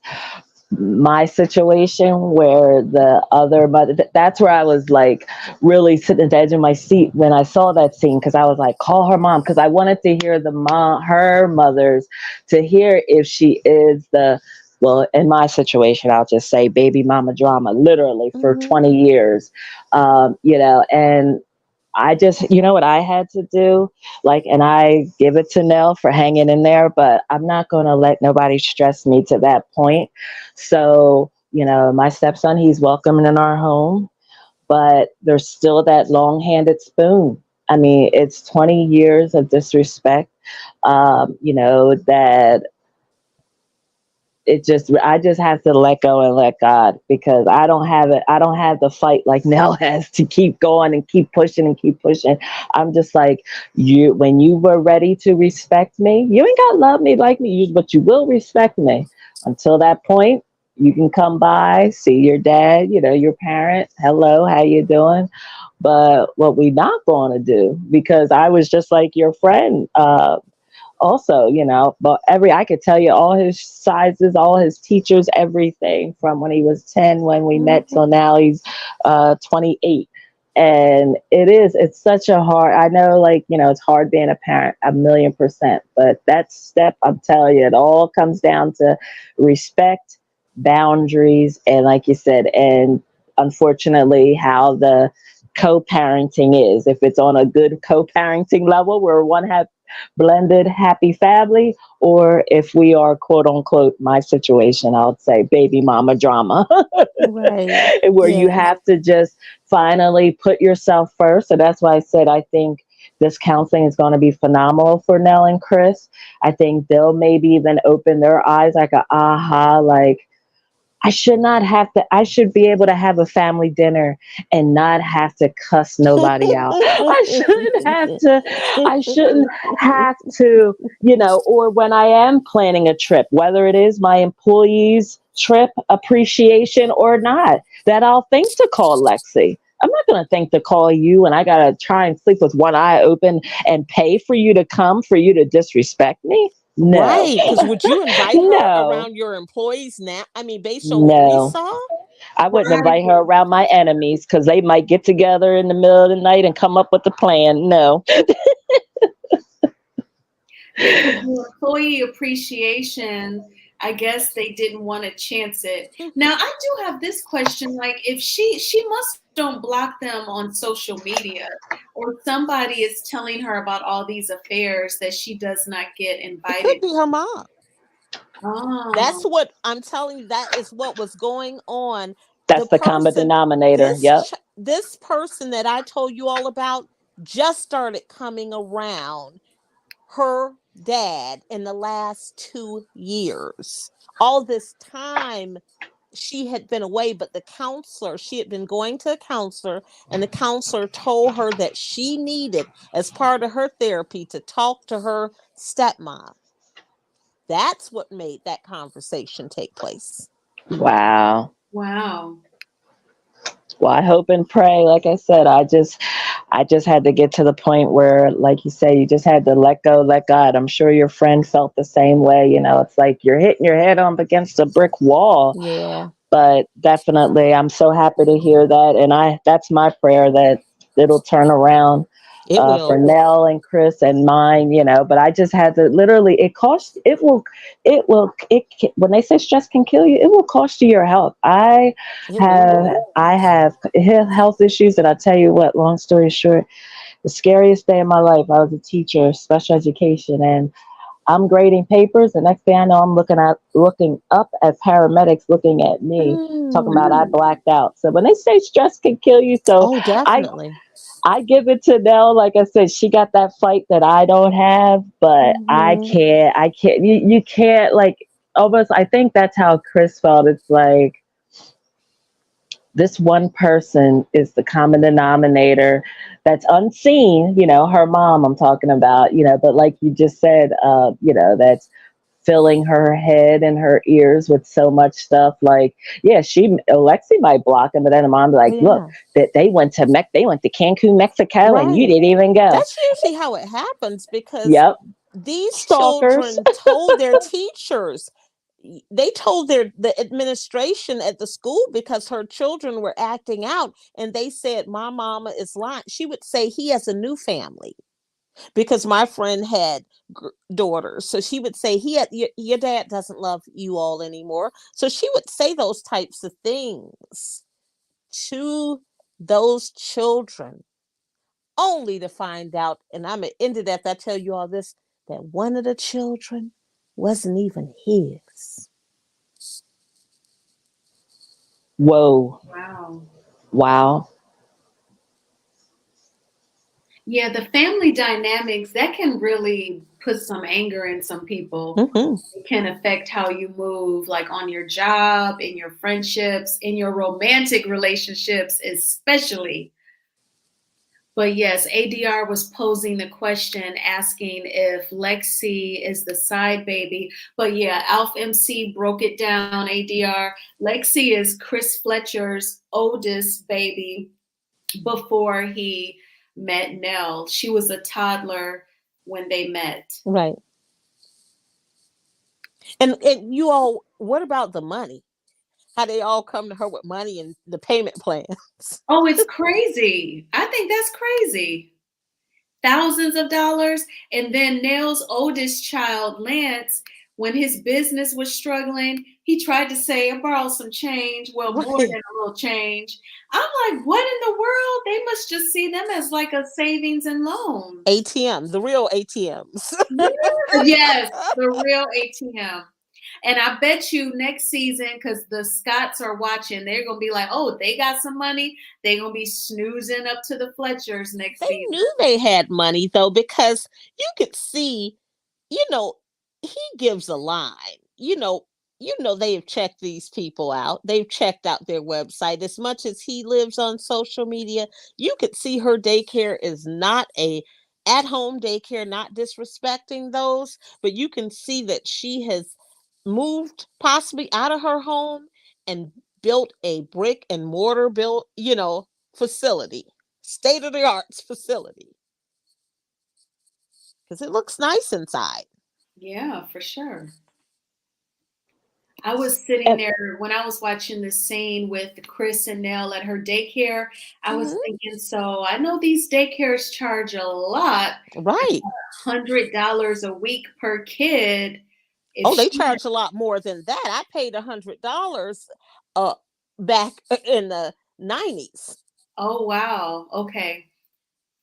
my situation where the other mother, that's where I was like really sitting at the edge of my seat when I saw that scene, because I was like, call her mom, because I wanted to hear her mother's, to hear if she is well, in my situation, I'll just say baby mama drama, literally for 20 years, and I just, what I had to do, and I give it to Nell for hanging in there, but I'm not going to let nobody stress me to that point. So, my stepson, he's welcome in our home, but there's still that long-handed spoon. I mean, it's 20 years of disrespect, that I just have to let go and let God, because I don't have it. I don't have the fight like Nell has to keep going and keep pushing and keep pushing. I'm just like, when you were ready to respect me, you ain't got to love me like me, but you will respect me. Until that point, you can come by, see your dad, your parent. Hello, how you doing? But what we not going to do, because I was just like your friend, also, but I could tell you all his sizes, all his teachers, everything from when he was 10, when we met, till now he's 28. And it's such a hard, I know, like, it's hard being a parent, 1,000,000%, but that step, I'm telling you, it all comes down to respect, boundaries, and like you said, and unfortunately, how the co-parenting is. If it's on a good co-parenting level where one have blended happy family, or if we are quote unquote, my situation, I would say baby mama drama, Right. where you Yeah. have to just finally put yourself first. So that's why I said I think this counseling is going to be phenomenal for Nell and Chris. I think they'll maybe even open their eyes like a aha, like I should be able to have a family dinner and not have to cuss nobody out. I shouldn't have to, or when I am planning a trip, whether it is my employees' trip appreciation or not, that I'll think to call Lexi. I'm not going to think to call you and I got to try and sleep with one eye open and pay for you to come, for you to disrespect me. No. Right. Because would you invite her No. around your employees now? I mean, based on what we No. saw? I wouldn't Right. invite her around my enemies because they might get together in the middle of the night and come up with a plan. No. The employee appreciation, I guess they didn't want to chance it. Now, I do have this question, like if she must don't block them on social media, or somebody is telling her about all these affairs that she does not get It invited. could be her mom. That's Oh, what I'm telling you. That is what was going on. That's the common denominator. Yep. This person that I told you all about just started coming around her dad in the last 2 years. All this time she had been away, but she had been going to a counselor, and the counselor told her that she needed, as part of her therapy, to talk to her stepmom. That's what made that conversation take place. Wow. wow. Well, I hope and pray. Like I said, I just had to get to the point where, like you say, you just had to let go, let God. I'm sure your friend felt the same way. It's like you're hitting your head up against a brick wall. Yeah. But definitely, I'm so happy to hear that. And that's my prayer, that it'll turn around It will. for Nell and Chris and mine, but I just had to literally, when they say stress can kill you, it will cost you your health. I have health issues that I tell you what, long story short, the scariest day of my life, I was a teacher, special education, and I'm grading papers. The next thing I know, I'm looking up at paramedics looking at me, talking about I blacked out. So when they say stress can kill you, so definitely. I give it to Nell. Like I said, she got that fight that I don't have, but I can't, you can't, like, almost, I think that's how Chris felt. It's like, this one person is the common denominator that's unseen, her mom I'm talking about, but like you just said, that's filling her head and her ears with so much stuff. Like, yeah, Alexi might block him, but then the mom be like, look, that they went to Cancun, Mexico, and you didn't even go. That's usually how it happens, because Yep. these Stalkers. children told their teachers, they told the administration at the school, because her children were acting out, and they said, my mama is lying. She would say, he has a new family, because my friend had daughters. So she would say, your dad doesn't love you all anymore. So she would say those types of things to those children, only to find out, and I'm ended after I tell you all this, that one of the children wasn't even his. Whoa. Wow. Yeah, the family dynamics, that can really put some anger in some people. It can affect how you move, like on your job, in your friendships, in your romantic relationships, especially. But yes, ADR was posing the question, asking if Lexi is the side baby. But yeah, Alf MC broke it down, ADR. Lexi is Chris Fletcher's oldest baby before he met Nell. She was a toddler when they met. Right. And you all, what about the money? How they all come to her with money and the payment plans. Oh, it's crazy. I think that's crazy. Thousands of dollars. And then Nell's oldest child, Lance, when his business was struggling, he tried to say, I borrowed some change. Well, more Right. than a little change. I'm like, what in the world? They must just see them as like a savings and loan. ATM, the real ATMs. Yeah. Yes, the real ATM. And I bet you next season, because the Scots are watching, they're going to be like, oh, they got some money. They're going to be snoozing up to the Fletchers next They season. knew they had money though, because you could see, you know, he gives a line. They've checked these people out. They've checked out their website. As much as he lives on social media, you could see her daycare is not a at-home daycare, not disrespecting those, but you can see that she has moved possibly out of her home and built a brick and mortar facility, state of the arts facility, because it looks nice inside. Yeah, for sure. I was sitting there when I was watching the scene with Chris and Nell at her daycare. I was thinking, so I know these daycares charge a lot, Right. $100 a week per kid. If They she charge a lot more than that. I paid $100 back in the 90s. Oh, wow. Okay.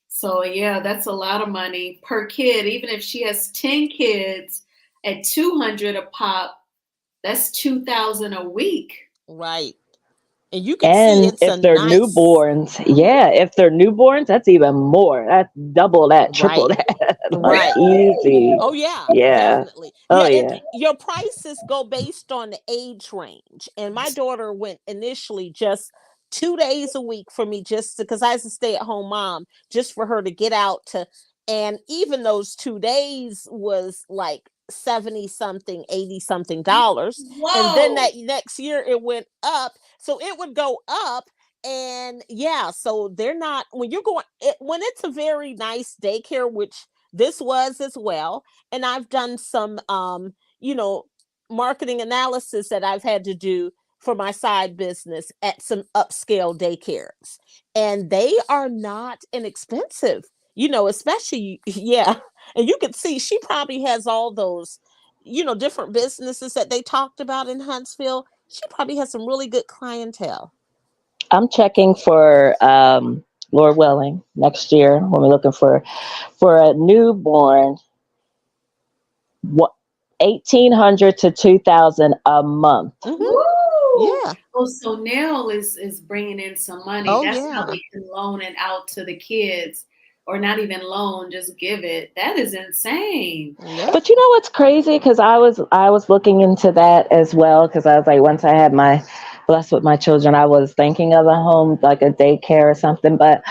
So yeah, that's a lot of money per kid. Even if she has 10 kids at 200 a pop, that's 2,000 a week. Right. And you can see it's if they're newborns, if they're newborns, that's even more. That's double that, triple that. Right. Easy. Oh yeah. Yeah. Definitely. Oh yeah. yeah. Your prices go based on the age range. And my daughter went initially just 2 days a week for me, just because I was a stay-at-home mom, just for her to get out to, and even those 2 days was like 70 something, 80 something dollars. Whoa. And then that next year it went up. So it would go up. And so they're not, when it's a very nice daycare, which this was as well. And I've done some, marketing analysis that I've had to do for my side business at some upscale daycares. And they are not inexpensive, especially, And you can see she probably has all those, different businesses that they talked about in Huntsville. She probably has some really good clientele. I'm checking for Lord willing next year when we're looking for a newborn. What, 1,800 to 2,000 a month. Yeah. Oh, so Nell is bringing in some money. Oh, That's yeah. how they can loan it out to the kids, or not even loan, just give it. That is insane. Yep. But you know what's crazy? Because I was looking into that as well. Because I was like, once I had my blessed with my children, I was thinking of a home, like a daycare or something. But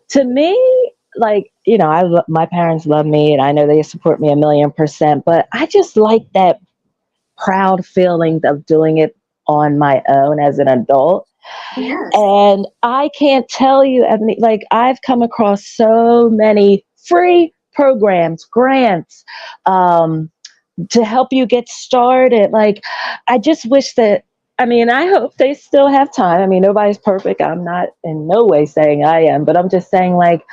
to me, like, my parents love me, and I know they support me 1,000,000%. But I just like that proud feeling of doing it on my own as an adult. Yes. And I can't tell you, like, I've come across so many free programs, grants, to help you get started. Like, I just wish that, I hope they still have time. Nobody's perfect. I'm not in no way saying I am, but I'm just saying, like,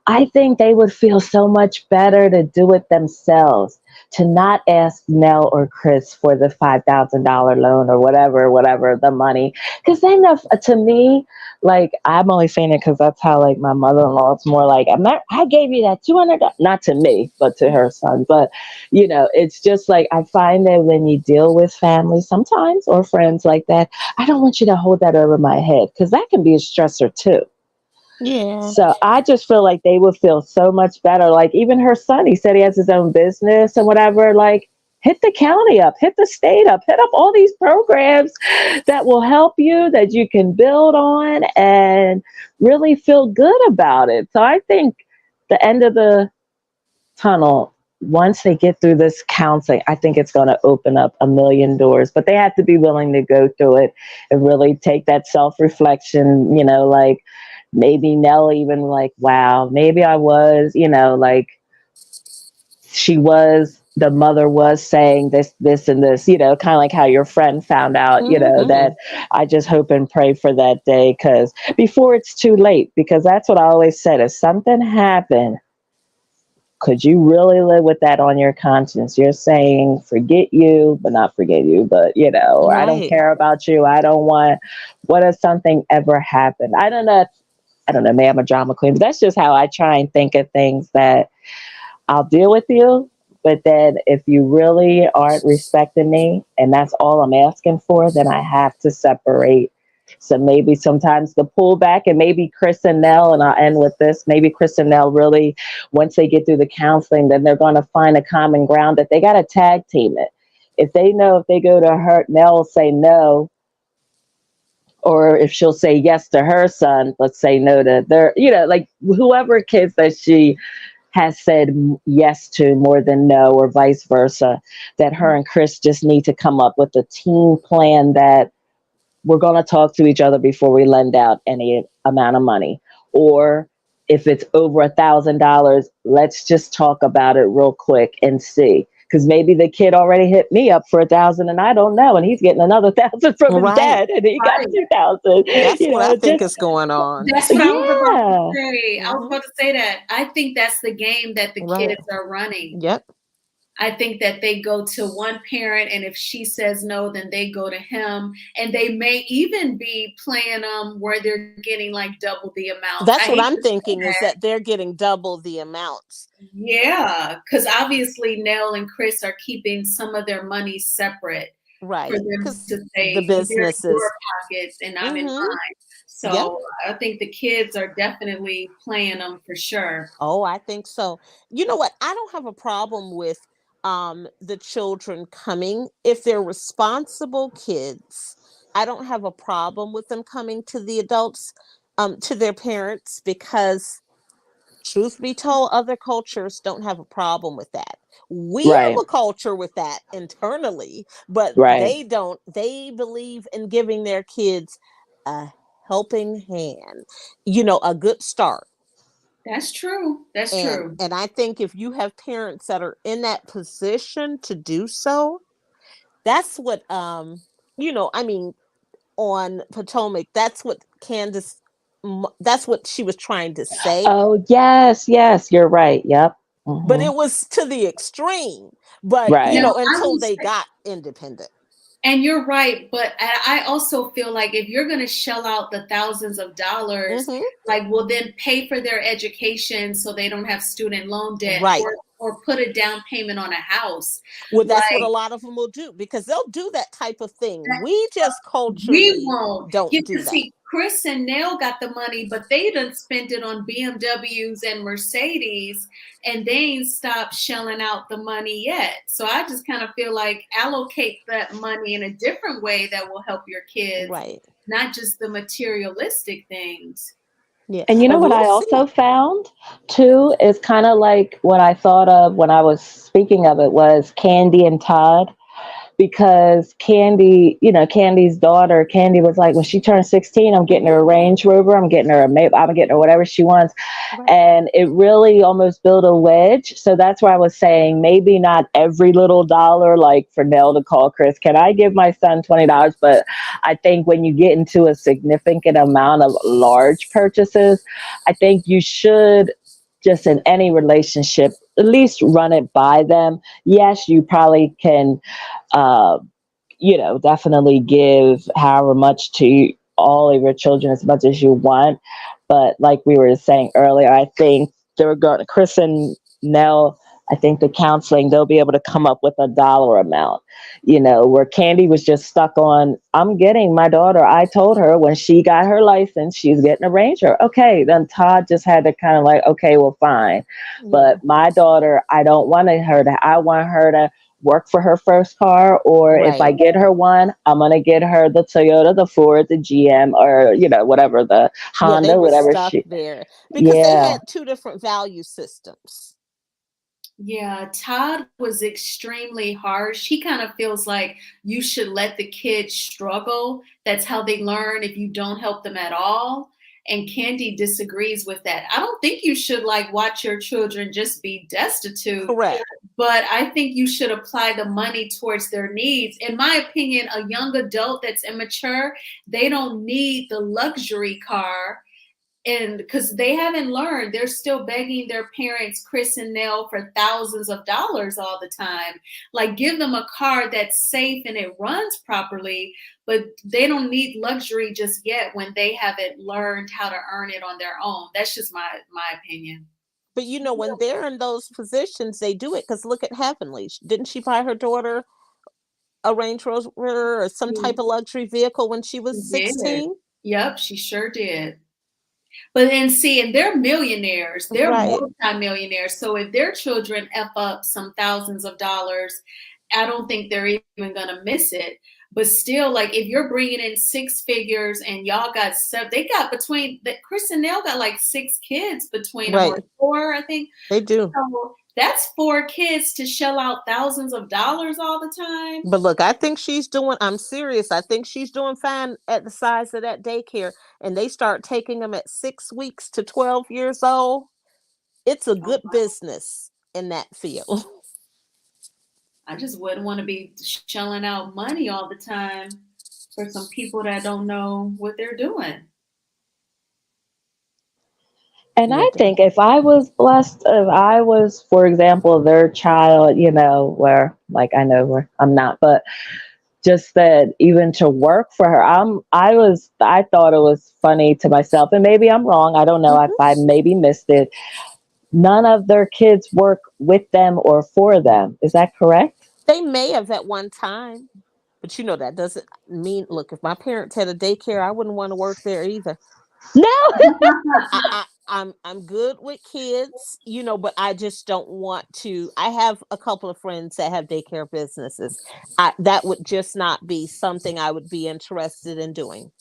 I think they would feel so much better to do it themselves, to not ask Nell or Chris for the $5,000 loan or whatever the money. Because then, to me, like, I'm only saying it because that's how, like, my mother-in-law, it's more like, I gave you that $200, not to me, but to her son. But, it's just like, I find that when you deal with family sometimes, or friends like that, I don't want you to hold that over my head, because that can be a stressor too. Yeah. So I just feel like they would feel so much better. Like, even her son, he said he has his own business and whatever. Like, hit the county up, hit the state up, hit up all these programs that will help you, that you can build on and really feel good about it. So I think the end of the tunnel, once they get through this counseling, I think it's going to open up a million doors. But they have to be willing to go through it and really take that self-reflection, like, maybe Nell even like, wow, maybe I was, like, she was the mother was saying this, and this, kind of like how your friend found out, that I just hope and pray for that day, because before it's too late, because that's what I always said. If something happened, could you really live with that on your conscience? You're saying, forget you, but not forget you, but, I don't care about you. I don't want, what if something ever happened? I don't know. Maybe I'm a drama queen, but that's just how I try and think of things, that I'll deal with you. But then if you really aren't respecting me, and that's all I'm asking for, then I have to separate. So maybe sometimes the pullback, and maybe Chris and Nell, and I'll end with this, maybe Chris and Nell really, once they get through the counseling, then they're going to find a common ground that they got to tag team it. If they know if they go to her, Nell will say no, or if she'll say yes to her son, let's say no to their, like whoever kids that she has said yes to more than no, or vice versa, that her and Chris just need to come up with a team plan that we're going to talk to each other before we lend out any amount of money. Or if it's over $1,000, let's just talk about it real quick and see. Because maybe the kid already hit me up for $1,000 and I don't know, and he's getting another $1,000 from his dad, and he got $2,000. That's what I think is going on. That's what I was about to say. I was about to say that. I think that's the game that the kids are running. Yep. I think that they go to one parent, and if she says no, then they go to him, and they may even be playing where they're getting like double the amount. That's what I'm thinking, is that they're getting double the amounts. Yeah, because obviously Nell and Chris are keeping some of their money separate, right? For them to say the businesses, your pockets, and I'm in mine. So I think the kids are definitely playing them for sure. Oh, I think so. You know what? I don't have a problem with the children coming if they're responsible kids. I don't have a problem with them coming to the adults, to their parents, because truth be told, other cultures don't have a problem with that. We have a culture with that internally, but they don't. They believe in giving their kids a helping hand, a good start. That's true. That's true. And I think if you have parents that are in that position to do so, that's what, I mean, on Potomac, that's what that's what she was trying to say. Oh, yes, you're right. Yep. Mm-hmm. But it was to the extreme. But, until they got independent. And you're right, but I also feel like if you're going to shell out the thousands of dollars, well, then pay for their education so they don't have student loan debt, or put a down payment on a house. Well, that's what a lot of them will do, because they'll do that type of thing. We just culturally don't do that. See, Chris and Nell got the money, but they done spent it on BMWs and Mercedes, and they ain't stopped shelling out the money yet. So I just kind of feel like allocate that money in a different way that will help your kids, not just the materialistic things. Yeah. And what I also found too is kind of like what I thought of when I was speaking of it was Candy and Todd. Because Candy, Candy's daughter, Candy was like, when she turned 16, I'm getting her a Range Rover, I'm getting her whatever she wants. And it really almost built a wedge. So that's why I was saying maybe not every little dollar, like for Nell to call Chris, can I give my son $20? But I think when you get into a significant amount of large purchases, I think you should, just in any relationship, at least run it by them. Yes, you probably can, definitely give however much to all of your children, as much as you want. But like we were saying earlier, I think Chris and Nell, I think the counseling, they'll be able to come up with a dollar amount, where Candy was just stuck on, I'm getting my daughter. I told her when she got her license, she's getting a Ranger. Okay. Then Todd just had to kind of like, okay, well, fine. But my daughter, I don't want her to work for her first car, or if I get her one, I'm going to get her the Toyota, the Ford, the GM, or, whatever, the Honda, whatever there. Because they had two different value systems. Yeah, Todd was extremely harsh. He kind of feels like you should let the kids struggle. That's how they learn if you don't help them at all. And Candy disagrees with that. I don't think you should watch your children just be destitute. Correct. but I think you should apply the money towards their needs. In my opinion, a young adult that's immature, they don't need the luxury car, and because they haven't learned, they're still begging their parents, Chris and Nell, for thousands of dollars all the time. Like, give them a car that's safe and it runs properly, but they don't need luxury just yet when they haven't learned how to earn it on their own. That's just my opinion. But when they're in those positions, they do it. Because look at Heavenly. Didn't she buy her daughter a Range Rover or some type of luxury vehicle when she was She did. 16? Yep, she sure did. But then see, and they're millionaires, they're Right. multi-millionaires. So if their children F up some thousands of dollars, I don't think they're even gonna miss it. But still, like, if you're bringing in six figures and y'all got seven, they got Chris and Nell got like 6 kids between them, or Right. 4, I think. They do. So that's 4 kids to shell out thousands of dollars all the time. But look, I'm serious. I think she's doing fine at the size of that daycare. And they start taking them at 6 weeks to 12 years old. It's a good business in that field. I just wouldn't want to be shelling out money all the time for some people that don't know what they're doing. And I think if I was blessed, if I was, for example, their child, where, like, I know where I'm not, but just that even to work for her, I thought it was funny to myself, and maybe I'm wrong. I don't know if I maybe missed it. None of their kids work with them or for them. Is that correct? They may have at one time, but that doesn't mean, look, if my parents had a daycare, I wouldn't want to work there either. No. I'm good with kids, but I just don't want to. I have a couple of friends that have daycare businesses. That would just not be something I would be interested in doing.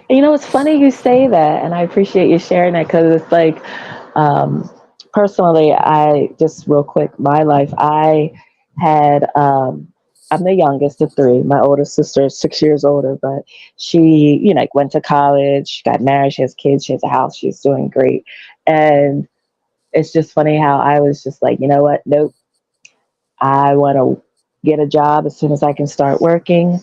It's funny you say that, and I appreciate you sharing that, because it's like, personally, I just real quick, my life, I had, I'm the youngest of 3. My older sister is 6 years older, but she, went to college, got married, she has kids, she has a house, she's doing great. And it's just funny how I was just like, you know what? Nope. I want to get a job as soon as I can start working.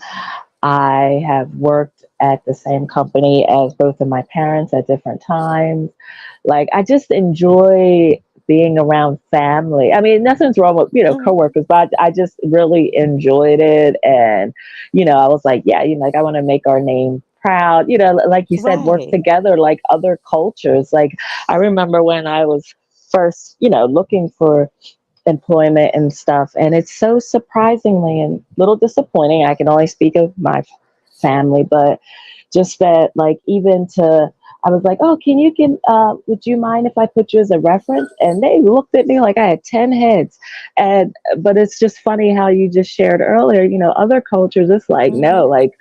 I have worked at the same company as both of my parents at different times. Like, I just enjoy being around family. I mean, nothing's wrong with, coworkers, but I just really enjoyed it. And, I was like, yeah, like, I want to make our name proud, like you said, work together like other cultures. Like, I remember when I was first, looking for employment and stuff, and it's so surprisingly and a little disappointing. I can only speak of my family, but just that, like, I was like, oh, would you mind if I put you as a reference? And they looked at me like I had 10 heads. But it's just funny how you just shared earlier, other cultures, it's like, no, like,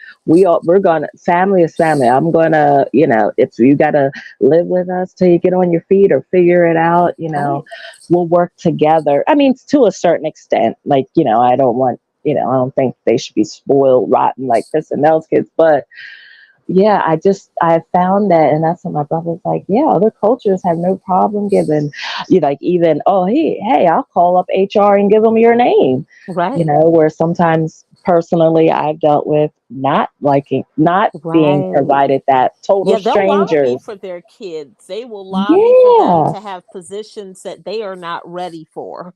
family is family. I'm gonna, if you gotta live with us till you get on your feet or figure it out, we'll work together. I mean, to a certain extent, like, I don't think they should be spoiled rotten like Chris and Nell's kids, but yeah, I found that, and that's what my brother's like, yeah, other cultures have no problem giving, like, even, oh, hey, I'll call up HR and give them your name. Right. Where sometimes personally I've dealt with not being provided that, total strangers. They'll lobby for their kids. They will lobby for them to have positions that they are not ready for.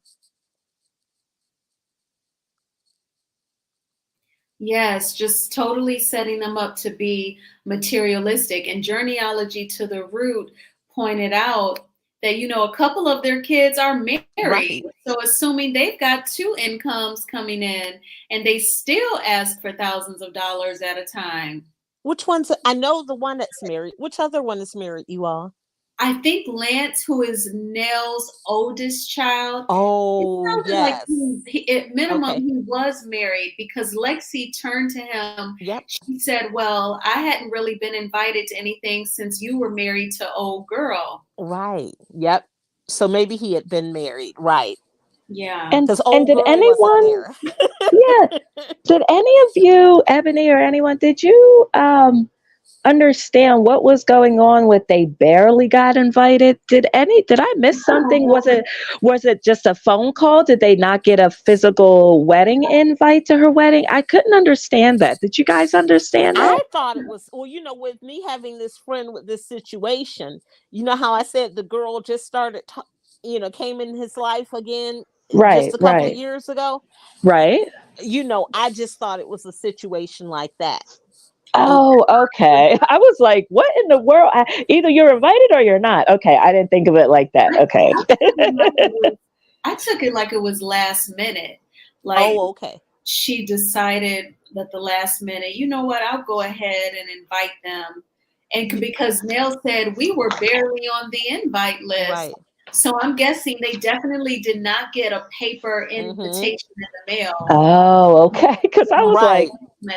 Yes, just totally setting them up to be materialistic. And Journeyology to the Root pointed out that, a couple of their kids are married. Right. So assuming they've got 2 incomes coming in, and they still ask for thousands of dollars at a time. Which one's? I know the one that's married. Which other one is married, you all? I think Lance, who is Nell's oldest child. Oh, yes. Like at minimum, he was married, because Lexi turned to him. Yep. She said, well, I hadn't really been invited to anything since you were married to old girl. Right. Yep. So maybe he had been married. Right. Yeah. And did anyone, did any of you, Ebony or anyone, did you understand what was going on with they barely got invited. Did I miss something? Was it just a phone call? Did they not get a physical wedding invite to her wedding? I couldn't understand that. Did you guys understand I that? thought it was, well, with me having this friend with this situation, how I said the girl just started, came in his life again just Right, a couple of right, years ago. right. I just thought it was a situation like that. And Oh, okay. I was like, what in the world? Either you're invited or you're not. Okay, I didn't think of it like that. Okay. I took it like it was last minute. Like okay. she decided that the last minute, you know what, I'll go ahead and invite them. And because Nell said we were barely on the invite list. Right. So I'm guessing they definitely did not get a paper invitation in the mail. Oh, okay. Because I was like,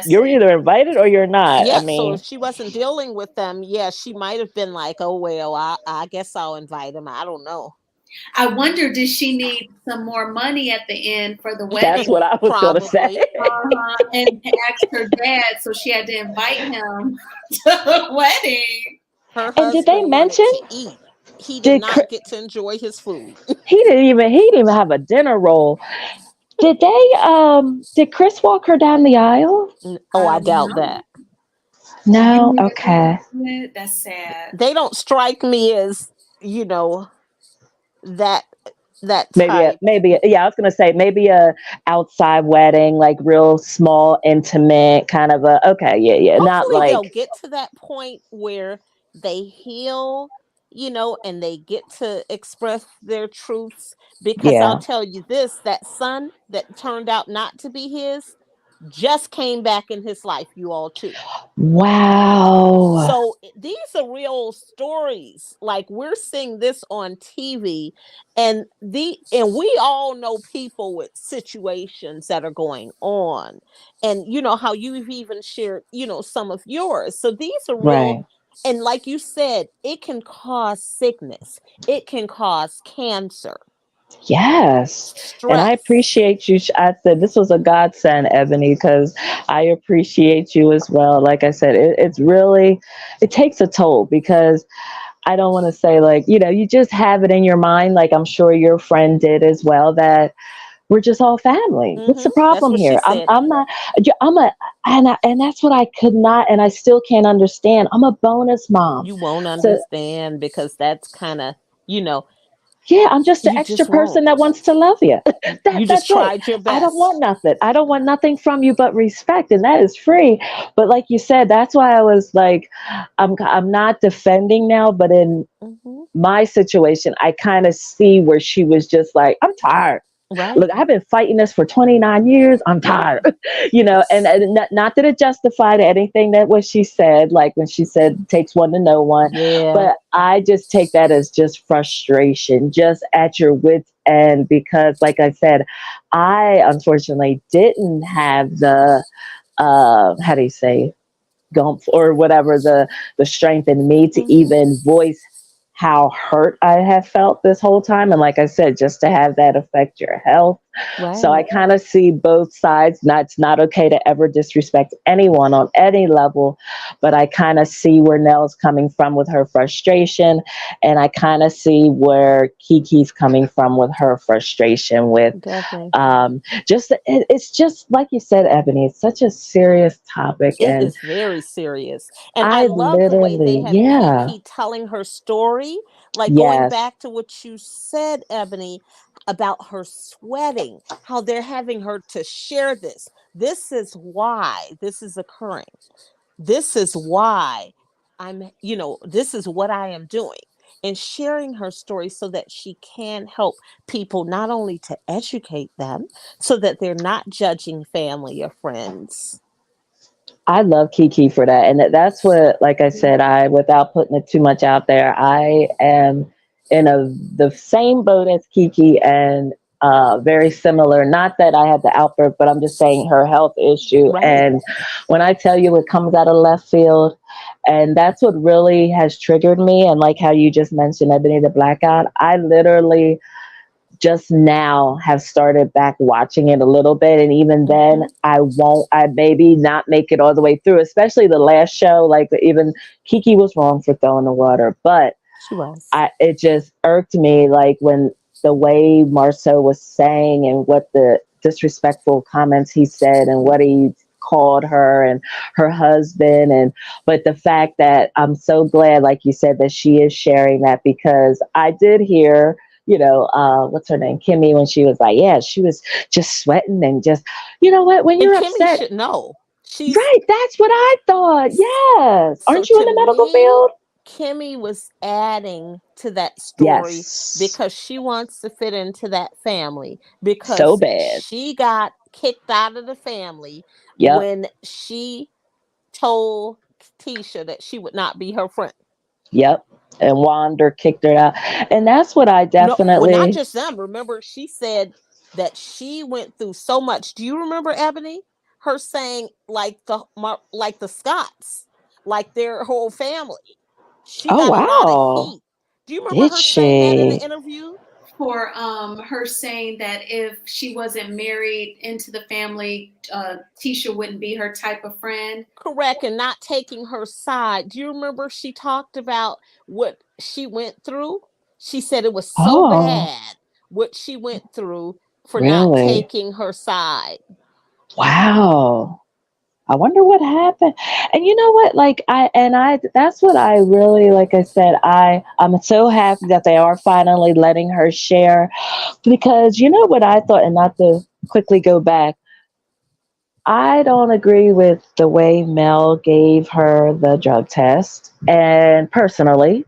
you're either invited or you're not. Yeah, I mean, so if she wasn't dealing with them, she might have been like, oh, well, I guess I'll invite him. I don't know. I wonder, did she need some more money at the end for the wedding? That's what I was going to say. And asked her dad, so she had to invite him to the wedding. Her and did they mention to eat? He did not get to enjoy his food. He didn't even have a dinner roll. Did Chris walk her down the aisle? Oh, I doubt that. No, okay. That's sad. They don't strike me as, that type. Maybe I was gonna say maybe a outside wedding, like real small, intimate kind of a. Okay, yeah. Hopefully not like they'll get to that point where they heal, and they get to express their truths. Because I'll tell you this: that son that turned out not to be his just came back in his life, you all too. Wow. So these are real stories. Like, we're seeing this on TV, and we all know people with situations that are going on. And how you've even shared, some of yours. So these are real. Right. And like you said, it can cause sickness. It can cause cancer. Yes. Stress. And I appreciate you. I said this was a godsend, Ebony, because I appreciate you as well. Like I said, it takes a toll, because I don't want to say like, you just have it in your mind. Like I'm sure your friend did as well, that we're just all family. Mm-hmm. What's the problem here? I'm not, and that's what I could not, and I still can't understand. I'm a bonus mom. You won't understand, because that's kind of, yeah, I'm just an extra person that wants to love you. You just tried your best. I don't want nothing. I don't want nothing from you but respect, and that is free. But like you said, that's why I was like, I'm not defending now, but in my situation, I kind of see where she was just like, I'm tired. Right. Look, I've been fighting this for 29 years. I'm tired, and not that it justified anything that what she said, like when she said it takes one to know one. Yeah. But I just take that as just frustration, just at your wit's end, because like I said, I unfortunately didn't have the, how do you say, gump or whatever, the strength in me to even voice how hurt I have felt this whole time. And like I said, just to have that affect your health. Right. So I kind of see both sides. It's not okay to ever disrespect anyone on any level, but I kind of see where Nell's coming from with her frustration. And I kind of see where Kiki's coming from with her frustration with, it's just like you said, Ebony, it's such a serious topic. It is very serious. And I love the way they have Kiki telling her story, like going back to what you said, Ebony, about her sweating, how they're having her to share this. This is why this is occurring. This is why this is what I am doing. And sharing her story so that she can help people, not only to educate them so that they're not judging family or friends. I love Kiki for that. And that's what, like I said, without putting it too much out there, I am in the same boat as Kiki, and very similar. Not that I had the outbreak, but I'm just saying her health issue. Right. And when I tell you it comes out of left field, and that's what really has triggered me. And like how you just mentioned, Ebony, the blackout, I literally just now have started back watching it a little bit. And even then, I maybe not make it all the way through, especially the last show. Like, even Kiki was wrong for throwing the water, but She was. it just irked me, like when the way Marceau was saying and what the disrespectful comments he said and what he called her and her husband. And but the fact that I'm so glad, like you said, that she is sharing that, because I did hear, what's her name, Kimmy, when she was like, yeah, she was just sweating and just, you know what, when And you're Kimmy upset, should know. She's right, that's what I thought. Yes, so aren't you in to the medical me, field? Kimmy was adding to that story Yes, because she wants to fit into that family, so because bad. she got kicked out of the family Yep. when she told Tisha that she would not be her friend. Yep. And Wander kicked her out. And that's what I No, well, not definitely. just them. Remember, she said that she went through so much. Do you remember, Ebony? Her saying like the Scots, like their whole family. She Oh, got a lot of wow. heat. Do you remember Did her saying that in the she? interview? For her saying that if she wasn't married into the family, Tisha wouldn't be her type of friend. Correct, and not taking her side. Do you remember she talked about what she went through? She said it was so Oh, bad what she went through for not really? taking her side. Wow. I wonder what happened. And you know what? Like that's what I really, like I said, I'm so happy that they are finally letting her share, because you know what I thought, and not to quickly go back, I don't agree with the way Mel gave her the drug test. And personally,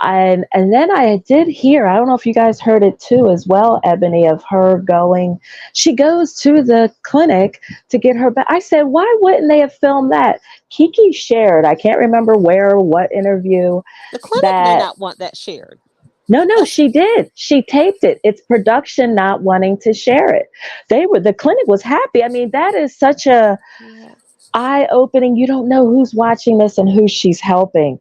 and then I did hear, I don't know if you guys heard it too as well, Ebony, of her going, she goes to the clinic to get her back. I said, why wouldn't they have filmed that? Kiki shared, I can't remember where or what interview, The clinic may that not want that shared. no, That's she did. She taped it. It's production not wanting to share it. The clinic was happy. I mean, that is such a yeah. eye opening. You don't know who's watching this and who she's helping.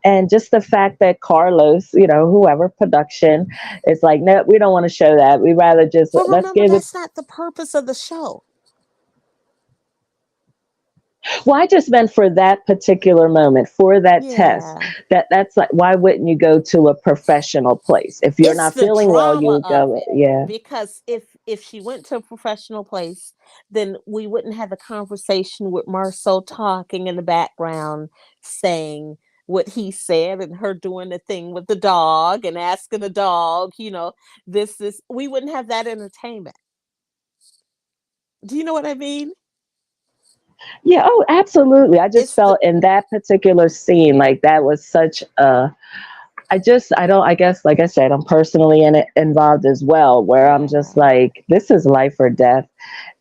And just the fact that Carlos, whoever production, is like, no, we don't want to show that. We rather just, But let's remember, give it. that's not the purpose of the show. Well, I just meant for that particular moment, for that test. Yeah. That's like, why wouldn't you go to a professional place if you're It's not the feeling well? drama You of go, it. yeah. Because if she went to a professional place, then we wouldn't have a conversation with Marceau talking in the background, saying what he said, and her doing the thing with the dog and asking the dog, this is we wouldn't have that entertainment. Do you know what I mean? Yeah, oh, absolutely. I just It's the felt in that particular scene like that was such a. I don't, I guess, like I said, I'm personally involved as well, where I'm just yeah. like, this is life or death.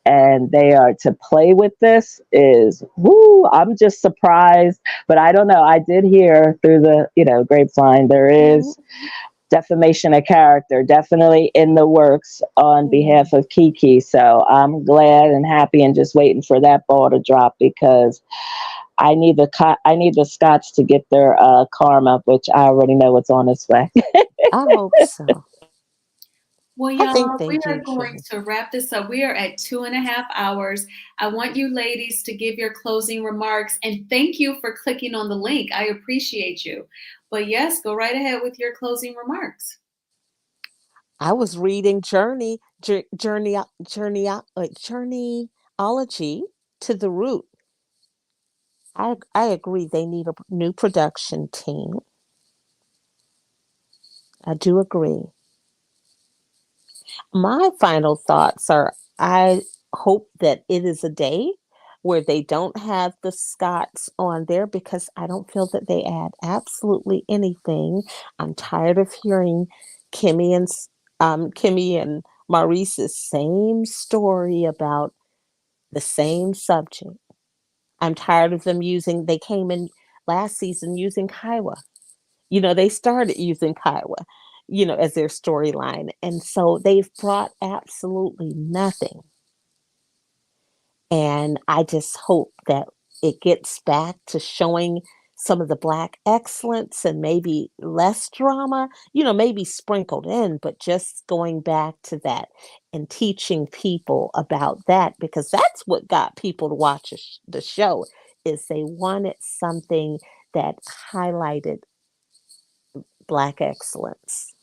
And they are to play with this is, woo, I'm just surprised. But I don't know. I did hear through the, grapevine, there is Mhm. defamation of character definitely in the works on Yeah. behalf of Kiki. So I'm glad and happy and just waiting for that ball to drop, because I need the Scots to get their karma, which I already know what's on its way. I hope so. Well, I think y'all, they we do are going too. to wrap this up. We are at 2.5 hours. I want you ladies to give your closing remarks, and thank you for clicking on the link. I appreciate you. But yes, go right ahead with your closing remarks. I was reading Journeyology to the Root. I agree. They need a new production team. I do agree. My final thoughts are: I hope that it is a day where they don't have the Scots on there, because I don't feel that they add absolutely anything. I'm tired of hearing Kimmy and Kimmy and Maurice's same story about the same subject. I'm tired of them they came in last season using Kiowa. They started using Kiowa, as their storyline. And so they've brought absolutely nothing. And I just hope that it gets back to showing some of the Black excellence and maybe less drama, maybe sprinkled in, but just going back to that and teaching people about that, because that's what got people to watch the show, is they wanted something that highlighted Black excellence.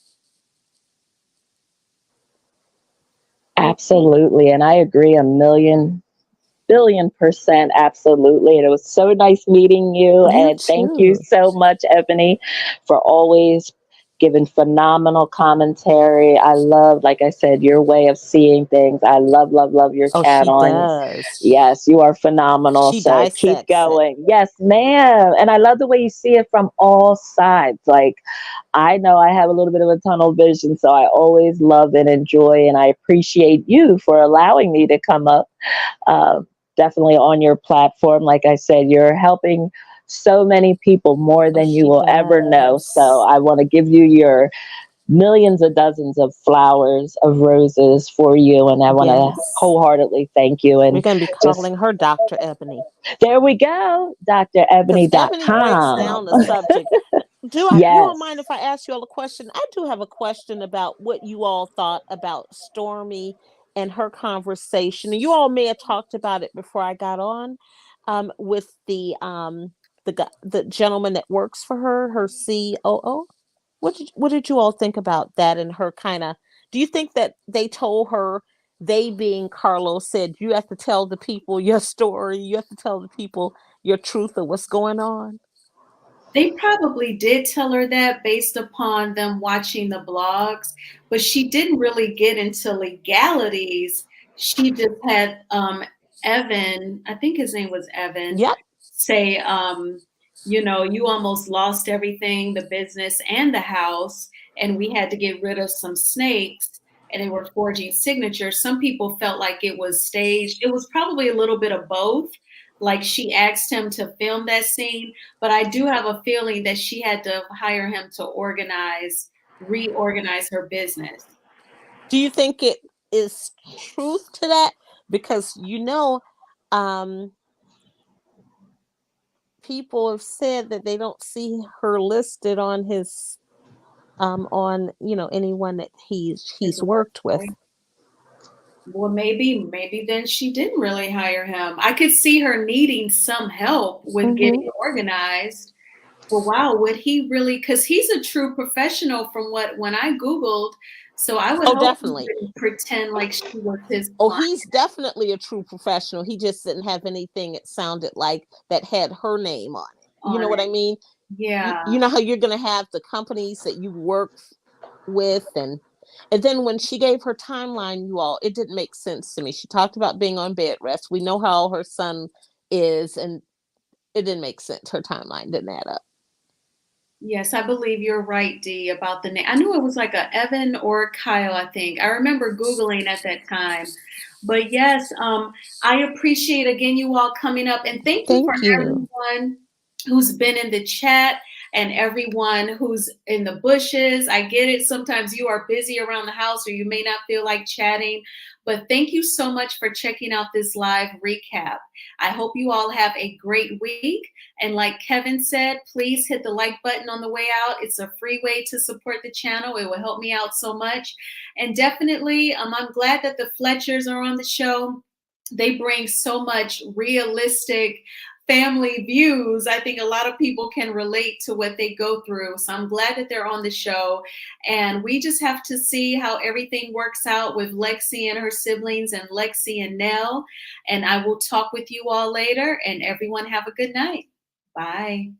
Absolutely. And I agree 1,000,000,000,000% absolutely. And it was so nice meeting you. You And thank you too. so much, Ebony, for always giving phenomenal commentary. I love, like I said, your way of seeing things. I love, love, love your Oh, she channel. And does. yes, you are phenomenal. She So keep dissects it. going. Yes, ma'am. And I love the way you see it from all sides. Like, I know I have a little bit of a tunnel vision, so I always love and enjoy, and I appreciate you for allowing me to come up. Uh, Definitely on your platform. Like I said, you're helping so many people more Oh, than you she will ever know. So does. I want to give you your millions of dozens of flowers of roses for you, and I want to Yes. wholeheartedly thank you. We're And going to be just calling her Dr. Ebony, there we go, because Ebony breaks down drebony.com. the subject. You all mind Yes. if I ask you all a question? I do have a question about what you all thought about Stormy and her conversation. And you all may have talked about it before I got on, with the gentleman that works for her COO. What did you all think about that and her kind of? Do you think that they told her, they being Carlos, said you have to tell the people your story, you have to tell the people your truth of what's going on? They probably did tell her that based upon them watching the blogs, but she didn't really get into legalities. She just had Evan, I think his name was Evan, Yep. say, you almost lost everything, the business and the house, and we had to get rid of some snakes, and they were forging signatures. Some people felt like it was staged. It was probably a little bit of both. Like, she asked him to film that scene, but I do have a feeling that she had to hire him to reorganize her business. Do you think it is truth to that? Because um, people have said that they don't see her listed on his on anyone that he's His worked with. website. Well, maybe then she didn't really hire him. I could see her needing some help with Mm-hmm. getting organized. But wow, would he really? Because he's a true professional from when I Googled. So I would Oh, hope he definitely. didn't pretend like she was his Oh, client. he's definitely a true professional. He just didn't have anything, it sounded like, that had her name on it. You On know what I it. mean? Yeah. You know how you're going to have the companies that you work with, and then when she gave her timeline, you all, it didn't make sense to me. She talked about being on bed rest. We know how her son is, and it didn't make sense. Her timeline didn't add up. Yes, I believe you're right, Dee, about the name. I knew it was like a Evan or Kyle, I think. I remember Googling at that time. But yes, I appreciate again you all coming up, and thank you for Thank you. everyone who's been in the chat and everyone who's in the bushes. I get it. Sometimes you are busy around the house or you may not feel like chatting, but thank you so much for checking out this live recap. I hope you all have a great week. And like Kevin said, please hit the like button on the way out. It's a free way to support the channel. It will help me out so much. And definitely, I'm glad that the Fletchers are on the show. They bring so much realistic family views. I think a lot of people can relate to what they go through. So I'm glad that they're on the show. And we just have to see how everything works out with Lexi and her siblings and Lexi and Nell. And I will talk with you all later. And everyone have a good night. Bye.